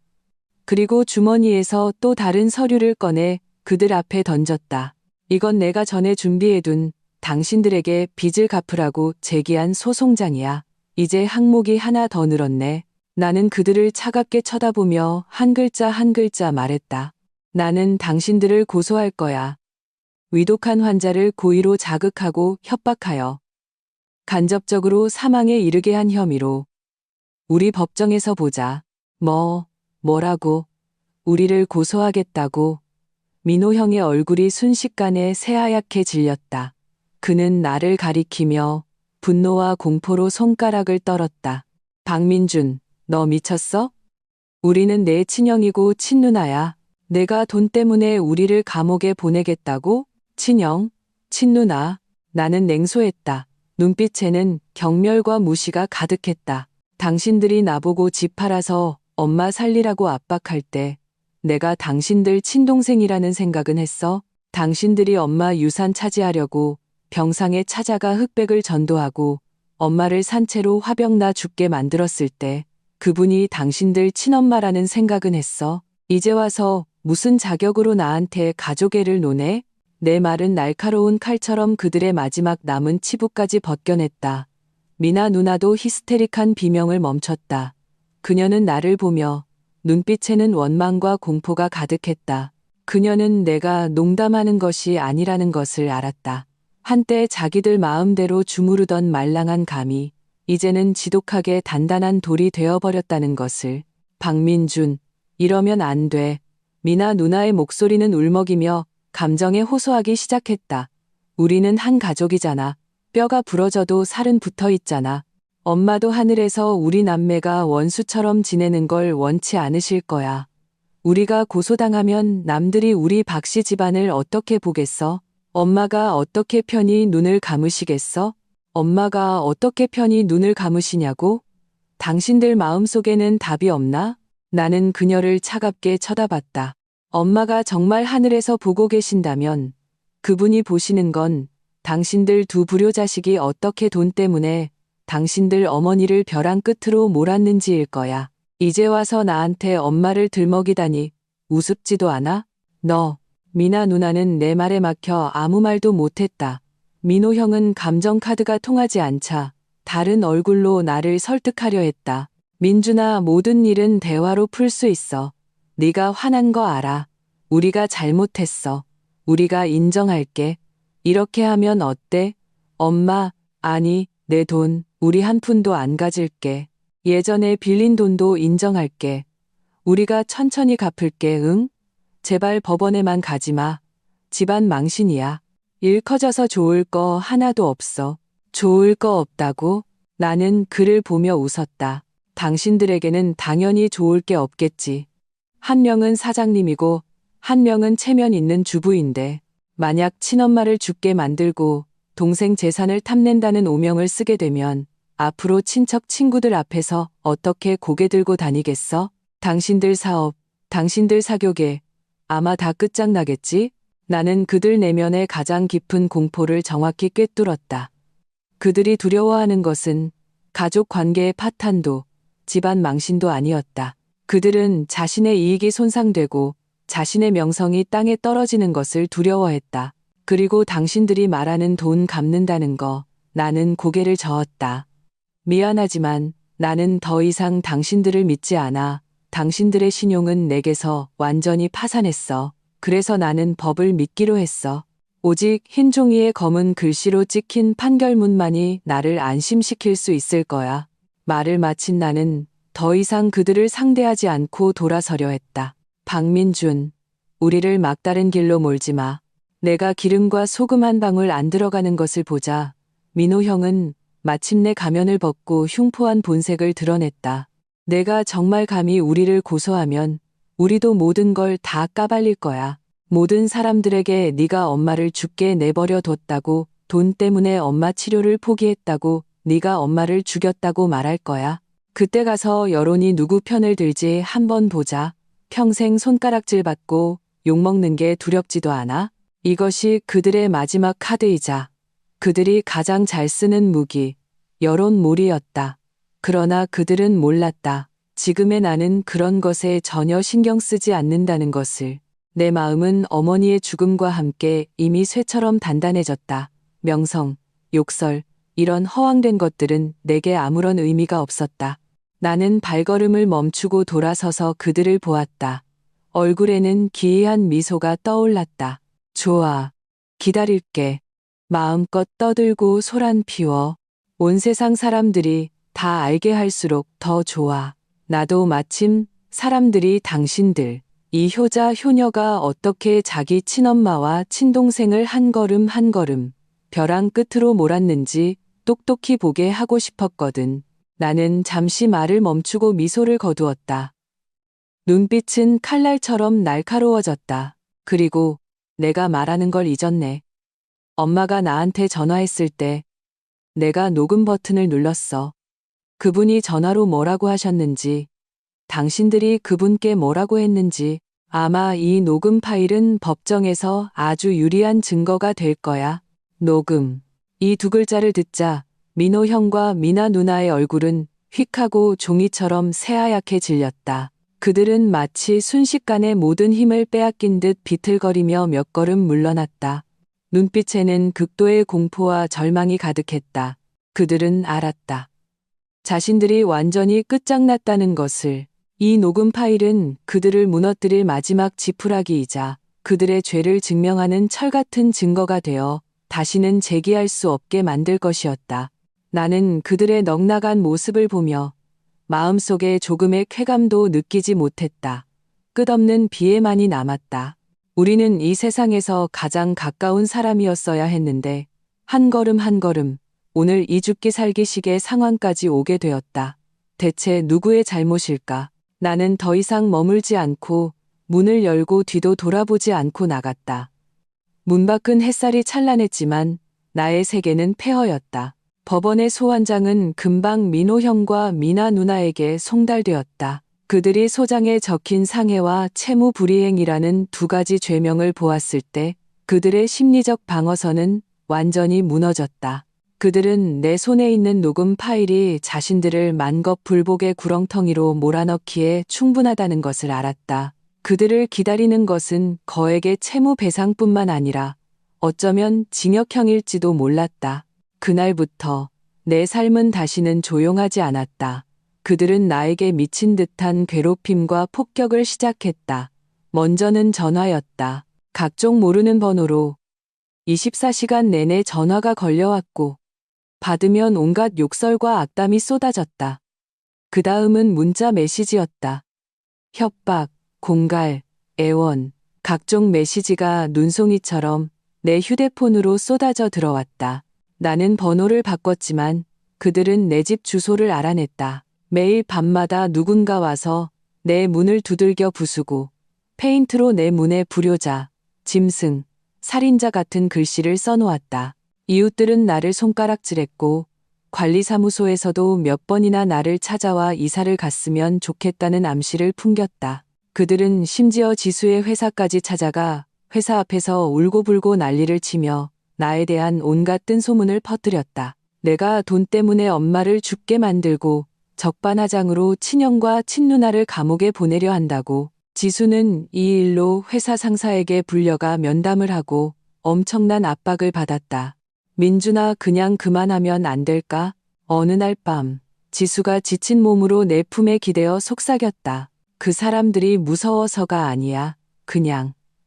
그리고 주머니에서 또 다른 서류를 꺼내 그들 앞에 던졌다. 이건 내가 전에 준비해둔 당신들에게 빚을 갚으라고 제기한 소송장이야. 이제 항목이 하나 더 늘었네. 나는 그들을 차갑게 쳐다보며 한 글자 한 글자 말했다. 나는 당신들을 고소할 거야. 위독한 환자를 고의로 자극하고 협박하여 간접적으로 사망에 이르게 한 혐의로. 우리 법정에서 보자. 뭐라고? 우리를 고소하겠다고? 민호 형의 얼굴이 순식간에 새하얗게 질렸다. 그는 나를 가리키며 분노와 공포로 손가락을 떨었다. 박민준, 너 미쳤어? 우리는 내 친형이고 친누나야. 내가 돈 때문에 우리를 감옥에 보내겠다고? 친형, 친누나. 나는 냉소했다. 눈빛에는 경멸과 무시가 가득했다. 당신들이 나보고 집 팔아서 엄마 살리라고 압박할 때 내가 당신들 친동생이라는 생각은 했어? 당신들이 엄마 유산 차지하려고 병상에 찾아가 흑백을 전도하고 엄마를 산채로 화병나 죽게 만들었을 때 그분이 당신들 친엄마라는 생각은 했어? 이제 와서 무슨 자격으로 나한테 가족애를 노네? 내 말은 날카로운 칼처럼 그들의 마지막 남은 치부까지 벗겨냈다. 미나 누나도 히스테릭한 비명을 멈췄다. 그녀는 나를 보며 눈빛에는 원망과 공포가 가득했다. 그녀는 내가 농담하는 것이 아니라는 것을 알았다. 한때 자기들 마음대로 주무르던 말랑한 감이 이제는 지독하게 단단한 돌이 되어버렸다는 것을. 박민준, 이러면 안 돼. 미나 누나의 목소리는 울먹이며 감정에 호소하기 시작했다. 우리는 한 가족이잖아. 뼈가 부러져도 살은 붙어 있잖아. 엄마도 하늘에서 우리 남매가 원수처럼 지내는 걸 원치 않으실 거야. 우리가 고소당하면 남들이 우리 박씨 집안을 어떻게 보겠어? 엄마가 어떻게 편히 눈을 감으시겠어? 엄마가 어떻게 편히 눈을 감으시냐고? 당신들 마음속에는 답이 없나? 나는 그녀를 차갑게 쳐다봤다. 엄마가 정말 하늘에서 보고 계신다면 그분이 보시는 건 당신들 두 불효자식이 어떻게 돈 때문에 당신들 어머니를 벼랑 끝으로 몰았는지일 거야. 이제 와서 나한테 엄마를 들먹이다니 우습지도 않아? 너. 미나 누나는 내 말에 막혀 아무 말도 못했다. 민호 형은 감정 카드가 통하지 않자 다른 얼굴로 나를 설득하려 했다. 민준아, 모든 일은 대화로 풀 수 있어. 네가 화난 거 알아. 우리가 잘못했어. 우리가 인정할게. 이렇게 하면 어때? 엄마, 아니, 내 돈, 우리 한 푼도 안 가질게. 예전에 빌린 돈도 인정할게. 우리가 천천히 갚을게, 응? 제발 법원에만 가지 마. 집안 망신이야. 일 커져서 좋을 거 하나도 없어. 좋을 거 없다고? 나는 그를 보며 웃었다. 당신들에게는 당연히 좋을 게 없겠지. 한 명은 사장님이고 한 명은 체면 있는 주부인데 만약 친엄마를 죽게 만들고 동생 재산을 탐낸다는 오명을 쓰게 되면 앞으로 친척 친구들 앞에서 어떻게 고개 들고 다니겠어? 당신들 사업, 당신들 사교계 아마 다 끝장나겠지? 나는 그들 내면의 가장 깊은 공포를 정확히 꿰뚫었다. 그들이 두려워하는 것은 가족 관계의 파탄도 집안 망신도 아니었다. 그들은 자신의 이익이 손상되고 자신의 명성이 땅에 떨어지는 것을 두려워했다. 그리고 당신들이 말하는 돈 갚는다는 거, 나는 고개를 저었다. 미안하지만 나는 더 이상 당신들을 믿지 않아. 당신들의 신용은 내게서 완전히 파산했어. 그래서 나는 법을 믿기로 했어. 오직 흰 종이에 검은 글씨로 찍힌 판결문만이 나를 안심시킬 수 있을 거야. 말을 마친 나는 더 이상 그들을 상대하지 않고 돌아서려 했다. 박민준, 우리를 막다른 길로 몰지 마. 내가 기름과 소금 한 방울 안 들어가는 것을 보자 민호 형은 마침내 가면을 벗고 흉포한 본색을 드러냈다. 내가 정말 감히 우리를 고소하면 우리도 모든 걸 다 까발릴 거야. 모든 사람들에게 네가 엄마를 죽게 내버려 뒀다고, 돈 때문에 엄마 치료를 포기했다고, 네가 엄마를 죽였다고 말할 거야. 그때 가서 여론이 누구 편을 들지 한번 보자. 평생 손가락질 받고 욕먹는 게 두렵지도 않아? 이것이 그들의 마지막 카드이자 그들이 가장 잘 쓰는 무기, 여론몰이였다. 그러나 그들은 몰랐다. 지금의 나는 그런 것에 전혀 신경 쓰지 않는다는 것을. 내 마음은 어머니의 죽음과 함께 이미 쇠처럼 단단해졌다. 명성, 욕설, 이런 허황된 것들은 내게 아무런 의미가 없었다. 나는 발걸음을 멈추고 돌아서서 그들을 보았다. 얼굴에는 기이한 미소가 떠올랐다. 좋아. 기다릴게. 마음껏 떠들고 소란 피워. 온 세상 사람들이 다 알게 할수록 더 좋아. 나도 마침 사람들이 당신들, 이 효자 효녀가 어떻게 자기 친엄마와 친동생을 한 걸음 한 걸음 벼랑 끝으로 몰았는지 똑똑히 보게 하고 싶었거든. 나는 잠시 말을 멈추고 미소를 거두었다. 눈빛은 칼날처럼 날카로워졌다. 그리고 내가 말하는 걸 잊었네. 엄마가 나한테 전화했을 때 내가 녹음 버튼을 눌렀어. 그분이 전화로 뭐라고 하셨는지, 당신들이 그분께 뭐라고 했는지, 아마 이 녹음 파일은 법정에서 아주 유리한 증거가 될 거야. 녹음. 이 두 글자를 듣자 민호 형과 미나 누나의 얼굴은 휙하고 종이처럼 새하얗게 질렸다. 그들은 마치 순식간에 모든 힘을 빼앗긴 듯 비틀거리며 몇 걸음 물러났다. 눈빛에는 극도의 공포와 절망이 가득했다. 그들은 알았다. 자신들이 완전히 끝장났다는 것을. 이 녹음 파일은 그들을 무너뜨릴 마지막 지푸라기이자 그들의 죄를 증명하는 철같은 증거가 되어 다시는 재기할 수 없게 만들 것이었다. 나는 그들의 넉나간 모습을 보며 마음속에 조금의 쾌감도 느끼지 못했다. 끝없는 비애만이 남았다. 우리는 이 세상에서 가장 가까운 사람이었어야 했는데 한 걸음 한 걸음 오늘 이 죽기 살기 식의 상황까지 오게 되었다. 대체 누구의 잘못일까? 나는 더 이상 머물지 않고 문을 열고 뒤도 돌아보지 않고 나갔다. 문 밖은 햇살이 찬란했지만 나의 세계는 폐허였다. 법원의 소환장은 금방 민호 형과 미나 누나에게 송달되었다. 그들이 소장에 적힌 상해와 채무 불이행이라는 두 가지 죄명을 보았을 때 그들의 심리적 방어선은 완전히 무너졌다. 그들은 내 손에 있는 녹음 파일이 자신들을 만겁불복의 구렁텅이로 몰아넣기에 충분하다는 것을 알았다. 그들을 기다리는 것은 거액의 채무 배상뿐만 아니라 어쩌면 징역형일지도 몰랐다. 그날부터 내 삶은 다시는 조용하지 않았다. 그들은 나에게 미친 듯한 괴롭힘과 폭격을 시작했다. 먼저는 전화였다. 각종 모르는 번호로 24시간 내내 전화가 걸려왔고 받으면 온갖 욕설과 악담이 쏟아졌다. 그 다음은 문자 메시지였다. 협박, 공갈, 애원, 각종 메시지가 눈송이처럼 내 휴대폰으로 쏟아져 들어왔다. 나는 번호를 바꿨지만 그들은 내 집 주소를 알아냈다. 매일 밤마다 누군가 와서 내 문을 두들겨 부수고 페인트로 내 문에 불효자, 짐승, 살인자 같은 글씨를 써놓았다. 이웃들은 나를 손가락질했고 관리사무소에서도 몇 번이나 나를 찾아와 이사를 갔으면 좋겠다는 암시를 풍겼다. 그들은 심지어 지수의 회사까지 찾아가 회사 앞에서 울고불고 난리를 치며 나에 대한 온갖 뜬소문을 퍼뜨렸다. 내가 돈 때문에 엄마를 죽게 만들고 적반하장으로 친형과 친누나를 감옥에 보내려 한다고. 지수는 이 일로 회사 상사에게 불려가 면담을 하고 엄청난 압박을 받았다. 민준아, 그냥 그만하면 안 될까? 어느 날 밤, 지수가 지친 몸으로 내 품에 기대어 속삭였다. 그 사람들이 무서워서가 아니야.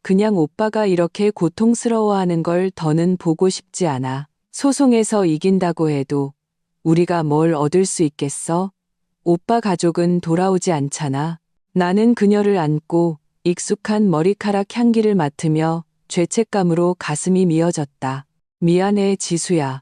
그냥 오빠가 이렇게 고통스러워하는 걸 더는 보고 싶지 않아. 소송에서 이긴다고 해도 우리가 뭘 얻을 수 있겠어? 오빠 가족은 돌아오지 않잖아. 나는 그녀를 안고 익숙한 머리카락 향기를 맡으며 죄책감으로 가슴이 미어졌다. 미안해, 지수야.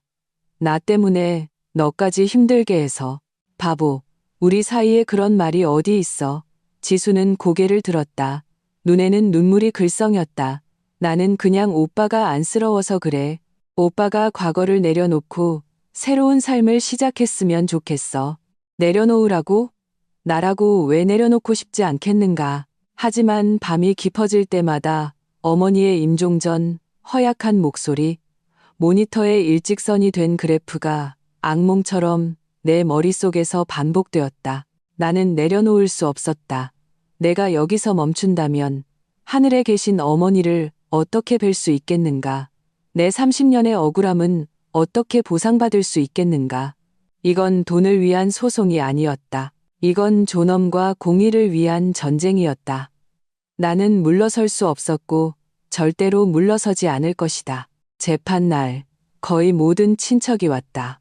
나 때문에 너까지 힘들게 해서. 바보, 우리 사이에 그런 말이 어디 있어. 지수는 고개를 들었다. 눈에는 눈물이 글썽였다. 나는 그냥 오빠가 안쓰러워서 그래. 오빠가 과거를 내려놓고 새로운 삶을 시작했으면 좋겠어. 내려놓으라고? 나라고 왜 내려놓고 싶지 않겠는가. 하지만 밤이 깊어질 때마다 어머니의 임종전 허약한 목소리, 모니터에 일직선이 된 그래프가 악몽처럼 내 머릿속에서 반복되었다. 나는 내려놓을 수 없었다. 내가 여기서 멈춘다면 하늘에 계신 어머니를 어떻게 뵐 수 있겠는가? 내 30년의 억울함은 어떻게 보상받을 수 있겠는가? 이건 돈을 위한 소송이 아니었다. 이건 존엄과 공의를 위한 전쟁이었다. 나는 물러설 수 없었고 절대로 물러서지 않을 것이다. 재판날, 거의 모든 친척이 왔다.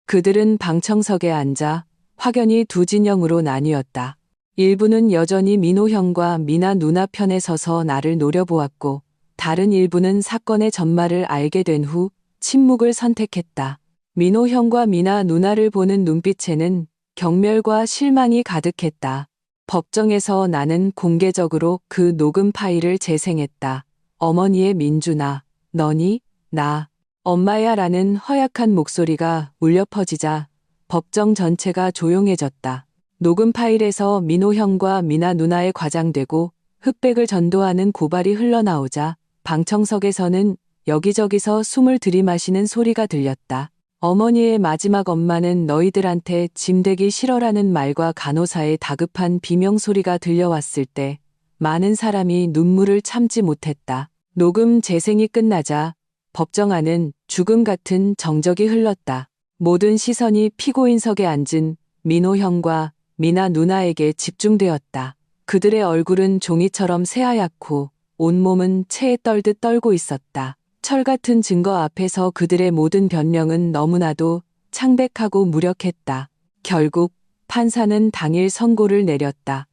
그들은 방청석에 앉아 확연히 두 진영으로 나뉘었다. 일부는 여전히 민호 형과 미나 누나 편에 서서 나를 노려보았고, 다른 일부는 사건의 전말을 알게 된 후 침묵을 선택했다. 민호 형과 미나 누나를 보는 눈빛에는 경멸과 실망이 가득했다. 법정에서 나는 공개적으로 그 녹음 파일을 재생했다. 어머니의 민준아, 너니? 나, 엄마야 라는 허약한 목소리가 울려 퍼지자 법정 전체가 조용해졌다. 녹음 파일에서 민호 형과 미나 누나에 과장되고 흑백을 전도하는 고발이 흘러나오자 방청석에서는 여기저기서 숨을 들이마시는 소리가 들렸다. 어머니의 마지막 엄마는 너희들한테 짐되기 싫어라는 말과 간호사의 다급한 비명소리가 들려왔을 때 많은 사람이 눈물을 참지 못했다. 녹음 재생이 끝나자 법정 안은 죽음 같은 정적이 흘렀다. 모든 시선이 피고인석에 앉은 민호 형과 미나 누나에게 집중되었다. 그들의 얼굴은 종이처럼 새하얗고 온몸은 체에 떨듯 떨고 있었다. 철 같은 증거 앞에서 그들의 모든 변명은 너무나도 창백하고 무력했다. 결국 판사는 당일 선고를 내렸다.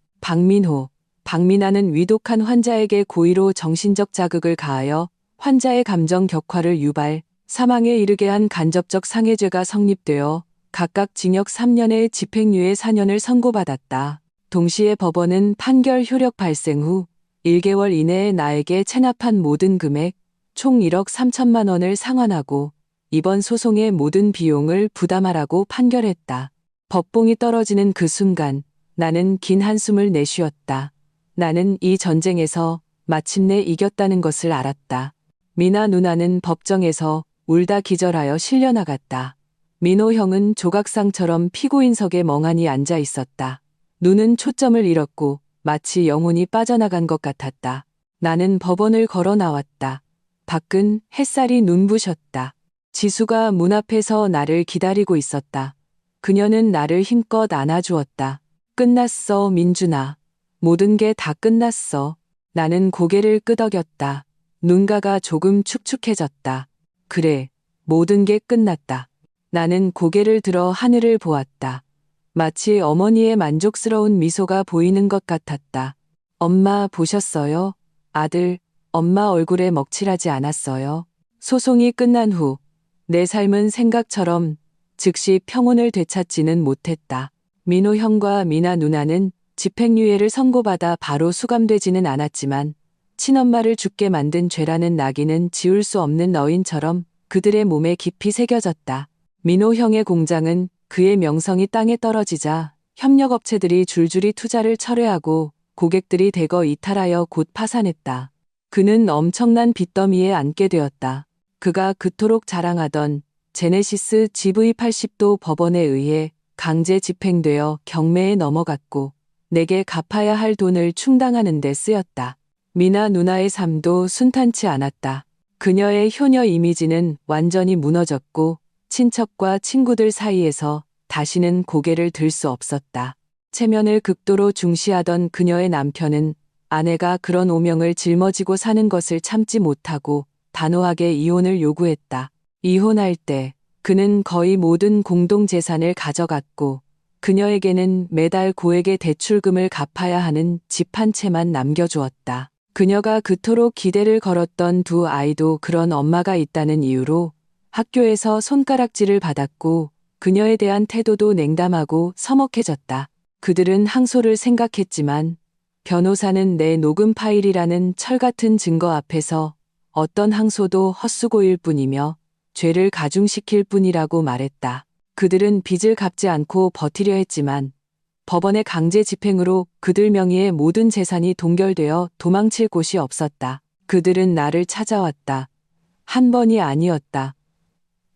박민아는 위독한 환자에게 고의로 정신적 자극을 가하여 환자의 감정 격화를 유발, 사망에 이르게 한 간접적 상해죄가 성립되어 각각 징역 3년에 집행유예 4년을 선고받았다. 동시에 법원은 판결 효력 발생 후 1개월 이내에 나에게 체납한 모든 금액 총 1억 3천만 원을 상환하고 이번 소송의 모든 비용을 부담하라고 판결했다. 법봉이 떨어지는 그 순간 나는 긴 한숨을 내쉬었다. 나는 이 전쟁에서 마침내 이겼다는 것을 알았다. 미나 누나는 법정에서 울다 기절하여 실려나갔다. 민호 형은 조각상처럼 피고인석에 멍하니 앉아 있었다. 눈은 초점을 잃었고 마치 영혼이 빠져나간 것 같았다. 나는 법원을 걸어 나왔다. 밖은 햇살이 눈부셨다. 지수가 문 앞에서 나를 기다리고 있었다. 그녀는 나를 힘껏 안아주었다. 끝났어, 민준아. 모든 게 다 끝났어. 나는 고개를 끄덕였다. 눈가가 조금 축축해졌다. 그래, 모든 게 끝났다. 나는 고개를 들어 하늘을 보았다. 마치 어머니의 만족스러운 미소가 보이는 것 같았다. 엄마 보셨어요? 아들, 엄마 얼굴에 먹칠하지 않았어요. 소송이 끝난 후 내 삶은 생각처럼 즉시 평온을 되찾지는 못했다. 민호 형과 미나 누나는 집행유예를 선고받아 바로 수감되지는 않았지만 친엄마를 죽게 만든 죄라는 낙인은 지울 수 없는 너인처럼 그들의 몸에 깊이 새겨졌다. 민호 형의 공장은 그의 명성이 땅에 떨어지자 협력업체들이 줄줄이 투자를 철회하고 고객들이 대거 이탈하여 곧 파산했다. 그는 엄청난 빚더미에 앉게 되었다. 그가 그토록 자랑하던 제네시스 GV80도 법원에 의해 강제 집행되어 경매에 넘어갔고 내게 갚아야 할 돈을 충당하는 데 쓰였다. 미나 누나의 삶도 순탄치 않았다. 그녀의 효녀 이미지는 완전히 무너졌고 친척과 친구들 사이에서 다시는 고개를 들 수 없었다. 체면을 극도로 중시하던 그녀의 남편은 아내가 그런 오명을 짊어지고 사는 것을 참지 못하고 단호하게 이혼을 요구했다. 이혼할 때 그는 거의 모든 공동재산을 가져갔고 그녀에게는 매달 고액의 대출금을 갚아야 하는 집 한 채만 남겨주었다. 그녀가 그토록 기대를 걸었던 두 아이도 그런 엄마가 있다는 이유로 학교에서 손가락질을 받았고 그녀에 대한 태도도 냉담하고 서먹해졌다. 그들은 항소를 생각했지만 변호사는 내 녹음 파일이라는 철같은 증거 앞에서 어떤 항소도 헛수고일 뿐이며 죄를 가중시킬 뿐이라고 말했다. 그들은 빚을 갚지 않고 버티려 했지만 법원의 강제 집행으로 그들 명의의 모든 재산이 동결되어 도망칠 곳이 없었다. 그들은 나를 찾아왔다. 한 번이 아니었다.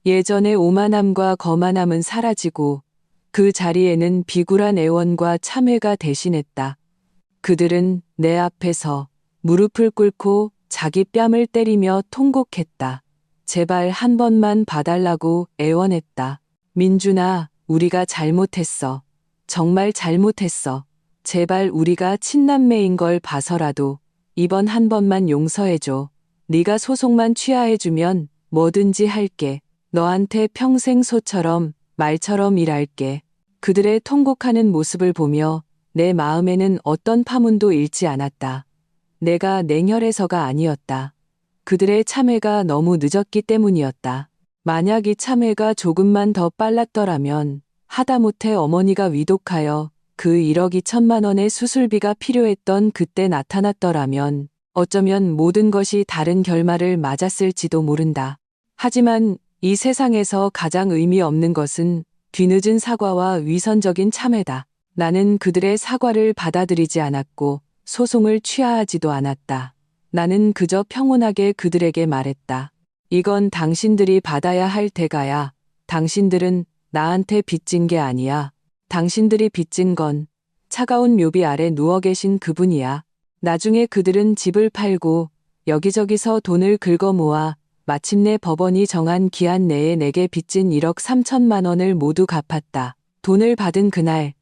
예전의 오만함과 거만함은 사라지고 그 자리에는 비굴한 애원과 참회가 대신했다. 그들은 내 앞에서 무릎을 꿇고 자기 뺨을 때리며 통곡했다. 제발 한 번만 봐달라고 애원했다. 민준아, 우리가 잘못했어. 정말 잘못했어. 제발 우리가 친남매인 걸 봐서라도 이번 한 번만 용서해줘. 네가 소송만 취하해주면 뭐든지 할게. 너한테 평생 소처럼 말처럼 일할게. 그들의 통곡하는 모습을 보며 내 마음에는 어떤 파문도 일지 않았다. 내가 냉혈해서가 아니었다. 그들의 참회가 너무 늦었기 때문이었다. 만약 이 참회가 조금만 더 빨랐더라면 하다못해 어머니가 위독하여 그 1억 2천만 원의 수술비가 필요했던 그때 나타났더라면 어쩌면 모든 것이 다른 결말을 맞았을지도 모른다. 하지만 이 세상에서 가장 의미 없는 것은 뒤늦은 사과와 위선적인 참회다. 나는 그들의 사과를 받아들이지 않았고 소송을 취하하지도 않았다. 나는 그저 평온하게 그들에게 말했다. 이건 당신들이 받아야 할 대가야. 당신들은 나한테 빚진 게 아니야. 당신들이 빚진 건 차가운 묘비 아래 누워 계신 그분이야. 나중에 그들은 집을 팔고 여기저기서 돈을 긁어 모아 마침내 법원이 정한 기한 내에 내게 빚진 1억 3천만 원을 모두 갚았다. 돈을 받은 그날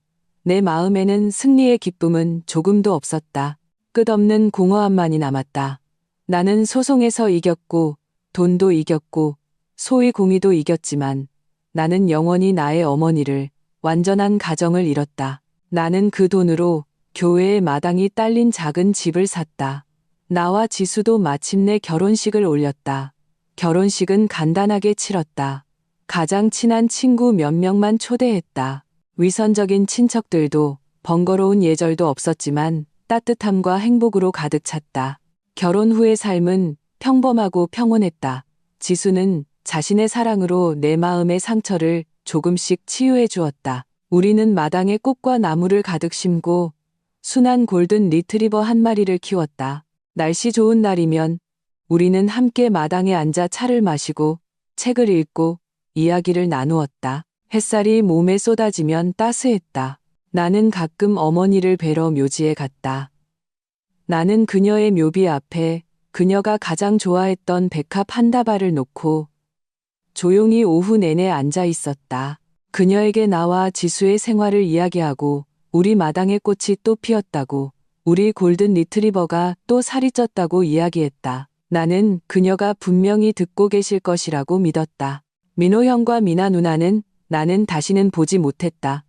내 마음에는 승리의 기쁨은 조금도 없었다. 끝없는 공허함만이 남았다. 나는 소송에서 이겼고 돈도 이겼고 소위 공의도 이겼지만 나는 영원히 나의 어머니를, 완전한 가정을 잃었다. 나는 그 돈으로 교회의 마당이 딸린 작은 집을 샀다. 나와 지수도 마침내 결혼식을 올렸다. 결혼식은 간단하게 치렀다. 가장 친한 친구 몇 명만 초대했다. 위선적인 친척들도 번거로운 예절도 없었지만 따뜻함과 행복으로 가득 찼다. 결혼 후의 삶은 평범하고 평온했다. 지수는 자신의 사랑으로 내 마음의 상처를 조금씩 치유해 주었다. 우리는 마당에 꽃과 나무를 가득 심고 순한 골든 리트리버 한 마리를 키웠다. 날씨 좋은 날이면 우리는 함께 마당에 앉아 차를 마시고 책을 읽고 이야기를 나누었다. 햇살이 몸에 쏟아지면 따스했다. 나는 가끔 어머니를 뵈러 묘지에 갔다. 나는 그녀의 묘비 앞에 그녀가 가장 좋아했던 백합 한 다발을 놓고 조용히 오후 내내 앉아 있었다. 그녀에게 나와 지수의 생활을 이야기하고 우리 마당에 꽃이 또 피었다고, 우리 골든 리트리버가 또 살이 쪘다고 이야기했다. 나는 그녀가 분명히 듣고 계실 것이라고 믿었다. 민호 형과 미나 누나는 나는 다시는 보지 못했다.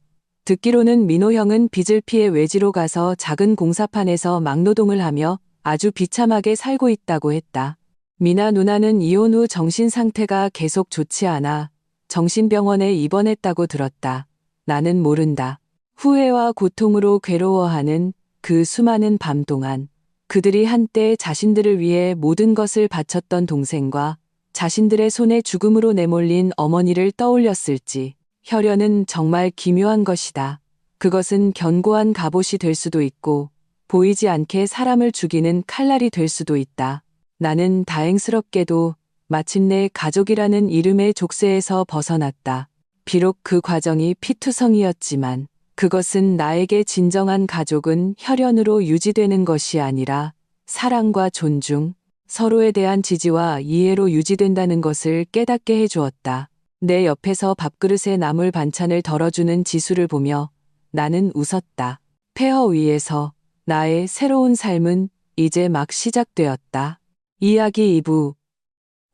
듣기로는 민호 형은 빚을 피해 외지로 가서 작은 공사판에서 막노동을 하며 아주 비참하게 살고 있다고 했다. 미나 누나는 이혼 후 정신 상태가 계속 좋지 않아 정신병원에 입원했다고 들었다. 나는 모른다. 후회와 고통으로 괴로워하는 그 수많은 밤 동안 그들이 한때 자신들을 위해 모든 것을 바쳤던 동생과 자신들의 손에 죽음으로 내몰린 어머니를 떠올렸을지. 혈연은 정말 기묘한 것이다. 그것은 견고한 갑옷이 될 수도 있고 보이지 않게 사람을 죽이는 칼날이 될 수도 있다. 나는 다행스럽게도 마침내 가족이라는 이름의 족쇄에서 벗어났다. 비록 그 과정이 피투성이었지만 그것은 나에게 진정한 가족은 혈연으로 유지되는 것이 아니라 사랑과 존중, 서로에 대한 지지와 이해로 유지된다는 것을 깨닫게 해주었다. 내 옆에서 밥그릇에 나물 반찬을 덜어주는 지수를 보며 나는 웃었다. 폐허 위에서 나의 새로운 삶은 이제 막 시작되었다. 이야기 2부.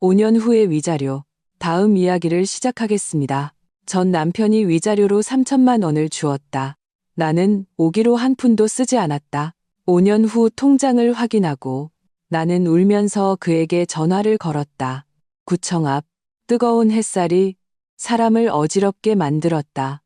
5년 후의 위자료. 다음 이야기를 시작하겠습니다. 전 남편이 위자료로 3천만 원을 주었다. 나는 오기로 한 푼도 쓰지 않았다. 5년 후 통장을 확인하고 나는 울면서 그에게 전화를 걸었다. 구청 앞 뜨거운 햇살이 사람을 어지럽게 만들었다.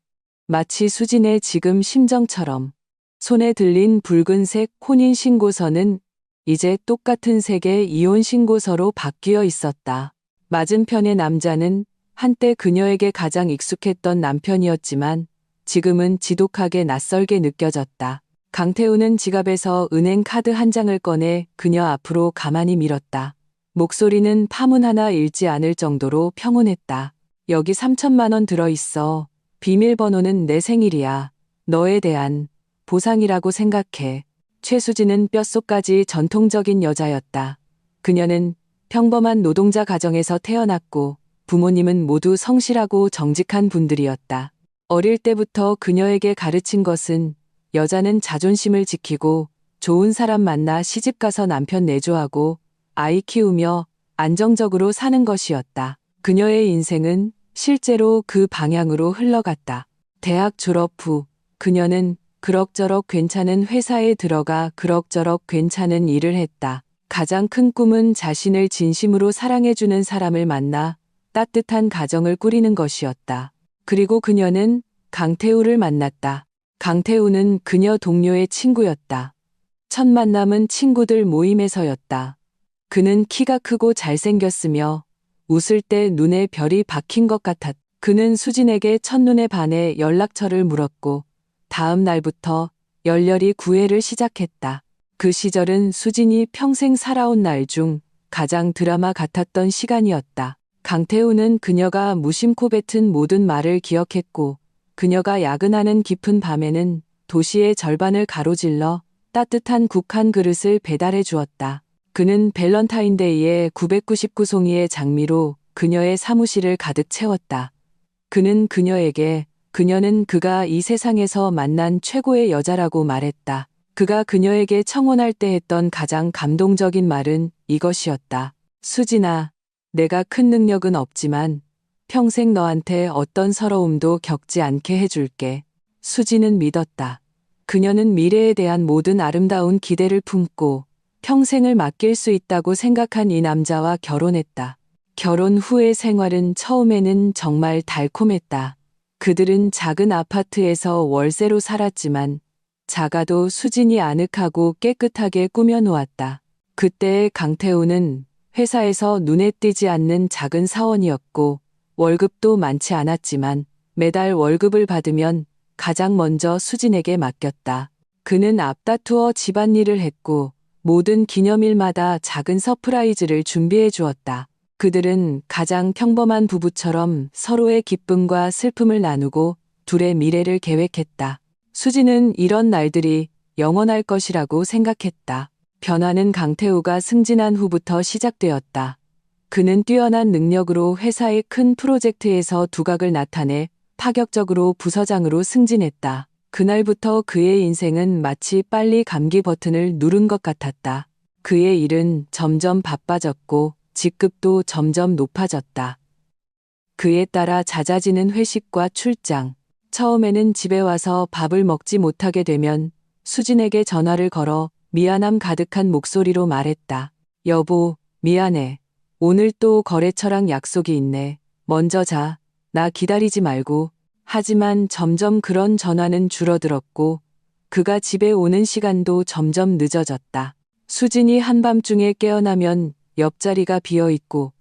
마치 수진의 지금 심정처럼. 손에 들린 붉은색 혼인신고서는 이제 똑같은 색의 이혼신고서로 바뀌어 있었다. 맞은편의 남자는 한때 그녀에게 가장 익숙했던 남편이었지만 지금은 지독하게 낯설게 느껴졌다. 강태우는 지갑에서 은행 카드 한 장을 꺼내 그녀 앞으로 가만히 밀었다. 목소리는 파문 하나 잃지 않을 정도로 평온했다. 여기 3천만 원 들어있어. 비밀번호는 내 생일이야. 너에 대한 보상이라고 생각해. 최수진은 뼛속까지 전통적인 여자였다. 그녀는 평범한 노동자 가정에서 태어났고 부모님은 모두 성실하고 정직한 분들이었다. 어릴 때부터 그녀에게 가르친 것은 여자는 자존심을 지키고 좋은 사람 만나 시집가서 남편 내조하고 아이 키우며 안정적으로 사는 것이었다. 그녀의 인생은 실제로 그 방향으로 흘러갔다. 대학 졸업 후 그녀는 그럭저럭 괜찮은 회사에 들어가 그럭저럭 괜찮은 일을 했다. 가장 큰 꿈은 자신을 진심으로 사랑해주는 사람을 만나 따뜻한 가정을 꾸리는 것이었다. 그리고 그녀는 강태우를 만났다. 강태우는 그녀 동료의 친구였다. 첫 만남은 친구들 모임에서였다. 그는 키가 크고 잘생겼으며 웃을 때 눈에 별이 박힌 것 같았다. 그는 수진에게 첫눈에 반해 연락처를 물었고 다음 날부터 열렬히 구애를 시작했다. 그 시절은 수진이 평생 살아온 날 중 가장 드라마 같았던 시간이었다. 강태우는 그녀가 무심코 뱉은 모든 말을 기억했고 그녀가 야근하는 깊은 밤에는 도시의 절반을 가로질러 따뜻한 국 한 그릇을 배달해 주었다. 그는 밸런타인데이에 999송이의 장미로 그녀의 사무실을 가득 채웠다. 그는 그녀는 그가 이 세상에서 만난 최고의 여자라고 말했다. 그가 그녀에게 청혼할 때 했던 가장 감동적인 말은 이것이었다. 수진아, 내가 큰 능력은 없지만 평생 너한테 어떤 서러움도 겪지 않게 해줄게. 수진은 믿었다. 그녀는 미래에 대한 모든 아름다운 기대를 품고 평생을 맡길 수 있다고 생각한 이 남자와 결혼했다. 결혼 후의 생활은 처음에는 정말 달콤했다. 그들은 작은 아파트에서 월세로 살았지만 작아도 수진이 아늑하고 깨끗하게 꾸며놓았다. 그때의 강태우는 회사에서 눈에 띄지 않는 작은 사원이었고 월급도 많지 않았지만 매달 월급을 받으면 가장 먼저 수진에게 맡겼다. 그는 앞다투어 집안일을 했고 모든 기념일마다 작은 서프라이즈를 준비해 주었다. 그들은 가장 평범한 부부처럼 서로의 기쁨과 슬픔을 나누고 둘의 미래를 계획했다. 수진은 이런 날들이 영원할 것이라고 생각했다. 변화는 강태우가 승진한 후부터 시작되었다. 그는 뛰어난 능력으로 회사의 큰 프로젝트에서 두각을 나타내 파격적으로 부서장으로 승진했다. 그날부터 그의 인생은 마치 빨리 감기 버튼을 누른 것 같았다. 그의 일은 점점 바빠졌고 직급도 점점 높아졌다. 그에 따라 잦아지는 회식과 출장. 처음에는 집에 와서 밥을 먹지 못하게 되면 수진에게 전화를 걸어 미안함 가득한 목소리로 말했다. 여보, 미안해. 오늘 또 거래처랑 약속이 있네. 먼저 자. 나 기다리지 말고. 하지만 점점 그런 전화는 줄어들었고 그가 집에 오는 시간도 점점 늦어졌다. 수진이 한밤중에 깨어나면 옆자리가 비어있고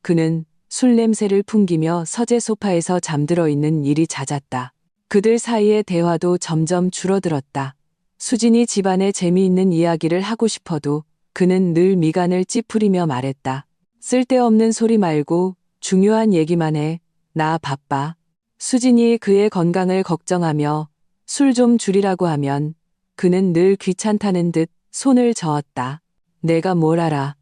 그는 술 냄새를 풍기며 서재 소파에서 잠들어 있는 일이 잦았다. 그들 사이의 대화도 점점 줄어들었다. 수진이 집안에 재미있는 이야기를 하고 싶어도 그는 늘 미간을 찌푸리며 말했다. 쓸데없는 소리 말고 중요한 얘기만 해. 나 바빠. 수진이 그의 건강을 걱정하며 술 좀 줄이라고 하면 그는 늘 귀찮다는 듯 손을 저었다. 내가 뭘 알아.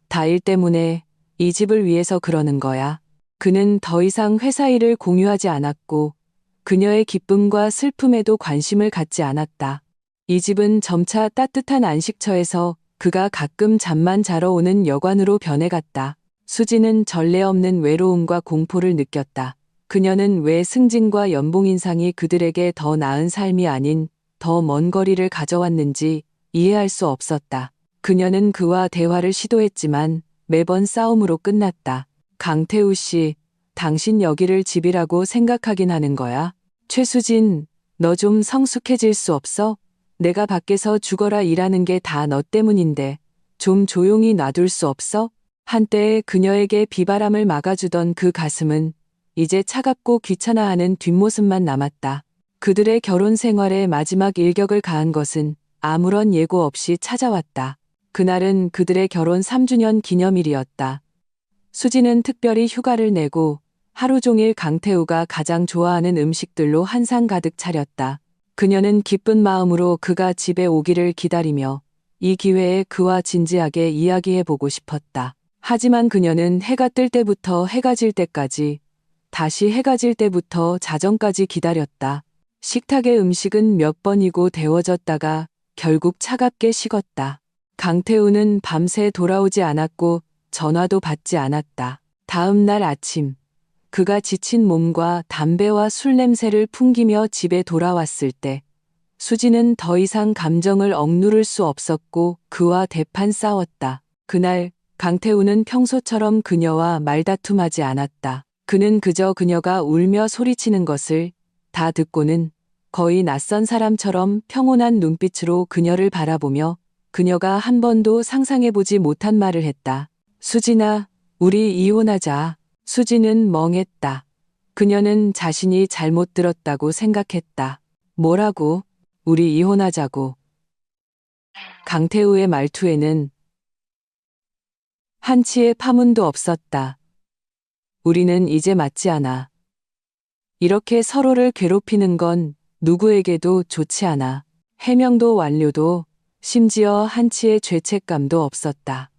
다 일 때문에, 이 집을 위해서 그러는 거야. 그는 더 이상 회사 일을 공유하지 않았고 그녀의 기쁨과 슬픔에도 관심을 갖지 않았다. 이 집은 점차 따뜻한 안식처에서 그가 가끔 잠만 자러 오는 여관으로 변해갔다. 수지는 전례 없는 외로움과 공포를 느꼈다. 그녀는 왜 승진과 연봉 인상이 그들에게 더 나은 삶이 아닌 더 먼 거리를 가져왔는지 이해할 수 없었다. 그녀는 그와 대화를 시도했지만 매번 싸움으로 끝났다. 강태우 씨, 당신 여기를 집이라고 생각하긴 하는 거야? 최수진, 너 좀 성숙해질 수 없어? 내가 밖에서 죽어라 일하는 게 다 너 때문인데 좀 조용히 놔둘 수 없어? 한때 그녀에게 비바람을 막아주던 그 가슴은 이제 차갑고 귀찮아하는 뒷모습만 남았다. 그들의 결혼 생활의 마지막 일격을 가한 것은 아무런 예고 없이 찾아왔다. 그날은 그들의 결혼 3주년 기념일이었다. 수지는 특별히 휴가를 내고 하루 종일 강태우가 가장 좋아하는 음식들로 한상 가득 차렸다. 그녀는 기쁜 마음으로 그가 집에 오기를 기다리며 이 기회에 그와 진지하게 이야기해보고 싶었다. 하지만 그녀는 해가 뜰 때부터 해가 질 때까지, 다시 해가 질 때부터 자정까지 기다렸다. 식탁의 음식은 몇 번이고 데워졌다가 결국 차갑게 식었다. 강태우는 밤새 돌아오지 않았고 전화도 받지 않았다. 다음 날 아침, 그가 지친 몸과 담배와 술 냄새를 풍기며 집에 돌아왔을 때 수지는 더 이상 감정을 억누를 수 없었고 그와 대판 싸웠다. 그날 강태우는 평소처럼 그녀와 말다툼하지 않았다. 그는 그저 그녀가 울며 소리치는 것을 다 듣고는 거의 낯선 사람처럼 평온한 눈빛으로 그녀를 바라보며 그녀가 한 번도 상상해보지 못한 말을 했다. 수진아, 우리 이혼하자. 수지는 멍했다. 그녀는 자신이 잘못 들었다고 생각했다. 뭐라고? 우리 이혼하자고. 강태우의 말투에는 한치의 파문도 없었다. 우리는 이제 맞지 않아. 이렇게 서로를 괴롭히는 건 누구에게도 좋지 않아. 해명도 완료도 심지어 한치의 죄책감도 없었다.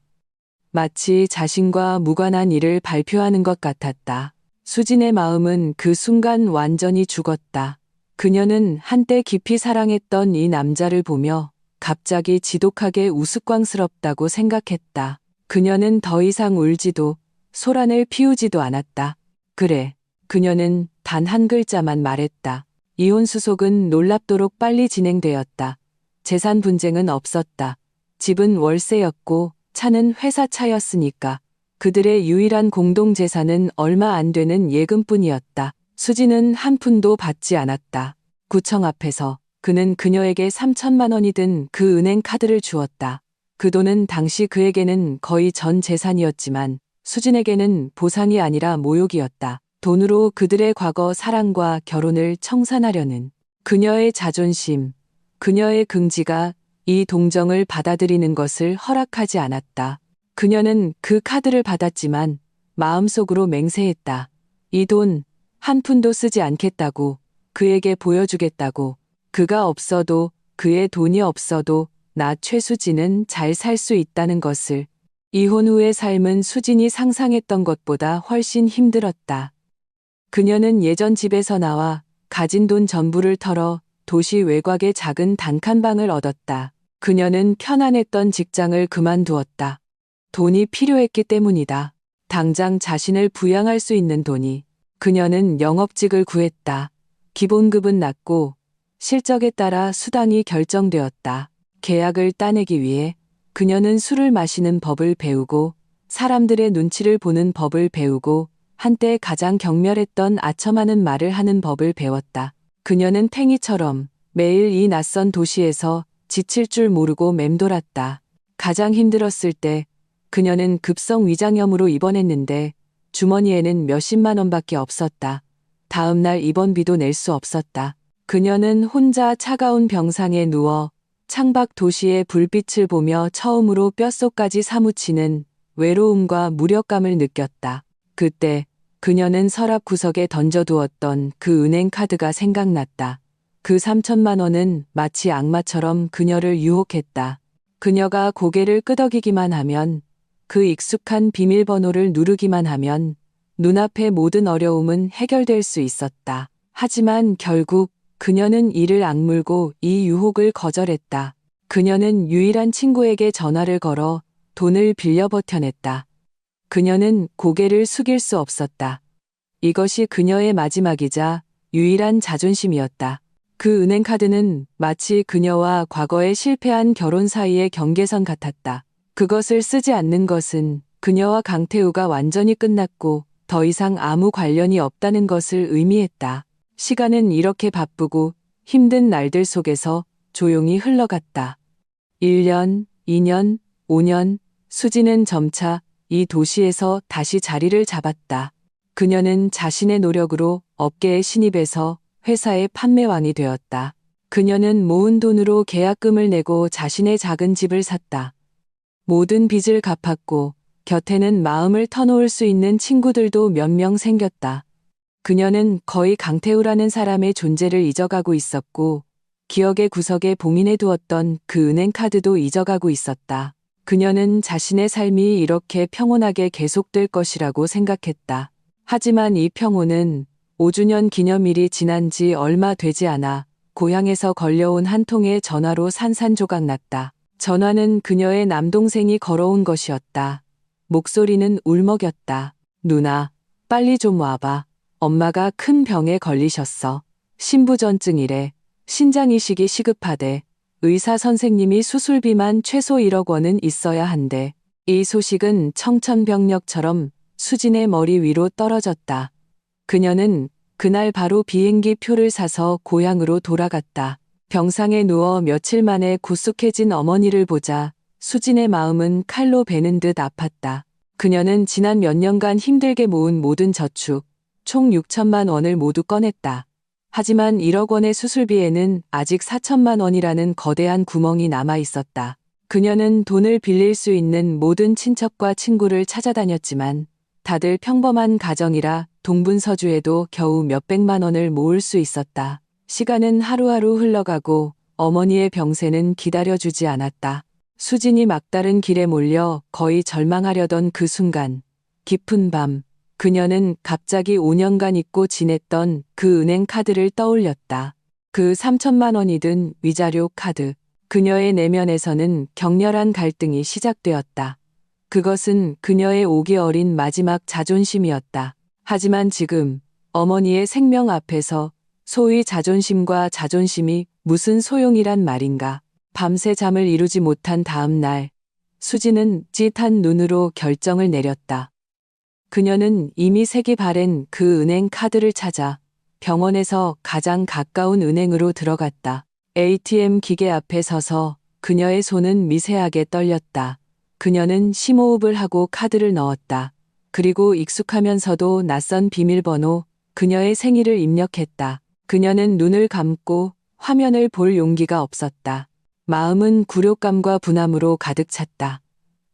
마치 자신과 무관한 일을 발표하는 것 같았다. 수진의 마음은 그 순간 완전히 죽었다. 그녀는 한때 깊이 사랑했던 이 남자를 보며 갑자기 지독하게 우스꽝스럽다고 생각했다. 그녀는 더 이상 울지도 소란을 피우지도 않았다. 그래, 그녀는 단 한 글자만 말했다. 이혼 수속은 놀랍도록 빨리 진행되었다. 재산 분쟁은 없었다. 집은 월세였고 차는 회사 차였으니까. 그들의 유일한 공동재산은 얼마 안 되는 예금뿐이었다. 수지는 한 푼도 받지 않았다. 구청 앞에서 그는 그녀에게 3천만 원이 든 그 은행 카드를 주었다. 그 돈은 당시 그에게는 거의 전 재산이었지만 수진에게는 보상이 아니라 모욕이었다. 돈으로 그들의 과거 사랑과 결혼을 청산하려는 그녀의 자존심, 그녀의 긍지가 이 동정을 받아들이는 것을 허락하지 않았다. 그녀는 그 카드를 받았지만 마음속으로 맹세했다. 이 돈 한 푼도 쓰지 않겠다고, 그에게 보여주겠다고. 그가 없어도, 그의 돈이 없어도 나 최수진은 잘 살 수 있다는 것을. 이혼 후의 삶은 수진이 상상했던 것보다 훨씬 힘들었다. 그녀는 예전 집에서 나와 가진 돈 전부를 털어 도시 외곽의 작은 단칸방을 얻었다. 그녀는 편안했던 직장을 그만두었다. 돈이 필요했기 때문이다. 당장 자신을 부양할 수 있는 돈이. 그녀는 영업직을 구했다. 기본급은 낮고 실적에 따라 수당이 결정되었다. 계약을 따내기 위해 그녀는 술을 마시는 법을 배우고 사람들의 눈치를 보는 법을 배우고 한때 가장 경멸했던 아첨하는 말을 하는 법을 배웠다. 그녀는 탱이처럼 매일 이 낯선 도시에서 지칠 줄 모르고 맴돌았다. 가장 힘들었을 때 그녀는 급성 위장염으로 입원했는데 주머니에는 몇십만 원밖에 없었다. 다음 날 입원비도 낼 수 없었다. 그녀는 혼자 차가운 병상에 누워 창밖 도시의 불빛을 보며 처음으로 뼛속까지 사무치는 외로움과 무력감을 느꼈다. 그때 그녀는 서랍 구석에 던져두었던 그 은행 카드가 생각났다. 그 3천만 원은 마치 악마처럼 그녀를 유혹했다. 그녀가 고개를 끄덕이기만 하면 그 익숙한 비밀번호를 누르기만 하면 눈앞의 모든 어려움은 해결될 수 있었다. 하지만 결국 그녀는 이를 악물고 이 유혹을 거절했다. 그녀는 유일한 친구에게 전화를 걸어 돈을 빌려 버텨냈다. 그녀는 고개를 숙일 수 없었다. 이것이 그녀의 마지막이자 유일한 자존심이었다. 그 은행 카드는 마치 그녀와 과거에 실패한 결혼 사이의 경계선 같았다. 그것을 쓰지 않는 것은 그녀와 강태우가 완전히 끝났고 더 이상 아무 관련이 없다는 것을 의미했다. 시간은 이렇게 바쁘고 힘든 날들 속에서 조용히 흘러갔다. 1년, 2년, 5년, 수지는 점차 이 도시에서 다시 자리를 잡았다. 그녀는 자신의 노력으로 업계에 신입해서 회사의 판매왕이 되었다. 그녀는 모은 돈으로 계약금을 내고 자신의 작은 집을 샀다. 모든 빚을 갚았고 곁에는 마음을 터놓을 수 있는 친구들도 몇 명 생겼다. 그녀는 거의 강태우라는 사람의 존재를 잊어가고 있었고 기억의 구석에 봉인해 두었던 그 은행 카드도 잊어가고 있었다. 그녀는 자신의 삶이 이렇게 평온하게 계속될 것이라고 생각했다. 하지만 이 평온은 5주년 기념일이 지난 지 얼마 되지 않아 고향에서 걸려온 한 통의 전화로 산산조각 났다. 전화는 그녀의 남동생이 걸어온 것이었다. 목소리는 울먹였다. 누나, 빨리 좀 와봐. 엄마가 큰 병에 걸리셨어. 신부전증이래. 신장이식이 시급하대. 의사 선생님이 수술비만 최소 1억 원은 있어야 한대. 이 소식은 청천벽력처럼 수진의 머리 위로 떨어졌다. 그녀는 그날 바로 비행기 표를 사서 고향으로 돌아갔다. 병상에 누워 며칠 만에 구숙해진 어머니를 보자 수진의 마음은 칼로 베는 듯 아팠다. 그녀는 지난 몇 년간 힘들게 모은 모든 저축, 총 6천만 원을 모두 꺼냈다. 하지만 1억 원의 수술비에는 아직 4천만 원이라는 거대한 구멍이 남아 있었다. 그녀는 돈을 빌릴 수 있는 모든 친척과 친구를 찾아다녔지만 다들 평범한 가정이라 동분서주에도 겨우 몇백만 원을 모을 수 있었다. 시간은 하루하루 흘러가고 어머니의 병세는 기다려주지 않았다. 수진이 막다른 길에 몰려 거의 절망하려던 그 순간, 깊은 밤, 그녀는 갑자기 5년간 잊고 지냈던 그 은행 카드를 떠올렸다. 그 3천만 원이 든 위자료 카드. 그녀의 내면에서는 격렬한 갈등이 시작되었다. 그것은 그녀의 오기 어린 마지막 자존심이었다. 하지만 지금 어머니의 생명 앞에서 소위 자존심과 자존심이 무슨 소용이란 말인가. 밤새 잠을 이루지 못한 다음 날, 수지는 찌릿한 눈으로 결정을 내렸다. 그녀는 이미 색이 바랜 그 은행 카드를 찾아 병원에서 가장 가까운 은행으로 들어갔다. ATM 기계 앞에 서서 그녀의 손은 미세하게 떨렸다. 그녀는 심호흡을 하고 카드를 넣었다. 그리고 익숙하면서도 낯선 비밀번호, 그녀의 생일을 입력했다. 그녀는 눈을 감고 화면을 볼 용기가 없었다. 마음은 굴욕감과 분함으로 가득 찼다.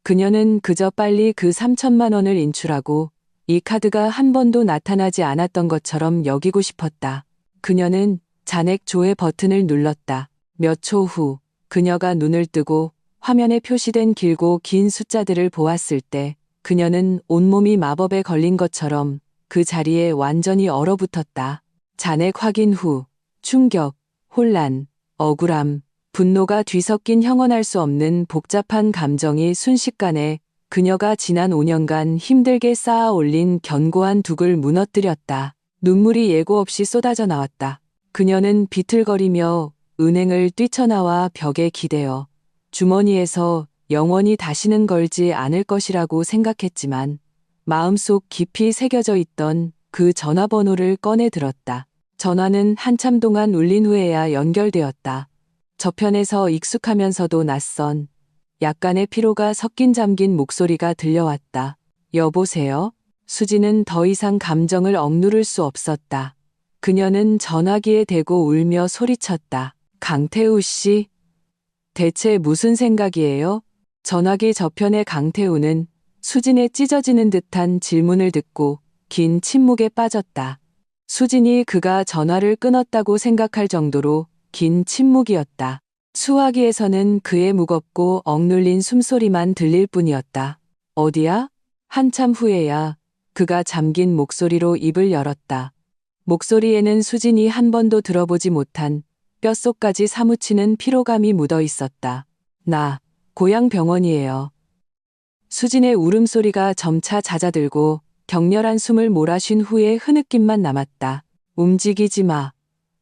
그녀는 그저 빨리 그 3천만 원을 인출하고 이 카드가 한 번도 나타나지 않았던 것처럼 여기고 싶었다. 그녀는 잔액 조회 버튼을 눌렀다. 몇 초 후 그녀가 눈을 뜨고 화면에 표시된 길고 긴 숫자들을 보았을 때 그녀는 온몸이 마법에 걸린 것처럼 그 자리에 완전히 얼어붙었다. 잔액 확인 후 충격, 혼란, 억울함, 분노가 뒤섞인 형언할 수 없는 복잡한 감정이 순식간에 그녀가 지난 5년간 힘들게 쌓아 올린 견고한 둑을 무너뜨렸다. 눈물이 예고 없이 쏟아져 나왔다. 그녀는 비틀거리며 은행을 뛰쳐나와 벽에 기대어 주머니에서 영원히 다시는 걸지 않을 것이라고 생각했지만 마음속 깊이 새겨져 있던 그 전화번호를 꺼내 들었다. 전화는 한참 동안 울린 후에야 연결되었다. 저편에서 익숙하면서도 낯선 약간의 피로가 섞인 잠긴 목소리가 들려왔다. 여보세요? 수지는 더 이상 감정을 억누를 수 없었다. 그녀는 전화기에 대고 울며 소리쳤다. 강태우 씨? 대체 무슨 생각이에요? 전화기 저편의 강태우는 수진의 찢어지는 듯한 질문을 듣고 긴 침묵에 빠졌다. 수진이 그가 전화를 끊었다고 생각할 정도로 긴 침묵이었다. 수화기에서는 그의 무겁고 억눌린 숨소리만 들릴 뿐이었다. 어디야? 한참 후에야 그가 잠긴 목소리로 입을 열었다. 목소리에는 수진이 한 번도 들어보지 못한 뼛속까지 사무치는 피로감이 묻어 있었다. 나, 고향 병원이에요. 수진의 울음소리가 점차 잦아들고 격렬한 숨을 몰아쉰 후에 흐느낌만 남았다. 움직이지 마.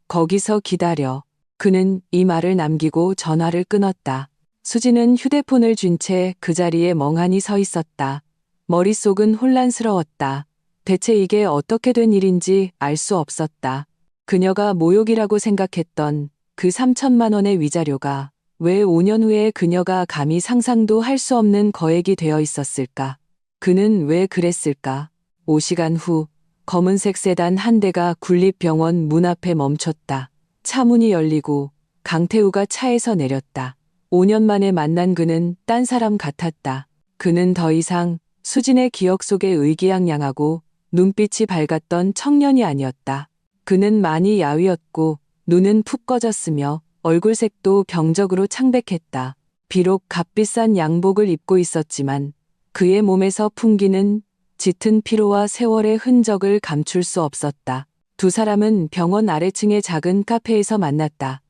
거기서 기다려. 그는 이 말을 남기고 전화를 끊었다. 수진은 휴대폰을 쥔 채 그 자리에 멍하니 서 있었다. 머릿속은 혼란스러웠다. 대체 이게 어떻게 된 일인지 알 수 없었다. 그녀가 모욕이라고 생각했던 그 3천만 원의 위자료가 왜 5년 후에 그녀가 감히 상상도 할 수 없는 거액이 되어 있었을까? 그는 왜 그랬을까? 5시간 후 검은색 세단 한 대가 국립병원 문 앞에 멈췄다. 차 문이 열리고 강태우가 차에서 내렸다. 5년 만에 만난 그는 딴 사람 같았다. 그는 더 이상 수진의 기억 속에 의기양양하고 눈빛이 밝았던 청년이 아니었다. 그는 많이 야위었고 눈은 푹 꺼졌으며 얼굴색도 병적으로 창백했다. 비록 값비싼 양복을 입고 있었지만 그의 몸에서 풍기는 짙은 피로와 세월의 흔적을 감출 수 없었다. 두 사람은 병원 아래층의 작은 카페에서 만났다.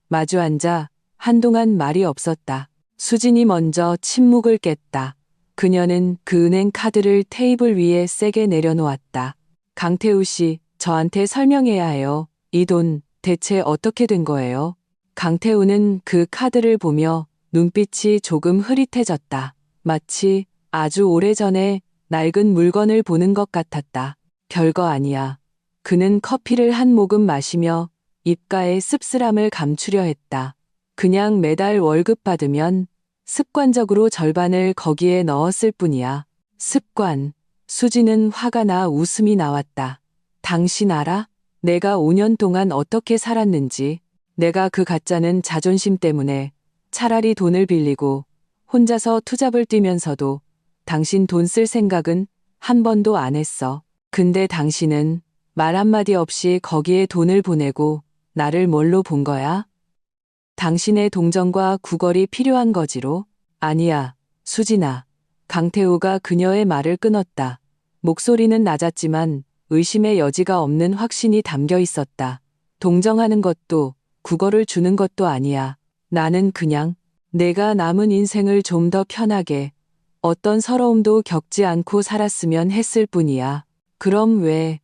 마주 앉아 한동안 말이 없었다. 수진이 먼저 침묵을 깼다. 그녀는 그 은행 카드를 테이블 위에 세게 내려놓았다. 강태우 씨, 저한테 설명해야 해요. 이 돈 대체 어떻게 된 거예요? 강태우는 그 카드를 보며 눈빛이 조금 흐릿해졌다. 마치 아주 오래전에 낡은 물건을 보는 것 같았다. 별거 아니야. 그는 커피를 한 모금 마시며 입가의 씁쓸함을 감추려 했다. 그냥 매달 월급 받으면 습관적으로 절반을 거기에 넣었을 뿐이야. 습관. 수지는 화가 나 웃음이 나왔다. 당신 알아? 내가 5년 동안 어떻게 살았는지. 내가 그 가짜는 자존심 때문에 차라리 돈을 빌리고 혼자서 투잡을 뛰면서도 당신 돈 쓸 생각은 한 번도 안 했어. 근데 당신은 말 한마디 없이 거기에 돈을 보내고 나를 뭘로 본 거야? 당신의 동정과 구걸이 필요한 거지로? 아니야, 수진아. 강태우가 그녀의 말을 끊었다. 목소리는 낮았지만 의심의 여지가 없는 확신이 담겨 있었다. 동정하는 것도 구걸을 주는 것도 아니야. 나는 그냥 내가 남은 인생을 좀 더 편하게 어떤 서러움도 겪지 않고 살았으면 했을 뿐이야. 그럼 왜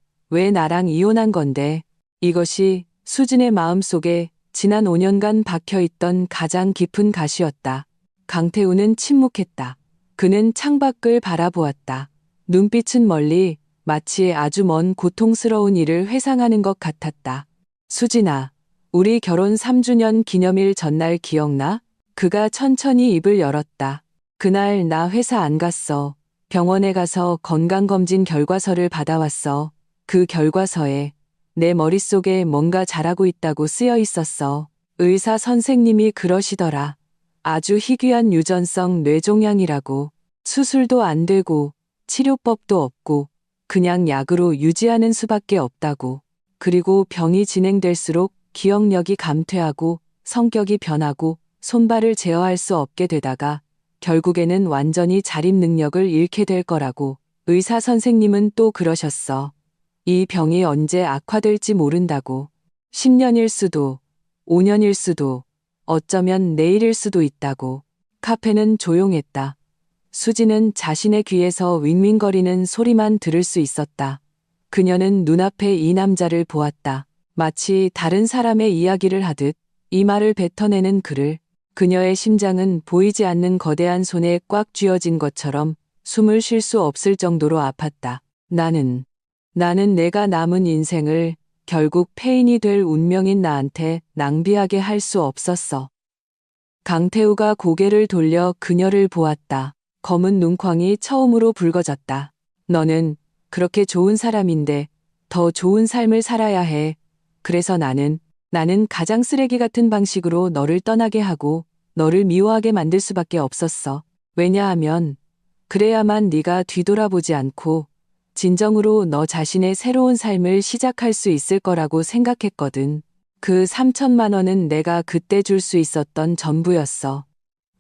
나랑 이혼한 건데? 이것이 수진의 마음속에 지난 5년간 박혀있던 가장 깊은 가시였다. 강태우는 침묵했다. 그는 창밖을 바라보았다. 눈빛은 멀리 마치 아주 먼 고통스러운 일을 회상하는 것 같았다. 수진아, 우리 결혼 3주년 기념일 전날 기억나? 그가 천천히 입을 열었다. 그날 나 회사 안 갔어. 병원에 가서 건강검진 결과서를 받아왔어. 그 결과서에 내 머릿속에 뭔가 잘하고 있다고 쓰여 있었어. 의사 선생님이 그러시더라. 아주 희귀한 유전성 뇌종양이라고. 수술도 안 되고 치료법도 없고 그냥 약으로 유지하는 수밖에 없다고. 그리고 병이 진행될수록 기억력이 감퇴하고 성격이 변하고 손발을 제어할 수 없게 되다가 결국에는 완전히 자립 능력을 잃게 될 거라고. 의사 선생님은 또 그러셨어. 이 병이 언제 악화될지 모른다고. 10년일 수도, 5년일 수도, 어쩌면 내일일 수도 있다고. 카페는 조용했다. 수지는 자신의 귀에서 윙윙거리는 소리만 들을 수 있었다. 그녀는 눈앞에 이 남자를 보았다. 마치 다른 사람의 이야기를 하듯 이 말을 뱉어내는 그를. 그녀의 심장은 보이지 않는 거대한 손에 꽉 쥐어진 것처럼 숨을 쉴 수 없을 정도로 아팠다. 나는 내가 남은 인생을 결국 폐인이 될 운명인 나한테 낭비하게 할 수 없었어. 강태우가 고개를 돌려 그녀를 보았다. 검은 눈광이 처음으로 붉어졌다. 너는 그렇게 좋은 사람인데 더 좋은 삶을 살아야 해. 그래서 나는 가장 쓰레기 같은 방식으로 너를 떠나게 하고 너를 미워하게 만들 수밖에 없었어. 왜냐하면 그래야만 네가 뒤돌아보지 않고 진정으로 너 자신의 새로운 삶을 시작할 수 있을 거라고 생각했거든. 그 3천만 원은 내가 그때 줄 수 있었던 전부였어.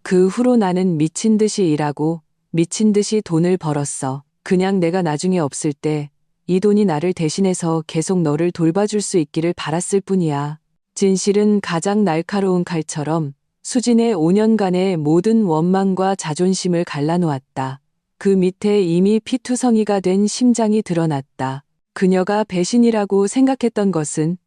그 후로 나는 미친 듯이 일하고 미친 듯이 돈을 벌었어. 그냥 내가 나중에 없을 때 이 돈이 나를 대신해서 계속 너를 돌봐줄 수 있기를 바랐을 뿐이야. 진실은 가장 날카로운 칼처럼 수진의 5년간의 모든 원망과 자존심을 갈라놓았다. 그 밑에 이미 피투성이가 된 심장이 드러났다. 그녀가 배신이라고 생각했던 것은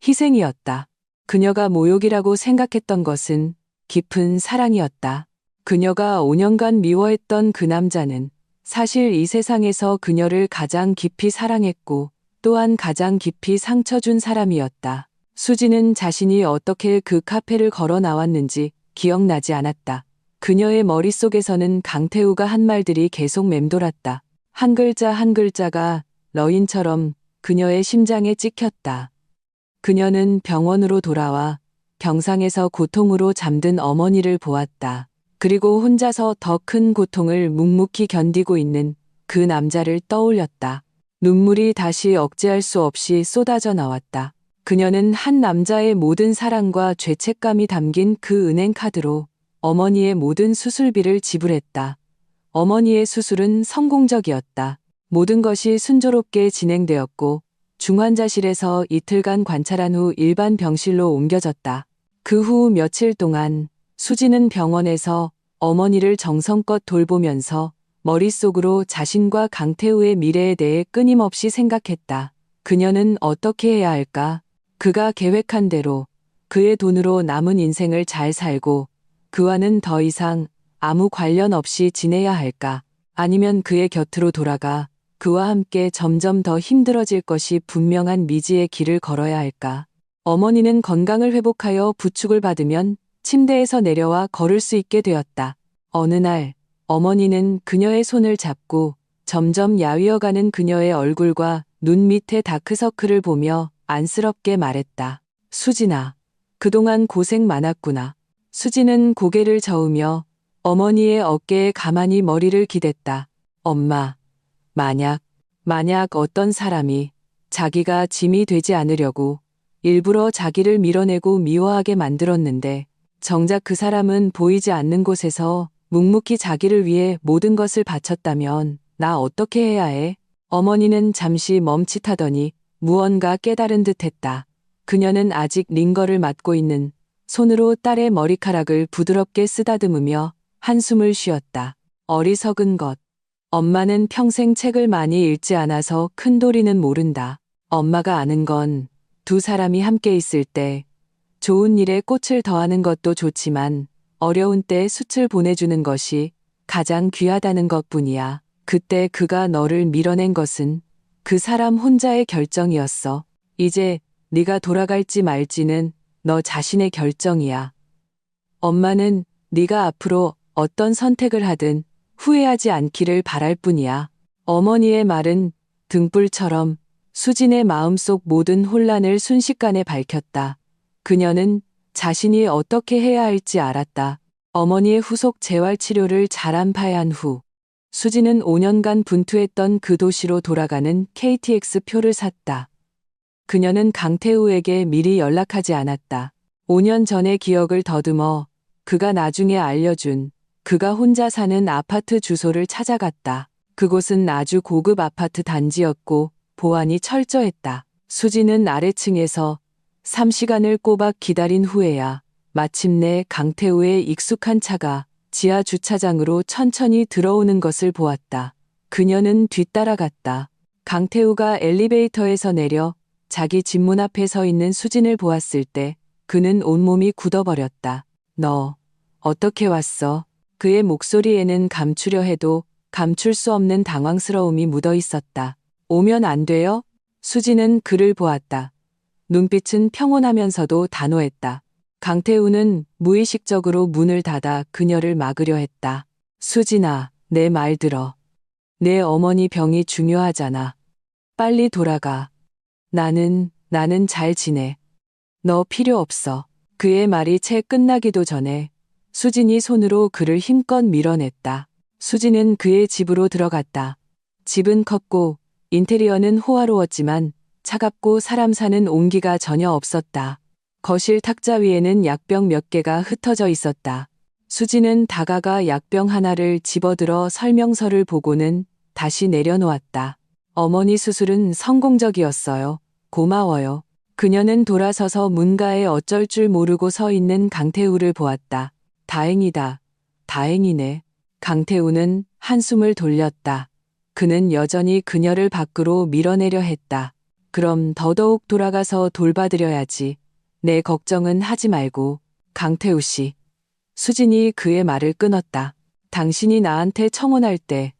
희생이었다. 그녀가 모욕이라고 생각했던 것은 깊은 사랑이었다. 그녀가 5년간 미워했던 그 남자는 사실 이 세상에서 그녀를 가장 깊이 사랑했고 또한 가장 깊이 상처 준 사람이었다. 수지는 자신이 어떻게 그 카페를 걸어 나왔는지 기억나지 않았다. 그녀의 머릿속에서는 강태우가 한 말들이 계속 맴돌았다. 한 글자 한 글자가 러인처럼 그녀의 심장에 찍혔다. 그녀는 병원으로 돌아와 병상에서 고통으로 잠든 어머니를 보았다. 그리고 혼자서 더 큰 고통을 묵묵히 견디고 있는 그 남자를 떠올렸다. 눈물이 다시 억제할 수 없이 쏟아져 나왔다. 그녀는 한 남자의 모든 사랑과 죄책감이 담긴 그 은행 카드로 어머니의 모든 수술비를 지불했다. 어머니의 수술은 성공적이었다. 모든 것이 순조롭게 진행되었고 중환자실에서 이틀간 관찰한 후 일반 병실로 옮겨졌다. 그 후 며칠 동안 수지는 병원에서 어머니를 정성껏 돌보면서 머릿속으로 자신과 강태우의 미래에 대해 끊임없이 생각했다. 그녀는 어떻게 해야 할까? 그가 계획한 대로 그의 돈으로 남은 인생을 잘 살고 그와는 더 이상 아무 관련 없이 지내야 할까? 아니면 그의 곁으로 돌아가 그와 함께 점점 더 힘들어질 것이 분명한 미지의 길을 걸어야 할까? 어머니는 건강을 회복하여 부축을 받으면 침대에서 내려와 걸을 수 있게 되었다. 어느 날 어머니는 그녀의 손을 잡고 점점 야위어가는 그녀의 얼굴과 눈 밑의 다크서클을 보며 안쓰럽게 말했다. 수진아, 그동안 고생 많았구나. 수진은 고개를 저으며 어머니의 어깨에 가만히 머리를 기댔다. 엄마, 만약 어떤 사람이 자기가 짐이 되지 않으려고 일부러 자기를 밀어내고 미워하게 만들었는데 정작 그 사람은 보이지 않는 곳에서 묵묵히 자기를 위해 모든 것을 바쳤다면 나 어떻게 해야 해? 어머니는 잠시 멈칫하더니 무언가 깨달은 듯했다. 그녀는 아직 링거를 맡고 있는 손으로 딸의 머리카락을 부드럽게 쓰다듬으며 한숨을 쉬었다. 어리석은 것. 엄마는 평생 책을 많이 읽지 않아서 큰 도리는 모른다. 엄마가 아는 건 두 사람이 함께 있을 때 좋은 일에 꽃을 더하는 것도 좋지만 어려운 때 숯을 보내주는 것이 가장 귀하다는 것뿐이야. 그때 그가 너를 밀어낸 것은 그 사람 혼자의 결정이었어. 이제 네가 돌아갈지 말지는 너 자신의 결정이야. 엄마는 네가 앞으로 어떤 선택을 하든 후회하지 않기를 바랄 뿐이야. 어머니의 말은 등불처럼 수진의 마음속 모든 혼란을 순식간에 밝혔다. 그녀는 자신이 어떻게 해야 할지 알았다. 어머니의 후속 재활치료를 잘 안파한 후 수진은 5년간 분투했던 그 도시로 돌아가는 KTX 표를 샀다. 그녀는 강태우에게 미리 연락하지 않았다. 5년 전의 기억을 더듬어 그가 나중에 알려준 그가 혼자 사는 아파트 주소를 찾아갔다. 그곳은 아주 고급 아파트 단지였고 보안이 철저했다. 수지는 아래층에서 3시간을 꼬박 기다린 후에야 마침내 강태우의 익숙한 차가 지하 주차장으로 천천히 들어오는 것을 보았다. 그녀는 뒤따라갔다. 강태우가 엘리베이터에서 내려 자기 집 문 앞에 서 있는 수진을 보았을 때 그는 온몸이 굳어버렸다. 너 어떻게 왔어? 그의 목소리에는 감추려 해도 감출 수 없는 당황스러움이 묻어 있었다. 오면 안 돼요? 수지는 그를 보았다. 눈빛은 평온하면서도 단호했다. 강태우는 무의식적으로 문을 닫아 그녀를 막으려 했다. 수진아, 내 말 들어. 내 어머니 병이 중요하잖아. 빨리 돌아가. 나는 잘 지내. 너 필요 없어. 그의 말이 채 끝나기도 전에 수진이 손으로 그를 힘껏 밀어냈다. 수진은 그의 집으로 들어갔다. 집은 컸고 인테리어는 호화로웠지만 차갑고 사람 사는 온기가 전혀 없었다. 거실 탁자 위에는 약병 몇 개가 흩어져 있었다. 수진은 다가가 약병 하나를 집어들어 설명서를 보고는 다시 내려놓았다. 어머니 수술은 성공적이었어요. 고마워요. 그녀는 돌아서서 문가에 어쩔 줄 모르고 서 있는 강태우를 보았다. 다행이다. 다행이네. 강태우는 한숨을 돌렸다. 그는 여전히 그녀를 밖으로 밀어내려 했다. 그럼 더더욱 돌아가서 돌봐드려야지. 내 걱정은 하지 말고. 강태우 씨. 수진이 그의 말을 끊었다. 당신이 나한테 청혼할 때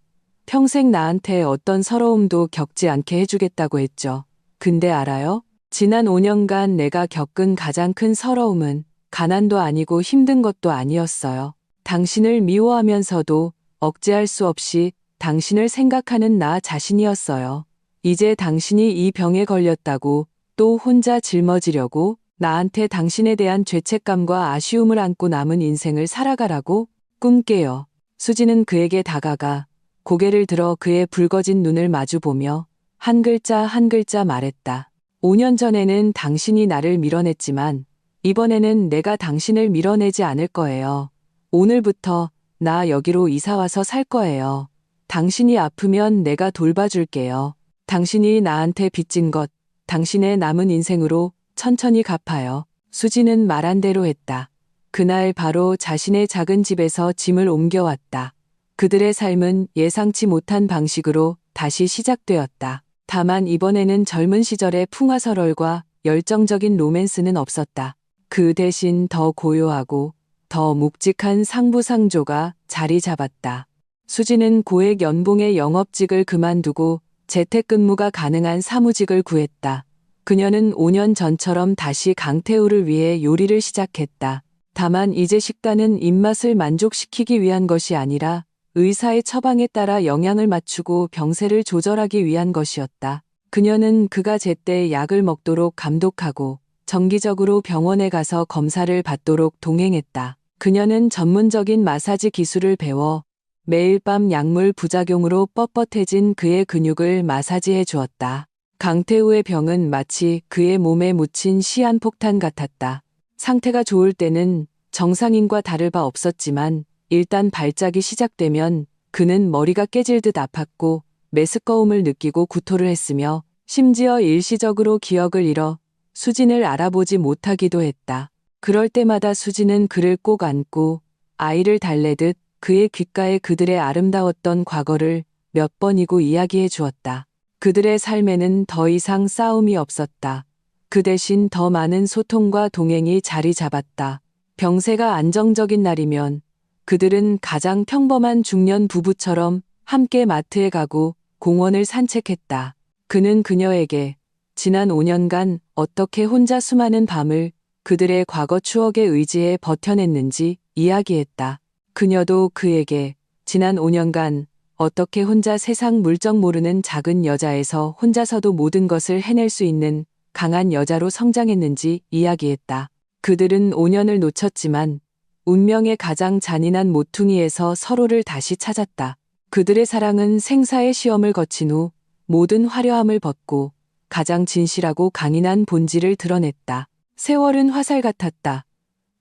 평생 나한테 어떤 서러움도 겪지 않게 해주겠다고 했죠. 근데 알아요? 지난 5년간 내가 겪은 가장 큰 서러움은 가난도 아니고 힘든 것도 아니었어요. 당신을 미워하면서도 억제할 수 없이 당신을 생각하는 나 자신이었어요. 이제 당신이 이 병에 걸렸다고 또 혼자 짊어지려고 나한테 당신에 대한 죄책감과 아쉬움을 안고 남은 인생을 살아가라고? 꿈깨요. 수지는 그에게 다가가 고개를 들어 그의 붉어진 눈을 마주보며 한 글자 한 글자 말했다. 5년 전에는 당신이 나를 밀어냈지만 이번에는 내가 당신을 밀어내지 않을 거예요. 오늘부터 나 여기로 이사와서 살 거예요. 당신이 아프면 내가 돌봐줄게요. 당신이 나한테 빚진 것, 당신의 남은 인생으로 천천히 갚아요. 수지는 말한 대로 했다. 그날 바로 자신의 작은 집에서 짐을 옮겨왔다. 그들의 삶은 예상치 못한 방식으로 다시 시작되었다. 다만 이번에는 젊은 시절의 풍화설월과 열정적인 로맨스는 없었다. 그 대신 더 고요하고 더 묵직한 상부상조가 자리 잡았다. 수지는 고액 연봉의 영업직을 그만두고 재택근무가 가능한 사무직을 구했다. 그녀는 5년 전처럼 다시 강태우를 위해 요리를 시작했다. 다만 이제 식단은 입맛을 만족시키기 위한 것이 아니라 의사의 처방에 따라 영양을 맞추고 병세를 조절하기 위한 것이었다. 그녀는 그가 제때 약을 먹도록 감독하고 정기적으로 병원에 가서 검사를 받도록 동행했다. 그녀는 전문적인 마사지 기술을 배워 매일 밤 약물 부작용으로 뻣뻣해진 그의 근육을 마사지해 주었다. 강태우의 병은 마치 그의 몸에 묻힌 시한폭탄 같았다. 상태가 좋을 때는 정상인과 다를 바 없었지만 일단 발작이 시작되면 그는 머리가 깨질 듯 아팠고 메스꺼움을 느끼고 구토를 했으며 심지어 일시적으로 기억을 잃어 수진을 알아보지 못하기도 했다. 그럴 때마다 수진은 그를 꼭 안고 아이를 달래듯 그의 귓가에 그들의 아름다웠던 과거를 몇 번이고 이야기해 주었다. 그들의 삶에는 더 이상 싸움이 없었다. 그 대신 더 많은 소통과 동행이 자리 잡았다. 병세가 안정적인 날이면 그들은 가장 평범한 중년 부부처럼 함께 마트에 가고 공원을 산책했다. 그는 그녀에게 지난 5년간 어떻게 혼자 수많은 밤을 그들의 과거 추억에 의지해 버텨냈는지 이야기했다. 그녀도 그에게 지난 5년간 어떻게 혼자 세상 물정 모르는 작은 여자에서 혼자서도 모든 것을 해낼 수 있는 강한 여자로 성장했는지 이야기했다. 그들은 5년을 놓쳤지만 운명의 가장 잔인한 모퉁이에서 서로를 다시 찾았다. 그들의 사랑은 생사의 시험을 거친 후 모든 화려함을 벗고 가장 진실하고 강인한 본질을 드러냈다. 세월은 화살 같았다.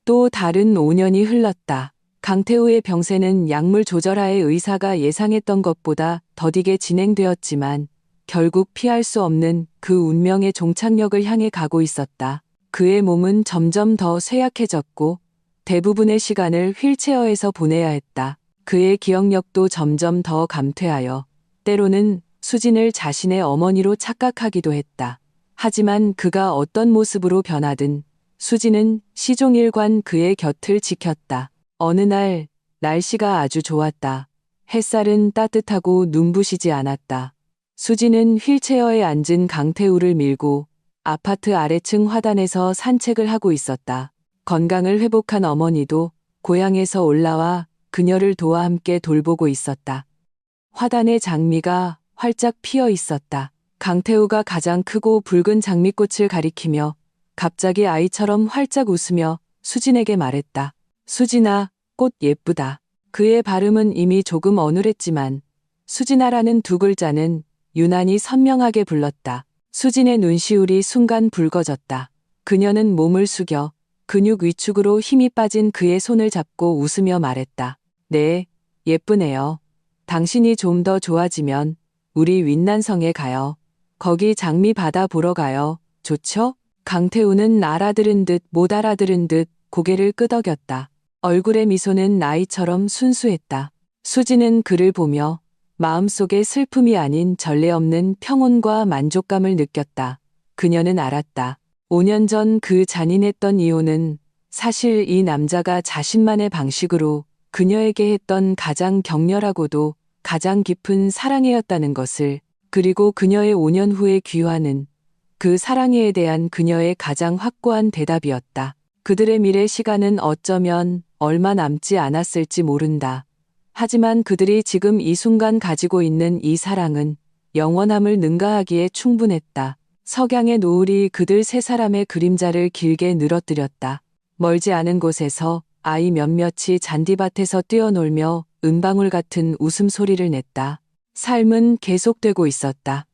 또 다른 5년이 흘렀다. 강태우의 병세는 약물 조절하에 의사가 예상했던 것보다 더디게 진행되었지만 결국 피할 수 없는 그 운명의 종착역을 향해 가고 있었다. 그의 몸은 점점 더 쇠약해졌고 대부분의 시간을 휠체어에서 보내야 했다. 그의 기억력도 점점 더 감퇴하여 때로는 수진을 자신의 어머니로 착각하기도 했다. 하지만 그가 어떤 모습으로 변하든 수진은 시종일관 그의 곁을 지켰다. 어느 날 날씨가 아주 좋았다. 햇살은 따뜻하고 눈부시지 않았다. 수진은 휠체어에 앉은 강태우를 밀고 아파트 아래층 화단에서 산책을 하고 있었다. 건강을 회복한 어머니도 고향에서 올라와 그녀를 도와 함께 돌보고 있었다. 화단의 장미가 활짝 피어 있었다. 강태우가 가장 크고 붉은 장미꽃을 가리키며 갑자기 아이처럼 활짝 웃으며 수진에게 말했다. 수진아, 꽃 예쁘다. 그의 발음은 이미 조금 어눌했지만 수진아라는 두 글자는 유난히 선명하게 불렀다. 수진의 눈시울이 순간 붉어졌다. 그녀는 몸을 숙여 근육 위축으로 힘이 빠진 그의 손을 잡고 웃으며 말했다. 네, 예쁘네요. 당신이 좀 더 좋아지면 우리 윈난성에 가요. 거기 장미 바다 보러 가요. 좋죠? 강태우는 알아들은 듯 못 알아들은 듯 고개를 끄덕였다. 얼굴의 미소는 나이처럼 순수했다. 수지는 그를 보며 마음속에 슬픔이 아닌 전례 없는 평온과 만족감을 느꼈다. 그녀는 알았다. 5년 전 그 잔인했던 이혼은 사실 이 남자가 자신만의 방식으로 그녀에게 했던 가장 격렬하고도 가장 깊은 사랑이었다는 것을, 그리고 그녀의 5년 후의 귀환은 그 사랑에 대한 그녀의 가장 확고한 대답이었다. 그들의 미래 시간은 어쩌면 얼마 남지 않았을지 모른다. 하지만 그들이 지금 이 순간 가지고 있는 이 사랑은 영원함을 능가하기에 충분했다. 석양의 노을이 그들 세 사람의 그림자를 길게 늘어뜨렸다. 멀지 않은 곳에서 아이 몇몇이 잔디밭에서 뛰어놀며 은방울 같은 웃음소리를 냈다. 삶은 계속되고 있었다.